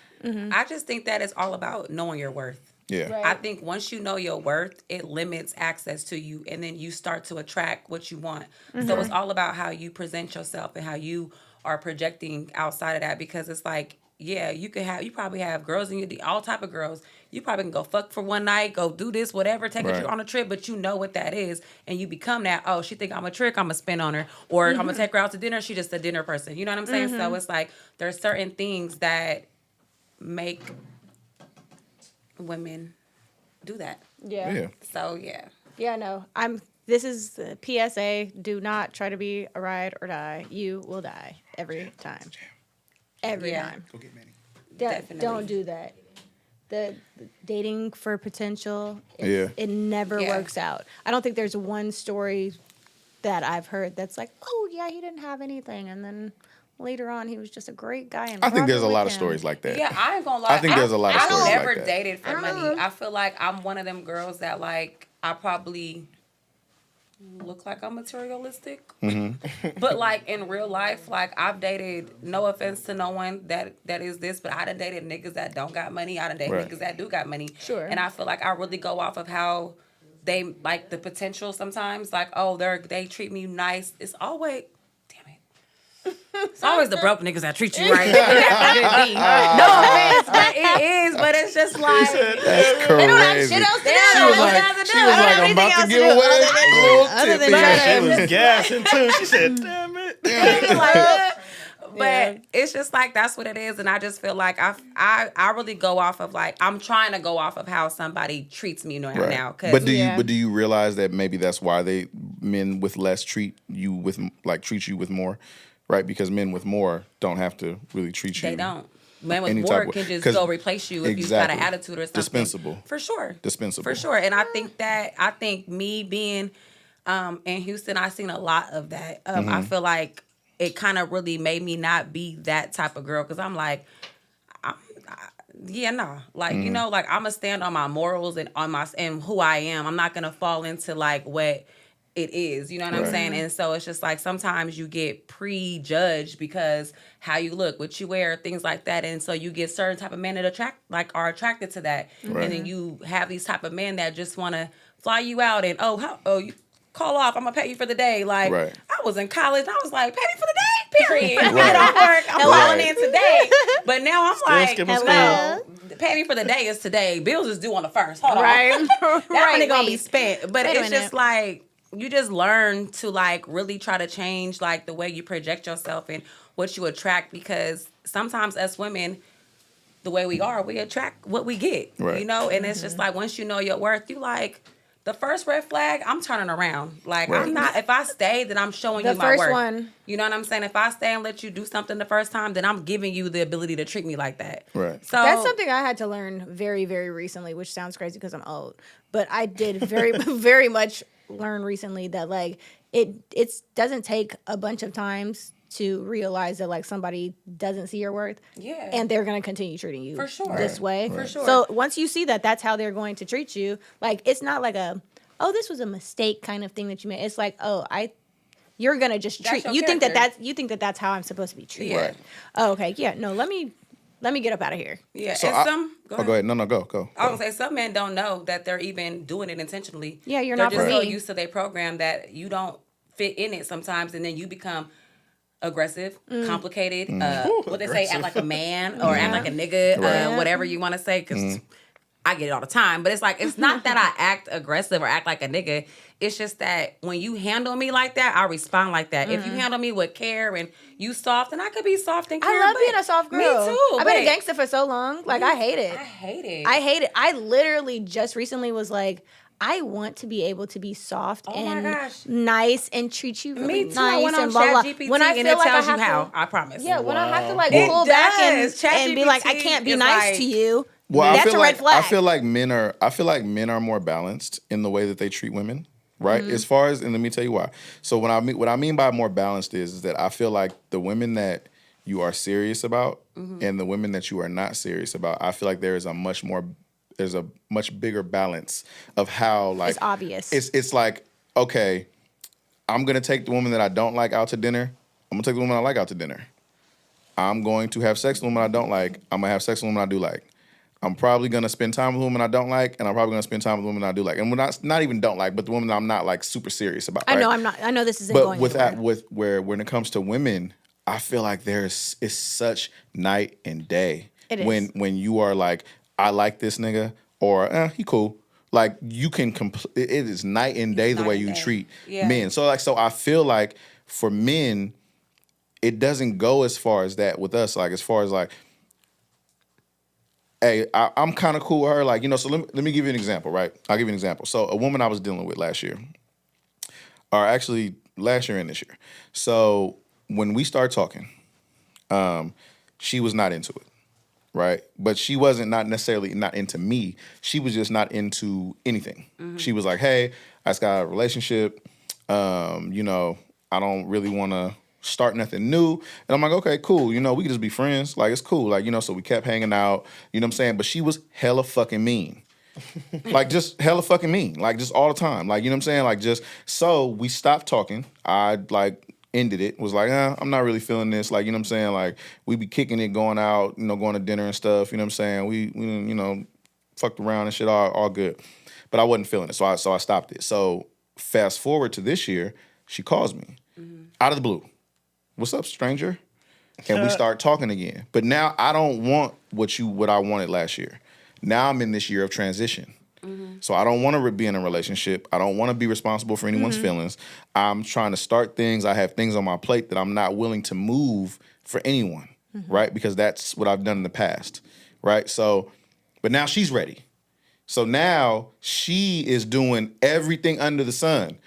I just think that it's all about knowing your worth. Yeah. Right. I think once you know your worth, it limits access to you, and then you start to attract what you want. So it's all about how you present yourself and how you are projecting outside of that, because it's like, yeah, you probably have girls in your all type of girls. You probably can go fuck for one night, go do this, whatever, take her on a trip, but you know what that is, and you become that. Oh, she think I'm a trick, I'm gonna spin on her, or I'm gonna take her out to dinner. She just a dinner person. You know what I'm saying? So it's like there's certain things that make women do that. Yeah. So yeah. Yeah, no. This is the PSA. Do not try to be a ride or die. You will die every time. Every time. Go get Manny. Definitely. Don't do that. The dating for potential, it never works out. I don't think there's one story that I've heard that's like, oh yeah, he didn't have anything, and then later on he was just a great guy. And I think there's a lot of stories like that. Yeah, I ain't gonna lie. I think there's a lot of stories like that. I've never dated for money. I feel like I'm one of them girls that like I probably look like I'm materialistic, but like in real life, like I've dated. No offense to no one that is this, but I done dated niggas that don't got money. I done dated niggas that do got money. Sure. And I feel like I really go off of how they like the potential. Sometimes like they treat me nice. It's always. It's always the broke niggas that treat you right. No offense, but it is. But it's just like That's crazy. They don't have shit else to do. She was like, I'm about to give away a little tip here. She was gassing too. She said, "Damn it." But it's just like that's what it is, and I just feel like I really go off of like I'm trying to go off of how somebody treats me now. But do you realize that maybe that's why men with less treat you with more? Right, because men with more don't have to really treat you. They don't. Men with more can just go replace you if you've got an attitude or something. Dispensable. For sure. Dispensable. For sure. And I think me being in Houston, I've seen a lot of that. I feel like it kind of really made me not be that type of girl, because I'm like, you know, like I'm gonna stand on my morals and and who I am. I'm not gonna fall into like what it is, you know what I'm saying? And so it's just like sometimes you get prejudged because how you look, what you wear, things like that. And so you get certain type of men that are attracted to that. Right. And then you have these type of men that just want to fly you out and you call off, I'm gonna pay you for the day. Like I was in college, I was like, pay me for the day, period. I don't work, I'm calling in today. But now I'm like, hello. Pay me for the day is today. Bills is due on the 1st. Hold on. That money gonna be spent. But it's just like you just learn to like really try to change like the way you project yourself and what you attract, because sometimes us women, the way we are, we attract what we get, you know? And it's just like once you know your worth, you like the first red flag, I'm turning around. Like I'm not, if I stay, then I'm showing you my worth. The first one. You know what I'm saying? If I stay and let you do something the first time, then I'm giving you the ability to treat me like that. Right. So that's something I had to learn very, very recently, which sounds crazy because I'm old. But I did very, very much learn recently that like it doesn't take a bunch of times to realize that like somebody doesn't see your worth, and they're gonna continue treating you this way. For sure. So once you see that that's how they're going to treat you, like it's not like this was a mistake kind of thing that you made. It's like you're gonna just treat. You think that that's how I'm supposed to be treated. Right. Oh, okay. Yeah. No. Let me let me get up out of here. Yeah, So and go ahead. No, go. I was gonna say some men don't know that they're even doing it intentionally. Yeah, they're not for just so me. used to their program that you don't fit in it sometimes, and then you become aggressive, complicated. What they say, act like a man or act like a nigga, whatever you want to say, because I get it all the time. But it's like, it's not that I act aggressive or act like a nigga. It's just that when you handle me like that, I respond like that. If you handle me with care and you soft, and I could be soft and care. I love being a soft girl. Me too. I've been a gangster for so long. Like, I hate it. I hate it. I hate it. I literally just recently was like, I want to be able to be soft and nice and treat you really Me too. nice I went on and blah, blah. ChatGPT when I and feel it like tells I have you how. to, I promise. yeah, when I have to like Well, pull back and be like, I ChatGPT can't be is nice like- to you. Well, That's a red flag. I feel like men are more balanced in the way that they treat women, right? As far as, and let me tell you why. So what I mean by more balanced is that I feel like the women that you are serious about and the women that you are not serious about, I feel like there's a much bigger balance of how, like, It's obvious. It's like, okay, I'm gonna take the woman that I don't like out to dinner. I'm gonna take the woman I like out to dinner. I'm going to have sex with women I don't like. I'm gonna have sex with women I do like. I'm probably gonna spend time with women I don't like, and I'm probably gonna spend time with women I do like. And we're not even don't like, but the women I'm not like super serious about. I know right? I'm not. I know this isn't But going with anywhere. that, when it comes to women, I feel like it's such night and day. It is. When you are like, I like this nigga, or he cool. Like, you can it is night and day the way you treat men. So I feel like for men, it doesn't go as far as that with us. Like, as far as like, hey, I'm kind of cool with her. Like, so let me give you an example, right? I'll give you an example. So a woman I was dealing with last year, or actually last year and this year. So when we started talking, she was not into it, right? But she wasn't not necessarily not into me. She was just not into anything. She was like, hey, I just got a relationship. I don't really want to start nothing new. And I'm like, okay, cool. We can just be friends. Like, it's cool. Like, so we kept hanging out. You know what I'm saying? But she was hella fucking mean. Like, just hella fucking mean. Like, just all the time. Like, you know what I'm saying? Like, just, so we stopped talking. I, like, ended it. Was like, I'm not really feeling this. Like, you know what I'm saying? Like, we be kicking it, going out, going to dinner and stuff. You know what I'm saying? We fucked around and shit, all good. But I wasn't feeling it. So I stopped it. So fast forward to this year, she calls me out of the blue. What's up, stranger? And we start talking again. But now I don't want what I wanted last year. Now I'm in this year of transition. So I don't want to be in a relationship. I don't want to be responsible for anyone's feelings. I'm trying to start things. I have things on my plate that I'm not willing to move for anyone, right? Because that's what I've done in the past, right? So, but now she's ready. So now she is doing everything under the sun.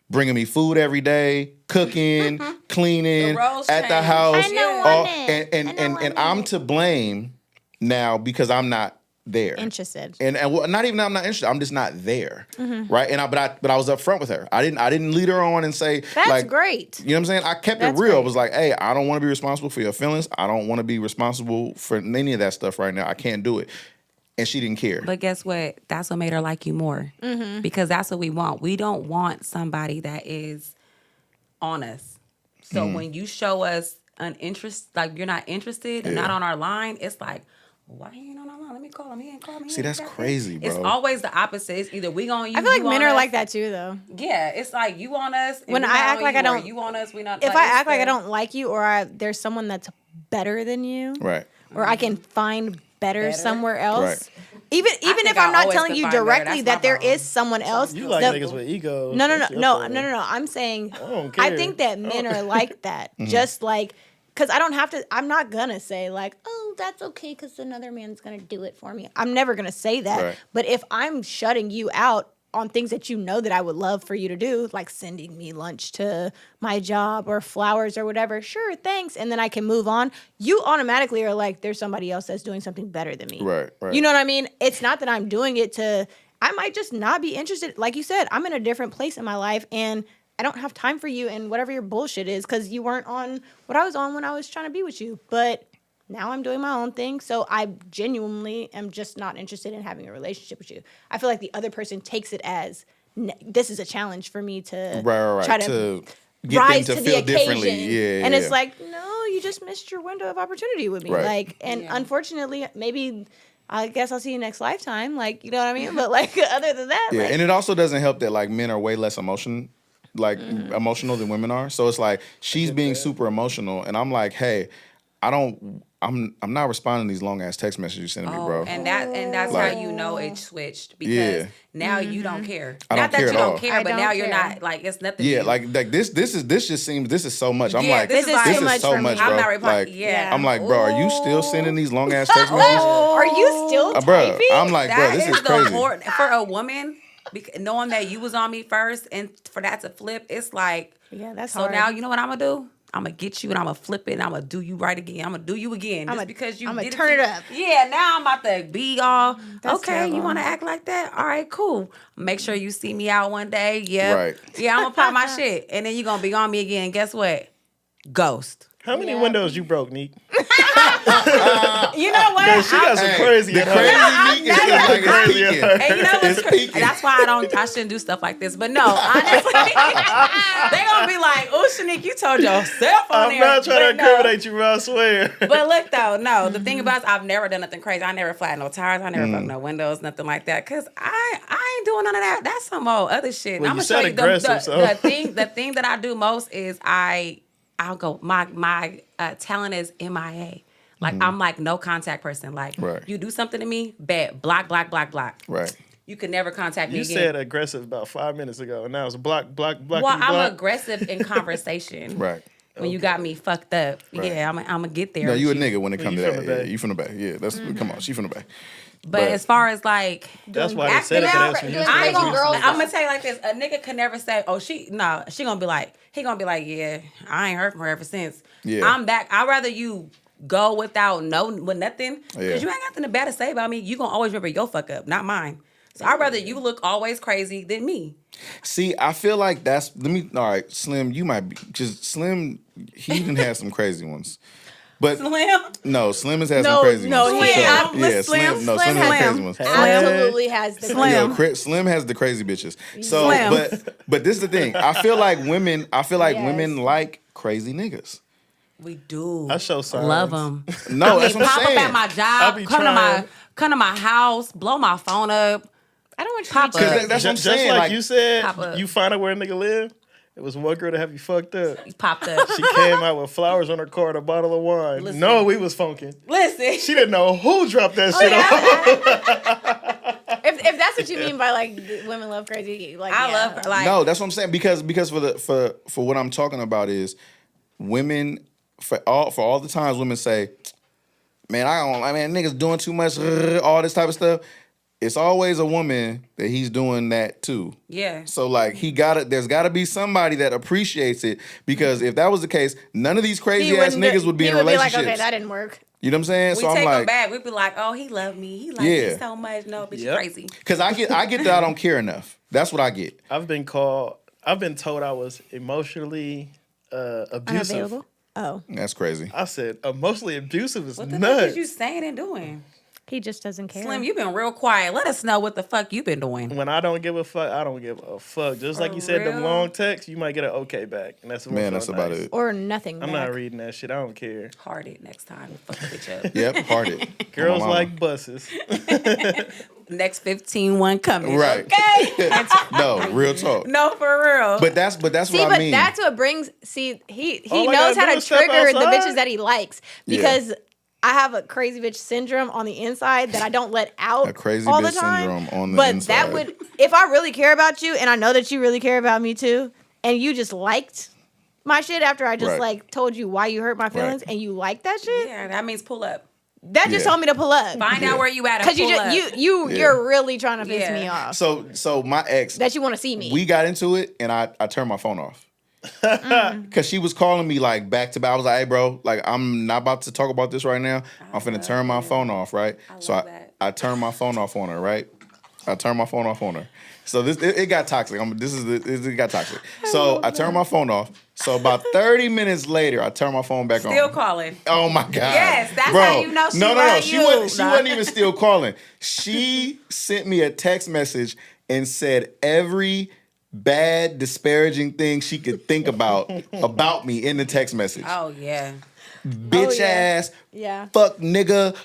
Bringing me food every day, cooking, cleaning at the house. And I'm to blame now because I'm not there. Interested. And well, not even that I'm not interested. I'm just not there. Right? And I was upfront with her. I didn't lead her on and say, that's like, great. You know what I'm saying? I kept That's it real. great. I was like, hey, I don't want to be responsible for your feelings. I don't want to be responsible for any of that stuff right now. I can't do it. And she didn't care. But guess what? That's what made her like you more. Because that's what we want. We don't want somebody that is on us. So when you show us an interest, like you're not interested and not on our line, it's like, why he ain't on our line? Let me call him. He ain't call me. See, that's crazy, bro. It's always the opposite. It's either we gonna use. I feel like you men on are us. like that too, though. Yeah, it's like you on us. And When we I not act on like you, I or don't- you on us. We not. If I act like I don't like you, or there's someone that's better than you, Right. or I can find better somewhere else. Right. Even think if I'm I not always telling could you find better. directly That's that my there problem. is someone else. You like that- niggas with egos. No. That's your problem. I'm saying don't I care. think that men are like that. Just like, because I don't have to, I'm not going to say like, oh, that's okay because another man's going to do it for me. I'm never going to say that. Right. But if I'm shutting you out on things that you know that I would love for you to do, like sending me lunch to my job or flowers or whatever, sure, thanks. And then I can move on. You automatically are like, there's somebody else that's doing something better than me. Right. You know what I mean? It's not that I'm doing it I might just not be interested. Like you said, I'm in a different place in my life and I don't have time for you and whatever your bullshit is because you weren't on what I was on when I was trying to be with you. But now I'm doing my own thing. So I genuinely am just not interested in having a relationship with you. I feel like the other person takes it as this is a challenge for me to Right. try To get rise them to to feel the differently. occasion. Yeah. And it's like, no, you just missed your window of opportunity with me. Right. Like, and unfortunately, maybe I guess I'll see you next lifetime. Like, you know what I mean? But like, other than that, Yeah, like, and it also doesn't help that like men are way less emotional than women are. So it's like she's being super emotional, and I'm like, hey, I'm not responding to these long ass text messages you're sending me, bro. And that's Like- how you know it switched because now you don't care. I Not don't care that you at all. don't care, I but don't now you're care. not like it's nothing. Yeah, to you. like this just seems this is so much. I'm Yeah, like this is too this much is so for much, me. bro. I'm not replying. Like, Yeah. I'm like, bro, are you still sending these long ass text messages? are you still Bro, typing? I'm like, bro, That this is is crazy. for a woman. Knowing that you was on me first, and for that to flip, it's like Yeah, that's so. hard. Now you know what I'm gonna do. I'm gonna get you and I'm gonna flip it and I'm gonna do you right again. I'm gonna do you again just because you I'ma did turn to it me. up. Yeah, now I'm about to be all That's okay. terrible. You want to act like that? All right, cool. Make sure you see me out one day. Yeah, Right. Yeah, I'm gonna pop my shit and then you gonna be on me again. Guess what? Ghost. How many windows you broke, Nique? You know what? She got some Hey, crazy the in her. crazy Nique is like it's Crazy in peaking. her. And you know what's It's crazy? peaking. That's why I shouldn't do stuff like this. But no, honestly, they gonna be like, "Oh, Shanique, you told yourself on I'm there." not trying to But no. incriminate you, bro, I swear. But look though, no. The thing about it is I've never done nothing crazy. I never flattened no tires. I never broke no windows, nothing like that. Cause I ain't doing none of that. That's some old other shit. Well, I'm you gonna show said you aggressive, so. the thing that I do most is I'll go my talent is MIA. Like I'm like no contact person. Like Right. you do something to me, bad block. Right. You can never contact me You again. said aggressive about 5 minutes ago, and now it's block. Well, I'm aggressive in conversation. Right. When you got me fucked up, Right. yeah, I'm gonna get there. No, with you a nigga when it Well, comes you to from that. the Yeah, Bay. you from the Bay. Yeah, that's come on. She from the Bay. But as far as like, That's why they said it. 'Cause that's when you doing said I ain't it. crazy gonna, girls. I'm gonna tell you like this: a nigga can never say, "Oh, she gonna be like, he gonna be like, yeah, I ain't heard from her ever since." Yeah. I'm back. I'd rather you go with nothing, because Yeah. you ain't got nothing bad to say about me. You gonna always remember your fuck up, not mine. So I'd rather you look always crazy than me. See, I feel like all right, Slim, you might be, because Slim, he even has some crazy ones. But Slim, no, Slim has had No, some crazy no, ones. for he- sure. I'm- Yeah, Slim Slim has crazy ones. Absolutely has the Yo, Slim has the crazy bitches. So, Slim. but this is the thing. I feel like women Yes. women like crazy niggas. we do. I show signs. Love them. No, that's what Pop I'm up saying. at my I job, be come trying. to my house, blow my phone up. I don't want you Pop to up. be Because that's what I'm Just saying. like Like, you said, Pop up. you find out where a nigga live. It was one girl to have you fucked up. He popped up. She came out with flowers on her car and a bottle of wine. Listen. No, we was funking. Listen. She didn't know who dropped that Oh, shit yeah. off. If that's what you mean by like women love crazy, like I yeah. love her. Like, no, that's what I'm saying. Because for what I'm talking about is women for all the times women say, man, niggas doing too much, all this type of stuff. It's always a woman that he's doing that too. yeah. So like there's gotta be somebody that appreciates it, because if that was the case, none of these crazy ass niggas would be in He would be relationships. like, okay, that didn't work. You know what I'm saying? We So I'm take him like, back. We'd be like, oh, he loved me. He liked Yeah. me so much. No, bitch, you Yep. crazy. because I get that I don't care enough. That's what I get. I've been told I was emotionally abusive. Unavailable. Oh, That's crazy. I said emotionally abusive is What the fuck nuts. is you saying and doing? he just doesn't care. Slim, you've been real quiet. Let us know what the fuck you been doing. When I don't give a fuck, I don't give a fuck. Just like you said, them real? long texts, you might get an okay back, and that's what Man, felt that's about nice. it. Or nothing. I'm back. not reading that shit. I don't care. Hearted next time. Fuck the bitch up. Yep, hearted. Girls mama. like buses. Next 15 one coming. Right. Okay. No, real talk. No, for real. But that's See, what but I mean. that's what brings. See, he All I knows gotta how do to is step trigger the outside. bitches that he likes because I have a crazy bitch syndrome on the inside that I don't let out. A crazy all the bitch time. syndrome on the but inside. that would, if I really care about you, and I know that you really care about me too, and you just liked my shit after I just Right. like told you why you hurt my feelings, and you like that shit, yeah, that means pull up. that just Yeah. told me to pull up. Find out where you at and Because pull you up. just Yeah. you're really trying to piss Yeah. me off. so my ex, That you want to see me. we got into it and I turned my phone off. Cause she was calling me like back to back. I was like, hey bro, like I'm not about to talk about this right now. I'm finna turn my phone off, right? So love that. I turned my phone off on her, right? I turned my phone off on her. So it got toxic. It got toxic. So I turned my phone off. So about 30 minutes later, I turned my phone back on. Still calling. Oh my God. Yes, that's Bro, how you know she no. love She you. wasn't even still calling. She sent me a text message and said every bad, disparaging thing she could think about me in the text message. Oh, yeah. bitch ass, Yeah. fuck nigga,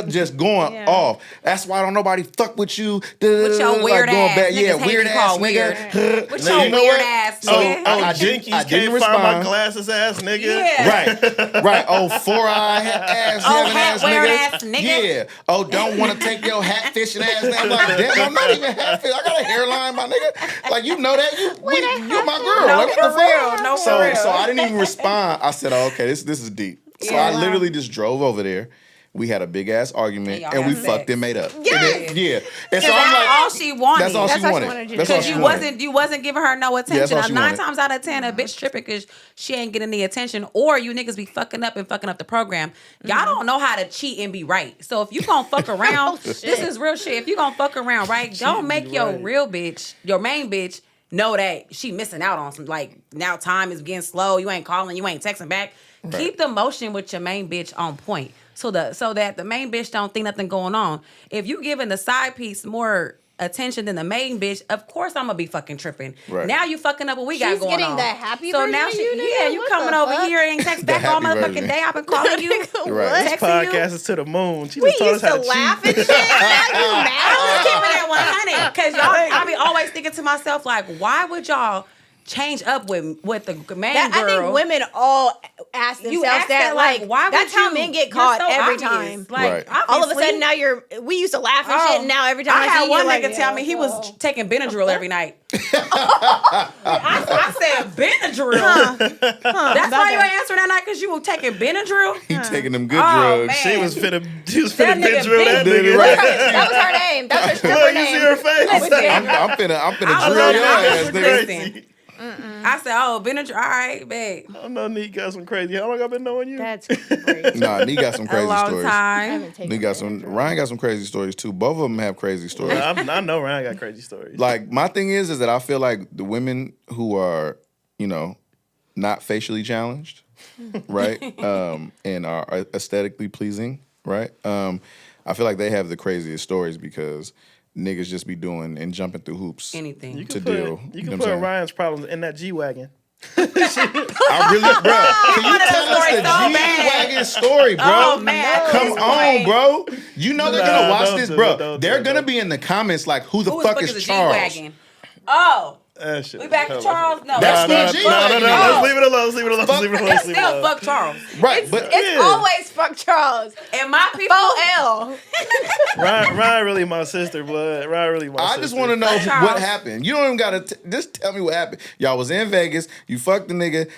just going off. That's why don't nobody fuck with you. With your weird going ass. back. Niggas Yeah, hate weird to be ass called nigga. weird. With Now, your you know weird what? ass So, nigga. I Jinkies didn't can't find my respond. glasses ass nigga. Yeah. Right. Oh, 4-eye ass, Oh, having hat ass wearing nigga. ass nigga. Yeah. Oh, don't want to take your hat fishing ass nigga. I'm like, damn, I'm not even hat fish. I got a hairline, my nigga. Like, you know that. You my girl. No, Like, what for the fuck? real. No, for real. So I didn't even respond. I said, oh, okay, this is deep. So I literally just drove over there. We had a big ass argument And and we y'all had fucked sex. and made up. Yeah. And then, And so That's I'm like, all she wanted. that's all That's she all she wanted. wanted you to That's all do. she You wanted. wasn't giving her no that's attention. all she 9 wanted. times out of 10, a bitch tripping because she ain't getting the attention, or you niggas be fucking up the program. Y'all don't know how to cheat and be right. So if you gonna fuck around, this is real shit. If you gonna fuck around, right, don't make your real bitch, your main bitch, know that she missing out on some. Like, now time is getting slow. You ain't calling, you ain't texting back. Right. Keep the motion with your main bitch on point. So that the main bitch don't think nothing going on. If you giving the side piece more attention than the main bitch, of course I'm gonna be fucking tripping. Right. Now you fucking up what we She's got going getting on. the happy so version now of you, nigga? you What coming the over fuck? here and text The back all happy motherfucking version. day. I've been calling you, Right. This texting you. podcast is to the moon. She We just taught us used how to to laugh cheat. and shit. Now you mad? I was keeping it 100 because y'all. I be always thinking to myself like, why would y'all change up with the main I girl? think women all ask themselves ask that. Like, why that's would how you? men get You're caught so every obvious. time. Like, Right. All of a obviously- sudden now we used to laugh and shit, and now every time I, I see had you, one you're like, nigga tell me he was whoa. taking Benadryl every night. I said Benadryl. That's why you ain't answering that night, because you were taking Benadryl. He taking them good Oh, drugs. man. She was finna That bitch nigga drill that big. nigga. Right. That was her name. That was her stripper Look, you name. see her face? I'm finna I was drill on your that ass, bitch nigga. listen. I said, oh, Benadryl. All right, babe. I know Nique got some crazy. How long I been knowing you? That's crazy. Nah, Nique got some A crazy long stories. I time. haven't taken Nique got some. Ryan got some crazy stories too. Both of them have crazy stories. I know Ryan got crazy stories. Like, my thing is that I feel like the women who are, not facially challenged, right, and are aesthetically pleasing, right, I feel like they have the craziest stories because niggas just be doing and jumping through hoops. Anything. You to can deal. put, You you know can what I'm put saying? Ryan's problems in that G-Wagon. I really, bro. Can you tell us story the so bad. G-Wagon story, bro? Oh, man. Come on, bro. You know they're gonna Nah, watch don't this, do bro. it, don't They're do it, gonna don't. be in the comments like, who the Who fuck is is a Charles? G-Wagon? Oh, That shit we is back to hella- Charles? No. That's No, who the G-Wagon is. Let's leave it alone. Let's leave it alone. Fuck- Let's leave it alone. It's Let's leave it still alone. fuck Charles. Right, but It's Yeah. always fuck Charles. And my people. L. Ryan really my sister, blood. Ryan really my sister. I just want to know Charles. what happened. You don't even gotta just tell me what happened. Y'all was in Vegas. You fucked the nigga.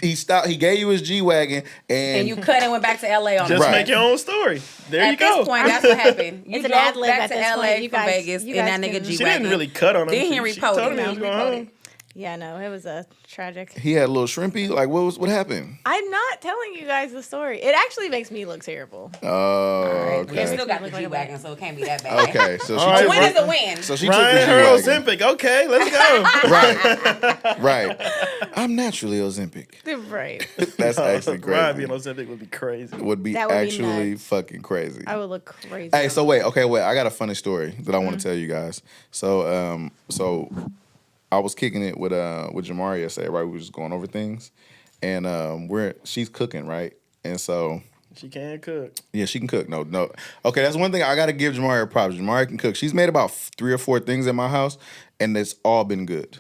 He stopped. He gave you his G-Wagon, And you cut and went back to LA on Just Right. make your own story. There you At go. this point, that's what happened. You It's an drove ad-lib back at to this LA point. You from guys- Vegas you in guys that nigga can- G-Wagon. She didn't really cut on him. Then he She reposted told him he him. was going home. Yeah, no, it was a tragic. he had a little shrimpy. Like, what happened? I'm not telling you guys the story. It actually makes me look terrible. Oh, We still okay. got the Look like a G-Wagon, so it can't be that bad. Okay, so she All right. took A win is a win. So she took Ryan, the her G-Wagon. Ozempic. Okay, let's go. Right. I'm naturally Ozempic. Right. That's actually Ryan being crazy. Ozempic would be crazy. Would be That would be actually nuts. fucking crazy. I would look crazy. Hey, so wait. I got a funny story that I want to tell you guys. So I was kicking it with Jamari yesterday, right? We were just going over things, and she's cooking, right? And so She can cook. yeah, she can cook. No. Okay, that's one thing I got to give Jamari props. Jamari can cook. She's made about 3 or 4 things at my house, and it's all been good.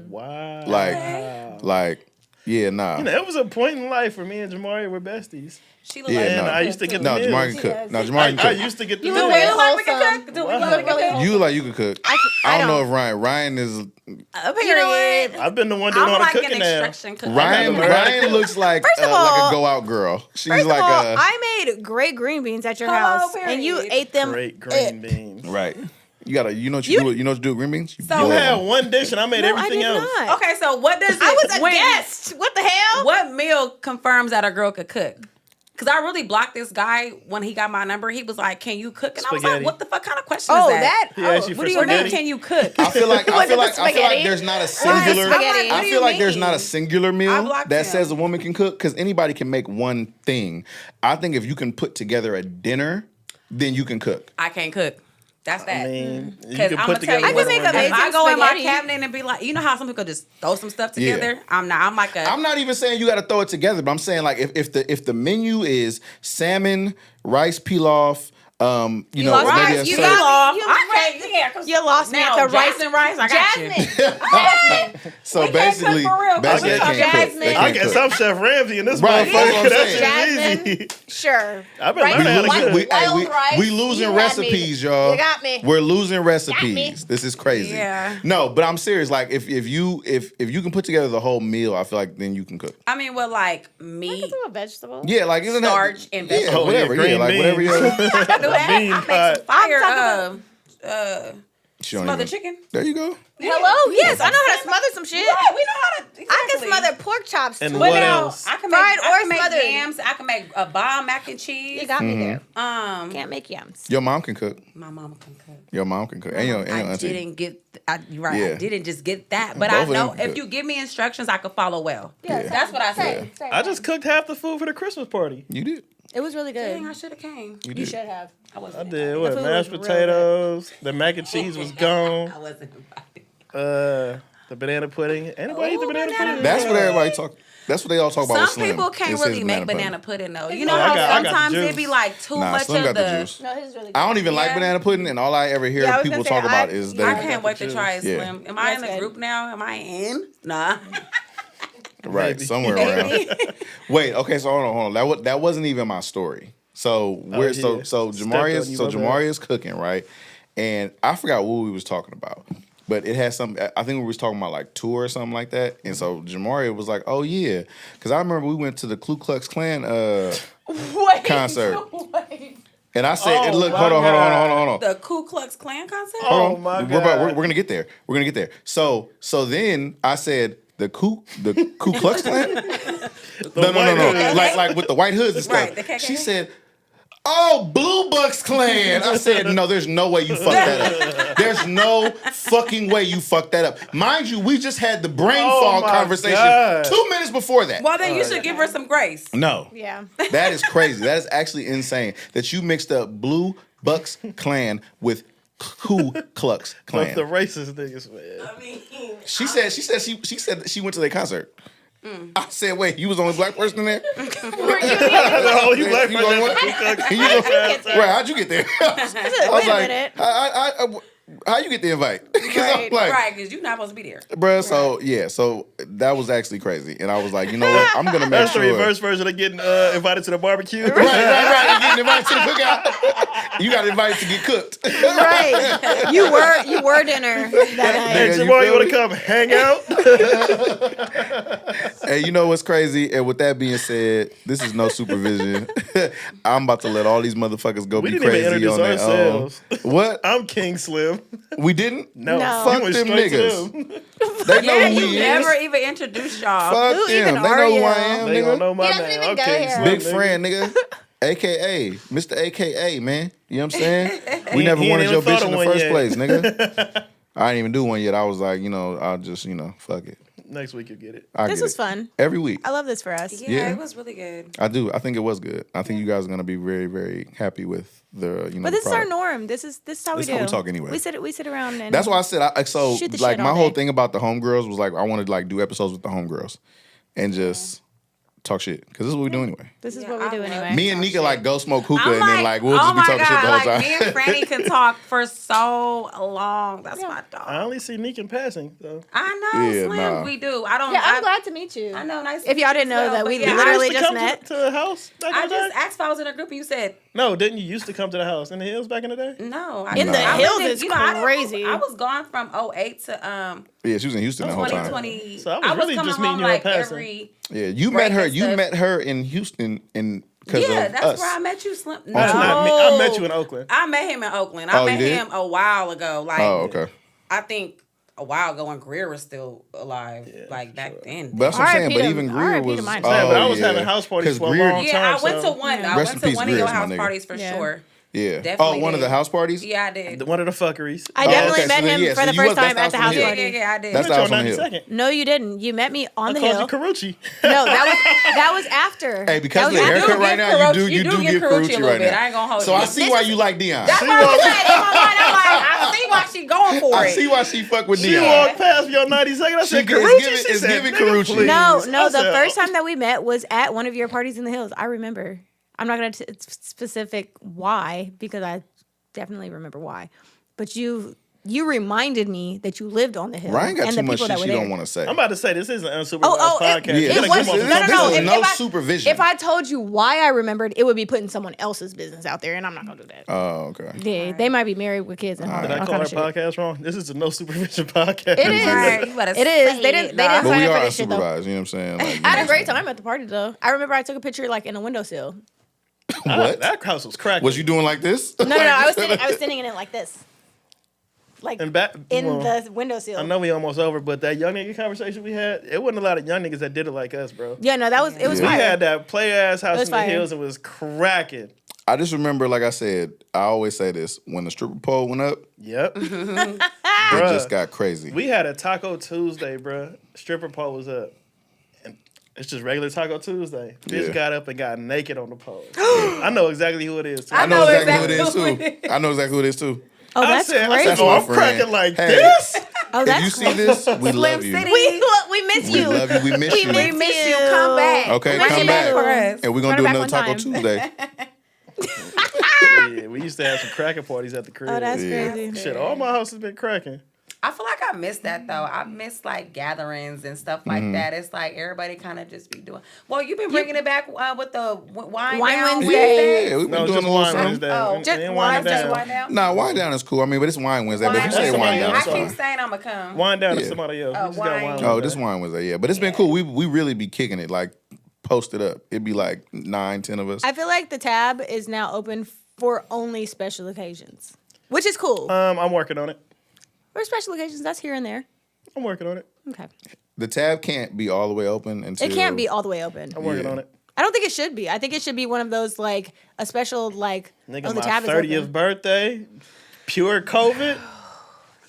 Wow. Like, yeah, nah. You know, it was a point in life where me and Jamari were besties. She look Yeah, like And no. I used to get No, the Jamari meals. can cook. Yes. No, Jamari can I cook. used to get the You meals. look Do we very look like we wholesome. can cook? Do we Wow. look like we can cook? You look like you can cook. I don't know if Ryan is. Period. I've been the one doing I'm all the like an cooking now. extraction cook. Ryan looks like First of like a all- go out girl. She's First like of all, a I made great green beans at your Hello, house, and you period. ate them. Great green beans. right. You gotta. You know what you do. You know what you do with green beans. You So- boil You had them. one dish and I made No, I everything did else. not. Okay, so what does it, I was a when- guest. What the hell? What meal confirms that a girl could cook? Because I really blocked this guy when he got my number. He was like, "Can you cook?" And I was Spaghetti. like, "What the fuck kind of question Oh, is that?" He asked you What for do you mean? spaghetti? Can you cook? I feel like Was it the spaghetti? there's not a Why singular. spaghetti? What I do feel you like there's mean? not a singular I meal blocked that him. says a woman can cook because anybody can make one thing. I think if you can put together a dinner, then you can cook. I can't cook. That's that. I mean, you Because can I'm put gonna tell together you, I can make whatever. amazing if I go in my spaghetti. cabinet and be like, you know how some people just throw some stuff together? I'm not. I'm like a. I'm not even saying you got to throw it together, but I'm saying like if the menu is salmon, rice pilaf, you know, lost maybe rice, a you certain- got me. I can't. Yeah, 'cause You lost me now at the rice. and rice. I got you. Jasmine. So We can't cook basically, for real, 'cause basically we they talk can't cook. Jasmine. They I can't guess cook. I'm Chef Ramsay in this Right, motherfucker. that's what I'm That's saying. just easy. Sure. I've been Right. learning how to One- cook. We losing You had me. recipes, y'all. You got me. We're losing me. recipes. This is crazy. Yeah. No, but I'm serious. Like if you can put together the whole meal, I feel like then you can cook. I mean, with like I meat, can do a vegetable. Yeah, like isn't starch, that, and yeah, vegetables. whatever. green Yeah, like whatever. beans. You I do that. Bean I make pot. some fire. I'm She don't smothered even- chicken. There you go. Hello? Yes, I know how to smother some shit. Right, we know how to. Exactly. I can smother pork chops too. And But what now else? I can Fried make, or I can make smothered. yams. I can make a bomb mac and cheese. You got me there. Can't make yams. Your mom can cook. My mama can cook. Your mom can cook. And your I auntie. didn't get. You're right. Yeah. I didn't just get that, but Both I of them know can if cook. you give me instructions, I could follow well. Yeah, That's what I said. I just cooked half the food for the Christmas party. You did. It was really good. Dang, I should have came. You You did. should have. I wasn't. I did. The What? food Mashed was real potatoes. The mac and cheese was gone. I wasn't invited. The banana pudding. Anybody eat the Ooh, banana banana pudding? That's what everybody talk. That's what they all talk about. with Some Slim. people can't It says really make banana pudding though. You know I how got the sometimes it juice. be like too Nah, much Slim of got the the. juice. No, his is really good. I don't even like Yeah. banana pudding, and all I ever hear Yeah, I was people gonna talk say, about I- is yeah. I they can't wait to try it, Yeah. Slim. Am I in That's the good. group now? Am I in? Nah. right Maybe. somewhere around. Wait, okay, so hold on. That wasn't even my story. So we're yeah. so Stepped on you, my bad. Jamaria's cooking, right? And I forgot what we was talking about. But it had some. I think we was talking about like tour or something like that. And so Jamaria was like, "Oh yeah," because I remember we went to the Ku Klux Klan Wait, concert. Wait. And I said, Oh, and look, my hold on. God. The Ku Klux Klan concert? Oh my We're God. gonna get there. We're gonna get there. So then I said the Ku Klux Klan. No. white hoods. Like with the white hoods and stuff. Right, the KKK. She said, "Oh, Blue Bucks Clan." I said, "No, there's no way you fucked that up. There's no fucking way you fucked that up." Mind you, we just had the brain Oh fog my conversation God. 2 minutes before that. Well, then you should give her some grace. No. Yeah. That is crazy. That is actually insane that you mixed up Blue Bucks Clan with Ku Klux But Klan. the racist niggas, man. I mean, She said she went to their concert. I said, wait, you was the only black person in there? Oh, you black You the only one? person. You know- right, how'd you get there? I was Wait a like, minute. how you get the invite? 'Cause I'm Right, like, right, because you're not supposed to be there. bruh, so that was actually crazy. And I was like, you know what? I'm gonna make That's sure. the reverse version of getting invited to the barbecue. Right. You're getting invited to the cookout. You got invited to get cooked. Right. You were dinner that night. Hey, Yeah, you Jamal, you feel want me? to come hang out? Hey, you know what's crazy? And with that being said, this is no supervision. I'm about to let all these motherfuckers go We be didn't even crazy introduce on their own. ourselves. What? I'm King Slim. We didn't? No, No. you Fuck went them straight to niggas. them. They know Yeah, who you we never is. even introduced y'all. Fuck Who them. even They are know who you? I am, They don't nigga. know my He doesn't name. even I'm go King here. Slim. Big nigga. friend, nigga. AKA, Mr. AKA, man. You know what I'm saying? We He- never he ain't wanted even your bitch thought in of the one first yet. place, nigga. I didn't even do one yet. I was like, I'll just, fuck it. Next week you get it. I This get was it. fun. Every week. I love this for us. Yeah, Yeah. it was really good. I do. I think it was good. I think you guys are gonna be very, very happy with the, But this is our product. norm. This is how we This do. is how we talk anyway. We sit around and That's why I said so. Shoot the Like shit my all whole day. thing about the homegirls was like I wanted to like do episodes with the homegirls, and just talk shit because this is what we do anyway. this is Yeah, what we I do love anyway. Me and talk Nique shit. like go smoke hookah I'm and then like we'll oh just be my talking shit the whole God, time. me and Franny can talk for so long. That's my dog. I only see Nique in passing, though. I know, Yeah, Slim. nah. We do. I don't. Yeah, I'm I, glad to meet you. I know. Nice. If y'all didn't know that we Didn't you literally used to just come met. to the house back I in the just day? asked if I was in a group and you said No, didn't you used to come to the house in the hills back in the day? no. In the I hills lived is I didn't- crazy. I was gone from 08 to Yeah, she was in Houston the whole time. 2020. So I was really coming just meeting home you in like passing. every. Yeah, you Break met her. and You stuff. met her in Houston because Yeah, of that's us. where I met you, Slim. No, That's not me. I met you in Oakland. I met him in Oakland. Oh, I you met did? him a while ago. Like, Oh, okay. I think a while ago when Greer was still alive. like back then. But that's what I'm saying. R.I.P. But to- even Greer R.I.P. was. to mine. Yeah, but I was having house parties 'Cause for a Greer- long Yeah, I time, went so- to one. Yeah. I Rest went in to peace, one Greer of your is my house nigga. parties for Yeah. sure. Yeah. Definitely One of the did. house parties. Yeah, I did. One of the fuckeries. I definitely okay, so met then, him yeah, for so the you first was- that's time at the the house house on the party. Yeah, I did. That's I met you on the house on the hill. 92nd. No, you didn't. You met me on I the called hill. you Karuchi. No, that was after. Hey, because of That the was haircut after. right now, you do give Karuchi a Karuchi little right bit. now. I ain't gonna hold So you. I see why you like Dion. That's what I'm saying. In my mind, I'm she going for I it. see why she fuck with She Dion. walked past me on 90 seconds. I said, It's Karuchi? giving- She it's said, giving "Nigga, Karuchi." please." No, I the said, first time that we met was at one of your parties in the hills. I remember. I'm not going to specific why because I definitely remember why. But you reminded me that you lived on the hill. Ryan got and too the much people shit that were she there. don't want to say. I'm about to say, this is an unsupervised Oh, podcast. Yeah, You this gotta was- come up with this something. was If no I- supervision. If I told you why I remembered, it would be putting someone else's business out there, and I'm not going to do that. Oh, okay. Yeah, they might be married with kids and all, Did I all call kind our of shit. podcast wrong? This is a no supervision podcast. It is. Right, you better It is. say They didn't it, sign But dog. we up for are this shit though. supervised, you know what I'm saying? Like, I had a great time at the party though. I remember I took a picture like in a windowsill. What? That house was cracking. Was you doing like this? No, I was sitting in it like this, like And back, in well, the windowsill. I know we almost over, but that young nigga conversation we had, it wasn't a lot of young niggas that did it like us, bro. Yeah, no, that was it was We fire. had that play ass house was in the fire. hills and was cracking. I just remember, like I said, I always say this: when the stripper pole went up, Yep. it Bruh. just got crazy. We had a Taco Tuesday, bro. Stripper pole was up. And it's just regular Taco Tuesday. Bitch Yeah. got up and got naked on the pole. I know exactly who it is. Too. I know exactly who it is exactly too. I know exactly who it is too. Oh, that's I crazy. said, oh, my I'm friend. cracking like Hey. this. Oh, If that's you see this, we love you. City. we miss We you. love you. We miss you. We miss you. Come back. Okay, Come come back. back. And we're gonna do Run it another back Taco one time. Tuesday. Yeah, we used to have some cracking parties at the crib. Oh, that's Yeah. crazy. Shit, all my house has been cracking. I feel like I miss that though. I miss like gatherings and stuff like that. It's like everybody kind of just be doing. Well, you've been bringing it back with the wine down Wednesday. Yeah, we've been No, doing just a little wine something. Wednesday. Oh, It just ain't wine winding down. down. Nah, wine down is cool. I mean, but it's wine Wednesday. But if you say Wine wine down, Wednesday. it's I fine. keep saying I'ma come. Wine down to Yeah. somebody else. Oh, We just got wine. wine Oh, Wednesday. this wine Wednesday, yeah. But it's been cool. We really be kicking it, like posted up. It'd be like 9, 10 of us. I feel like the tab is now open for only special occasions, which is cool. I'm working on it. For special occasions, that's here and there. I'm working on it. Okay, The tab can't be all the way open until it can't be all the way open. I'm working Yeah. on it. I don't think it should be. I think it should be one of those like a special like Nigga, the my tab is 30th open. birthday, pure COVID.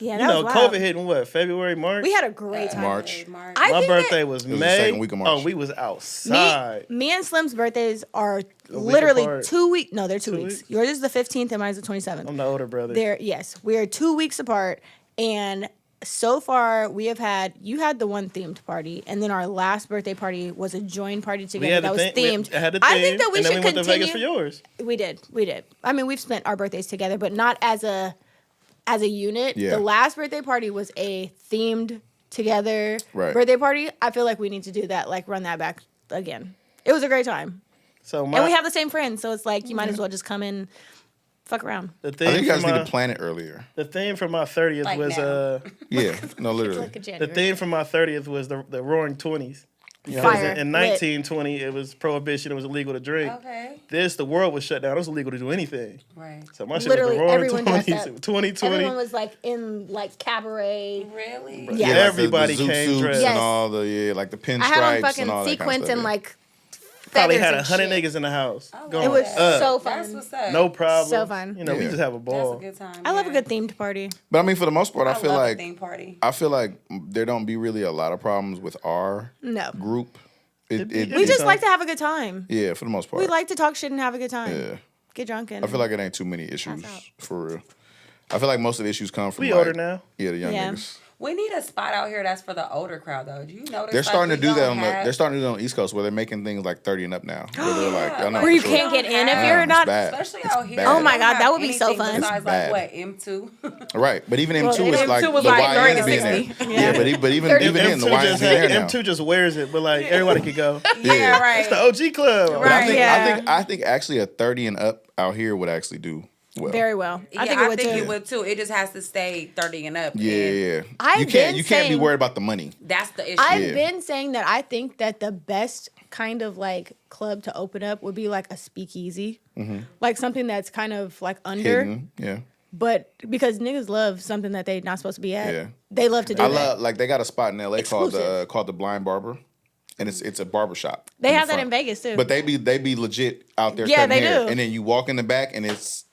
Yeah, You that know, was wild. COVID hit in what, February, March? We had a great time. March. I My think birthday that was was the May. second week of March. Oh, we was outside. me and Slim's birthdays are week literally apart. 2 weeks. No, they're 2 2 weeks. weeks? Yours is the 15th and mine is the 27th. I'm the older brother. We are 2 weeks apart, and so far we have had you had the one themed party, and then our last birthday party was a joined party we together had that was the themed. I had the theme, I think that we and then should we went to continue. Vegas for yours. We did. I mean, we've spent our birthdays together, but not as a unit. Yeah. The last birthday party was a themed together Right. birthday party. I feel like we need to do that, like run that back again. It was a great time. So And we have the same friends, so it's like you might as well just come in, fuck around. the I theme think you guys for need my, to plan it earlier. the theme for my 30th Like was now. Yeah, no, literally. Like a the January. theme for my 30th was the Roaring 20s. Because Fire. in Lit. 1920 it was prohibition. It was illegal to drink. Okay. The world was shut down. It was illegal to do anything. Right. So my shit Literally, was the Roaring everyone dressed 20s. up. 2020. Everyone was like in like cabaret. Really? Yeah. like Everybody the zoot came suits dressed. Yes. and all the like the pinstripes I had on and fucking all that sequins kind of stuff. and like Probably feathers had and 100 shit. niggas in the house. I Going It was up. so That's fun. what's up. No problem. So fun. You know, we Yeah. just have a That's ball. a good time. I love a yeah. good themed party. But I mean, for the most part, I feel love like a theme party. there don't be really a lot of problems with our No. group. We just like to have a good time. yeah, for the most part. We like to talk shit and have a good time. Yeah. Get drunk and I feel like it ain't too many issues out. for real. I feel like most of the issues come from We like, older now. Yeah, the young Yeah. niggas. We need a spot out here that's for the older crowd, though. Do you notice? They're starting to do that on the. They're They're starting to do that on the East Coast where they're making things like 30 and up now. Where they're like, Yeah, I'm not where you sure. can't get in if Yeah, you're it's not. bad. especially out here. bad. Oh my They don't God, that have would be so anything fun. Besides bad. like what M2. Right, but even Well, M2 is M2 like was the like 30 YN's to being there. 60. Yeah, but even then, the YN's just, being there now. M2 just wears it, but like everybody could go. Yeah, right. It's the OG club. But Right. I think actually a 30 and up out here would actually do well. Very well. Yeah, I think it would too. It just has to stay 30 and up. Yeah, and yeah. I've You been can't be saying- worried about the money. That's the issue. I've Yeah. been saying that I think that the best kind of like club to open up would be like a speakeasy, like something that's kind of like under, Hidden, yeah. but because niggas love something that they're not supposed to be at, Yeah. they love to do I that. love like they got a spot in LA Exclusive. called the Blind Barber, and it's a barber shop. They in the have that front. in Vegas too. But they be legit out there Yeah, cutting they hair, do. and then you walk in the back and it's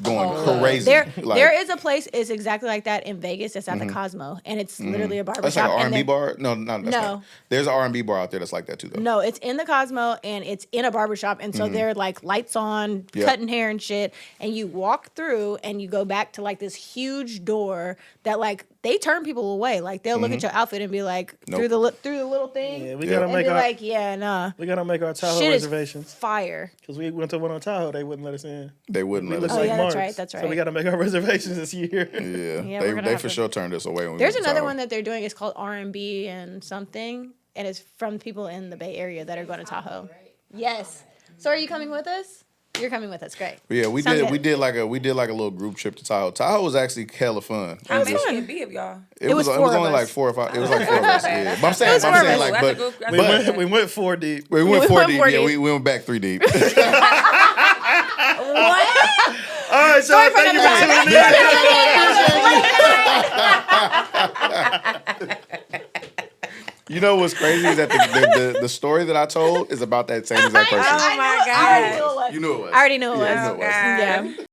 going crazy. There is a place. It's exactly like that in Vegas. It's at the Cosmo, and it's literally a barbershop. That's like an R&B and bar? No, that's not. There's an R&B bar out there that's like that too, though. No, it's in the Cosmo, and it's in a barbershop, and so they're like lights on, cutting hair and shit, and you walk through, and you go back to like this huge door that like they turn people away. Like they'll look at your outfit and be like through the little thing. Yeah, we gotta and make be our like, yeah, nah. we gotta make our Tahoe Shit reservations. is fire. Because we went to one on Tahoe, they wouldn't let us in. They wouldn't let We us look in. like that's marks. right. So we gotta make our reservations this year. Yeah, we're gonna they have for to- sure turned us away. When There's we went to another Tahoe. one that they're doing. It's called R&B and something, and it's from people in the Bay Area that are going to Tahoe. Yes. So are you coming with us? You're coming with us. Great. Yeah, we Sounds did. good. We did like a little group trip to Tahoe. Tahoe was actually hella fun. How many should it be of y'all? It was four only of like us. 4 or 5. It was like 4 of us. Yeah. But I'm saying, four of us. like, That's a but group- We went 4 deep. we went We 4 went deep. 4 Yeah, deep. we went back 3 deep. What? All right, so Sorry for thank you for tuning in. You know what's crazy is that the story that I told is about that same exact person. Oh my I already god. knew it was. You knew it was. I already knew it was. Yeah, you knew it was. God. Yeah.